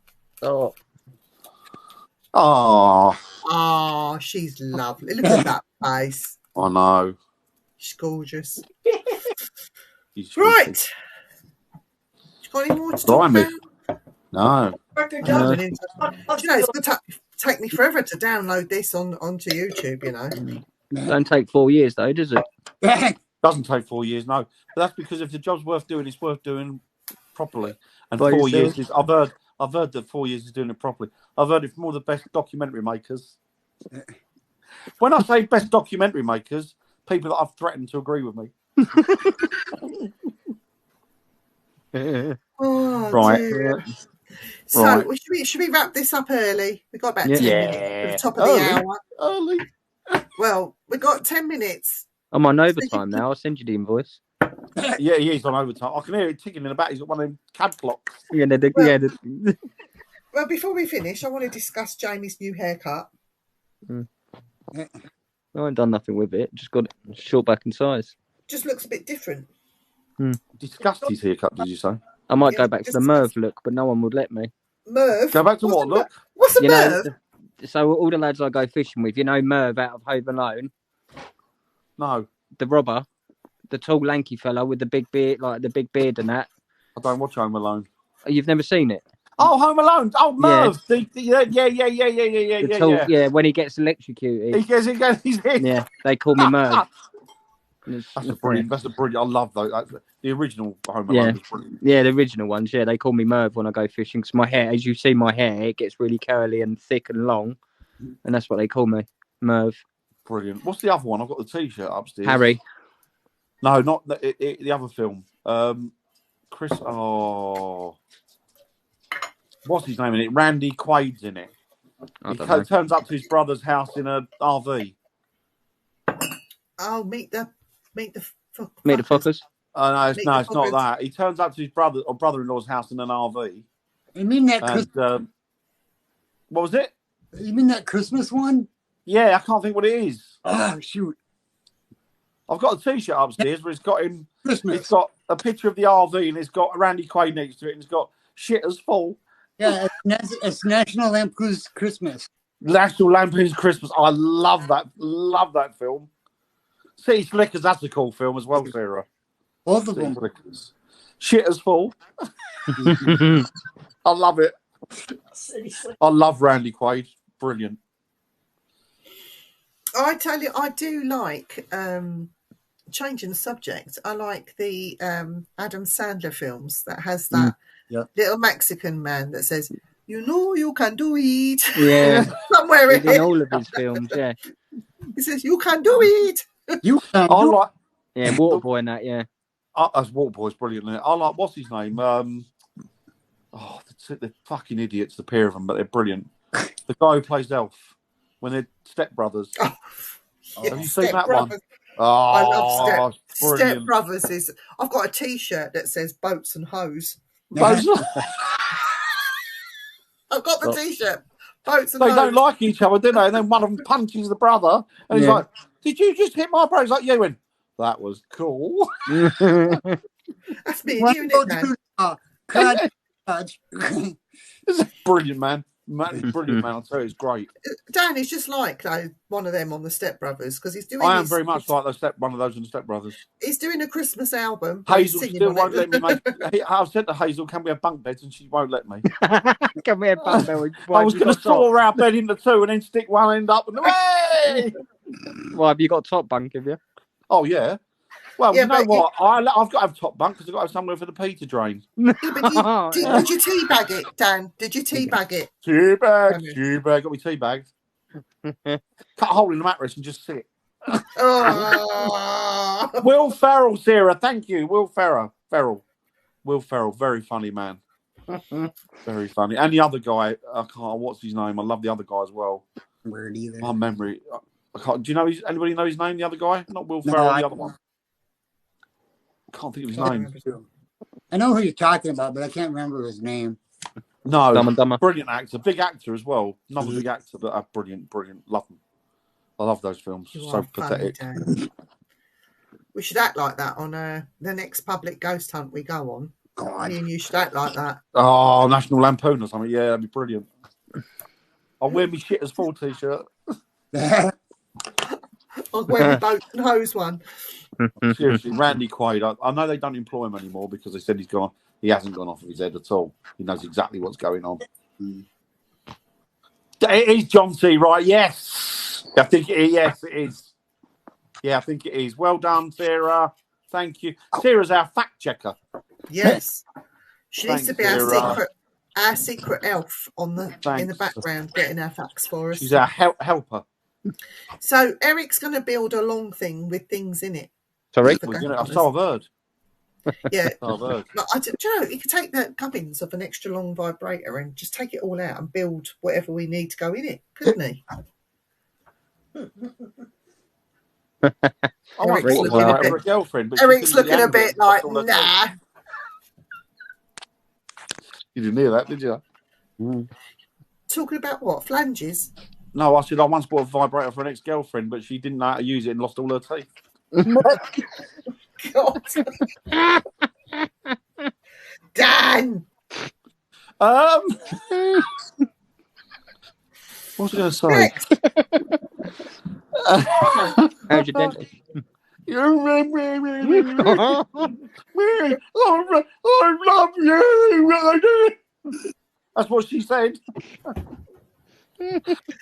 S3: Oh, she's lovely. Look at that face.
S2: I know.
S3: She's gorgeous.
S2: He's
S3: Right. You got any more to talk
S2: Blimey.
S3: about?
S2: No.
S3: Do you know, it's going to take me forever to download this onto YouTube, you know.
S6: Don't take 4 years, though, does it?
S2: Doesn't take 4 years, no. But that's because if the job's worth doing, it's worth doing properly. And
S6: By
S2: 4
S6: yourself?
S2: years is, I've heard that 4 years is doing it properly. I've heard it from all the best documentary makers. When I say best documentary makers, people that I've threatened to agree with me.
S3: Oh,
S2: Right.
S3: dear. So,
S2: Right.
S3: should we wrap this up early? We've got about
S6: Yeah.
S3: 10 minutes at the top of the hour.
S2: Early.
S3: Well, we've got 10 minutes.
S6: I'm on overtime now. I'll send you the invoice.
S2: Yeah, he is on overtime. I can hear it ticking in the back. He's got one of them cab clocks.
S6: Yeah,
S3: Well, before we finish, I want to discuss Jamie's new haircut.
S6: I haven't done nothing with it. Just got it short back in size.
S3: Just looks a bit different.
S2: Discussed his haircut, did you say?
S6: I might
S3: Yeah,
S6: go back to
S3: just-
S6: the Merv look, but no one would let me.
S3: Merv.
S2: Go back to what look?
S3: What's a
S6: You
S3: Merv?
S6: know, so all the lads I go fishing with, you know Merv out of Home Alone,
S2: No,
S6: the robber, the tall lanky fella with the big beard, like the big beard and that.
S2: I don't watch Home Alone.
S6: You've never seen it?
S2: Oh, Home Alone. Oh, Merv. Yeah,
S6: The tall,
S2: yeah.
S6: when he gets electrocuted.
S2: He goes. He's in.
S6: Yeah, they call me Merv.
S2: That's a brilliant. That's a brilliant. I love those. The original Home
S6: Yeah.
S2: Alone was brilliant.
S6: Yeah, the original ones. Yeah, they call me Merv when I go fishing because my hair, as you see, my hair it gets really curly and thick and long, and that's what they call me, Merv.
S2: Brilliant. What's the other one? I've got the T-shirt upstairs.
S6: Harry.
S2: No, not the other film. Chris. Oh, what's his name in it? Randy Quaid's in it.
S6: I
S2: He
S6: don't know.
S2: turns up to his brother's house in a RV.
S3: Oh, meet the
S6: Meet the
S3: fuckers.
S6: fuckers.
S2: No,
S3: Meet
S2: no,
S3: the
S2: it's not
S3: Fuckers.
S2: that. He turns up to his brother-in-law's house in an RV.
S1: You mean that?
S2: And what was it?
S1: You mean that Christmas one?
S2: Yeah, I can't think what it is.
S1: Oh shoot!
S2: I've got a T-shirt upstairs where it's got him.
S1: Christmas.
S2: It's got a picture of the RV and it's got Randy Quaid next to it and it's got shitters full.
S1: Yeah, it's National Lampoon's Christmas.
S2: National Lampoon's Christmas. I love that. Love that film. City Slickers. That's a cool film as well, Sarah.
S1: Both of
S2: City
S1: them.
S2: Slickers. Shitters full. I love it. I love Randy Quaid. Brilliant.
S3: I tell you, I do like changing the subject. I like the Adam Sandler films that has that
S1: Yeah.
S3: little Mexican man that says, You know you can do it.
S6: Yeah,
S3: Somewhere in
S6: in
S3: it.
S6: all of his films. Yeah,
S3: He says, you can do it.
S1: You can
S2: I
S1: do
S2: like
S6: yeah, Waterboy and that. Yeah,
S2: as Waterboy's brilliant. Isn't it? I like what's his name? The fucking idiots, the pair of them, but they're brilliant. The guy who plays Elf when they're stepbrothers.
S3: Oh,
S2: Have you seen
S3: Step
S2: that
S3: Brothers.
S2: one?
S3: I
S2: Oh,
S3: love
S2: it's
S3: Step
S2: brilliant.
S3: Brothers. I've got a T-shirt that says boats and hoes.
S2: Those-
S3: I've got the
S2: Look.
S3: T-shirt. Boats and
S2: they
S3: hoes.
S2: don't like each other, do they? And then one of them punches the brother, and he's
S6: Yeah.
S2: like, "Did you just hit my brother?" He's like, "Yeah." He went, "That was cool."
S3: That's me and
S1: When
S3: you,
S1: you go
S3: Dan.
S1: to Catch.
S2: This is brilliant, man. Man, brilliant, man. I'll tell you, it's great.
S3: Dan is just like one of them on the Step Brothers because he's doing.
S2: I am very much like one of those in the Step Brothers.
S3: He's doing a Christmas album. but he's
S2: Hazel
S3: singing
S2: still
S3: on
S2: won't
S3: it.
S2: let me make. I've said to Hazel, "Can we have bunk beds?" and she won't let me.
S6: Come here, Bumble.
S2: I was going to saw our bed into two and then stick one end up and way.
S6: Why have you got a top bunk? Have you?
S2: Oh yeah. Well,
S3: Yeah,
S2: you know
S3: but
S2: what? I've got to have top bunk because I've got to have somewhere for the pee to drain.
S3: Yeah, but did you teabag it, Dan? Did you teabag it?
S2: Teabag. Got me teabagged. Cut a hole in the mattress and just sit.
S3: Oh.
S2: Will Ferrell, Sarah. Thank you, Will Ferrell. Will Ferrell, very funny man. Very funny. And the other guy, I can't. What's his name? I love the other guy as well.
S1: Weird either.
S2: My memory. I can't. Do you know? Anybody know his name? The other guy, not Will
S1: No,
S2: Ferrell.
S1: I
S2: The other one. Can't think of his name.
S1: I know who you're talking about, but I can't remember his name.
S2: No,
S6: Dumb and Dumber.
S2: brilliant actor, big actor as well. Another big actor, but brilliant. Love them. I love those films.
S3: You
S2: So
S3: are funny,
S2: pathetic.
S3: Dan. We should act like that on the next public ghost hunt we go on.
S1: God.
S3: Me and you should act like that.
S2: Oh, National Lampoon or something. Yeah, that'd be brilliant. I'll wear my shit as full t-shirt.
S3: I'll wear my boat and hose one.
S2: Seriously, Randy Quaid. I know they don't employ him anymore because they said he's gone. He hasn't gone off of his head at all. He knows exactly what's going on. It is John C. Right? Yes, I think it is. Yes, it is. Yeah, I think it is. Well done, Sarah. Thank you. Sarah's our fact checker.
S3: Yes. She needs
S2: Thanks,
S3: to be our
S2: Sarah.
S3: secret elf in the
S2: Thanks.
S3: background getting our facts for us.
S2: She's our helper.
S3: So Eric's going to build a long thing with things in it.
S6: Sorry?
S3: For
S2: So I've heard.
S3: Yeah.
S2: So I've heard.
S3: But do you know, you could take the gubbins of an extra long vibrator and just take it all out and build whatever we need to go in it, couldn't he?
S2: I want
S3: Eric's
S2: to
S3: looking a bit-
S2: for a girlfriend. But
S3: Eric's
S2: she couldn't
S3: looking a
S2: handle
S3: bit
S2: it.
S3: like,
S2: That's all I
S3: nah.
S2: said. You didn't hear that, did you?
S3: Talking about what? Flanges?
S2: No, I said I once bought a vibrator for an ex-girlfriend, but she didn't know how to use it and lost all her teeth.
S3: God. Dan!
S2: What was I going to say?
S3: Next.
S6: How's your dentist?
S2: I love you. That's what she said.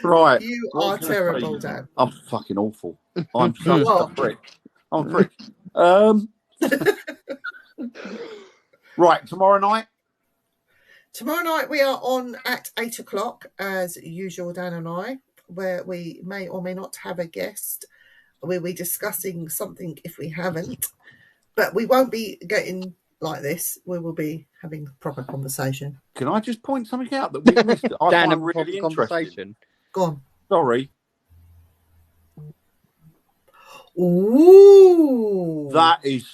S2: Right.
S3: You
S2: What
S3: are
S2: was I gonna
S3: terrible,
S2: say?
S3: Dan.
S2: I'm fucking awful. I'm such a
S3: What?
S2: prick. I'm a prick. Right, tomorrow night.
S3: Tomorrow night we are on at 8 o'clock, as usual, Dan and I, where we may or may not have a guest. We'll be discussing something if we haven't, but we won't be getting like this. We will be having proper conversation.
S2: Can I just point something out that we missed? I
S6: Dan,
S2: find
S6: have a
S2: really
S6: proper
S2: interesting.
S6: conversation.
S3: Go on.
S2: Sorry,
S3: Ooh.
S2: that is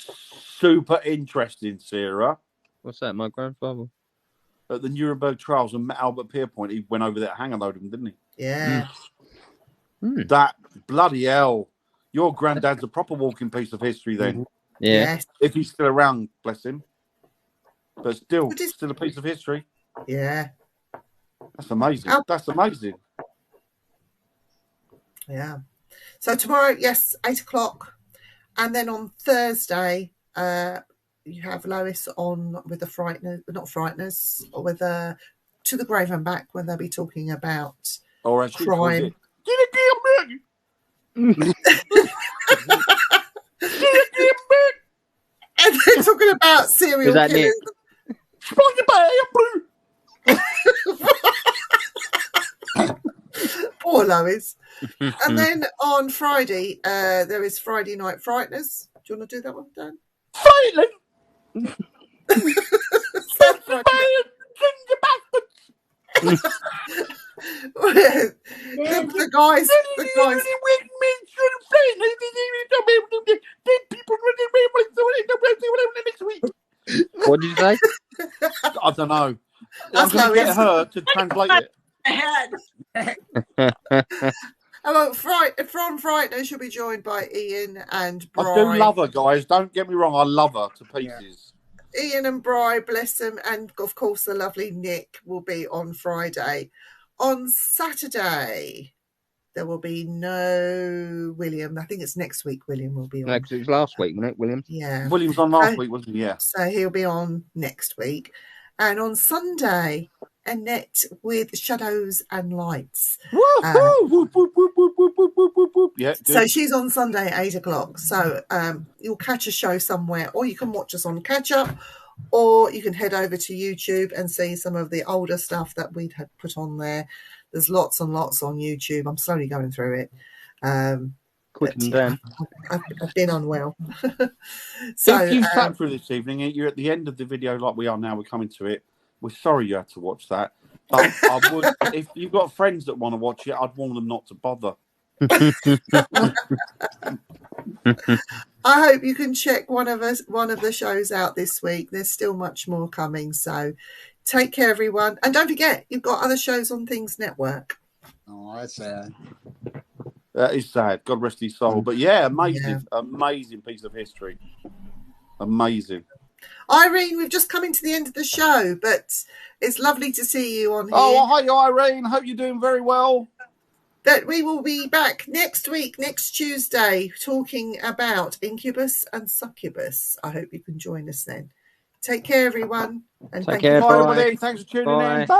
S2: super interesting, Sarah.
S6: What's that, my grandfather?
S2: At the Nuremberg trials and met Albert Pierpoint, he went over there to hang a load of them, didn't he?
S3: Yeah.
S2: That bloody hell. Your granddad's a proper walking piece of history then.
S6: Yeah.
S3: Yes.
S2: If he's still around, bless him. But still,
S3: But it's-
S2: still a piece of history.
S3: Yeah.
S2: That's amazing.
S3: Al-
S2: That's amazing.
S3: Yeah. So tomorrow, yes, 8 o'clock. And then on Thursday, you have Lois on with the Frighteners, not Frighteners, with To the Grave and Back, when they'll be talking about
S2: Or as she calls
S3: crime.
S2: it, get it, get it,
S3: And they're talking about serial
S6: Is that
S3: killers. Poor Lois. And then on Friday, there is Friday Night Frighteners. Do you want to do that one, Dan?
S2: Finally,
S3: Sad Friday. the guys.
S6: What did you say?
S2: I don't know. I'm
S3: That's
S2: going to get
S3: Lois.
S2: her to translate it.
S3: Oh, from Friday, she'll be joined by Ian and Bri.
S2: I do love her, guys. Don't get me wrong. I love her to pieces.
S3: Ian and Bri, bless them, and of course the lovely Nick will be on Friday. On Saturday, there will be no William. I think it's next week. William will be on.
S6: No, 'cause it was last week, wasn't it, William?
S3: Yeah,
S2: William was on last week, wasn't he? Yeah.
S3: so he'll be on next week. And on Sunday, Annette with Shadows and Lights.
S2: Whoop, whoop, whoop, whoop, whoop, whoop, whoop, whoop, whoop. Yeah, good.
S3: So she's on Sunday at 8 o'clock. So you'll catch a show somewhere, or you can watch us on Catch Up, or you can head over to YouTube and see some of the older stuff that we'd had put on there. There's lots and lots on YouTube. I'm slowly going through it.
S6: Quick
S3: but
S6: and down.
S3: I've been unwell. So
S2: if you sat through this evening and you're at the end of the video like we are now, we're coming to it. We're sorry you had to watch that. But I would, if you've got friends that want to watch it, I'd warn them not to bother.
S3: I hope you can check one of the shows out this week. There's still much more coming. So take care, everyone. And don't forget, you've got other shows on Things Network.
S1: Oh, that's sad.
S2: That is sad. God rest his soul. But yeah, amazing piece of history. Amazing.
S3: Irene, we've just come into the end of the show, but it's lovely to see you on here.
S2: Oh, hi, Irene. Hope you're doing very well.
S3: That we will be back next week, next Tuesday, talking about incubus and succubus. I hope you can join us then. Take care, everyone. And
S6: Take
S3: thank
S6: care.
S3: you.
S2: Bye,
S6: Bye.
S2: everybody. Thanks for tuning
S6: Bye.
S2: in. Bye.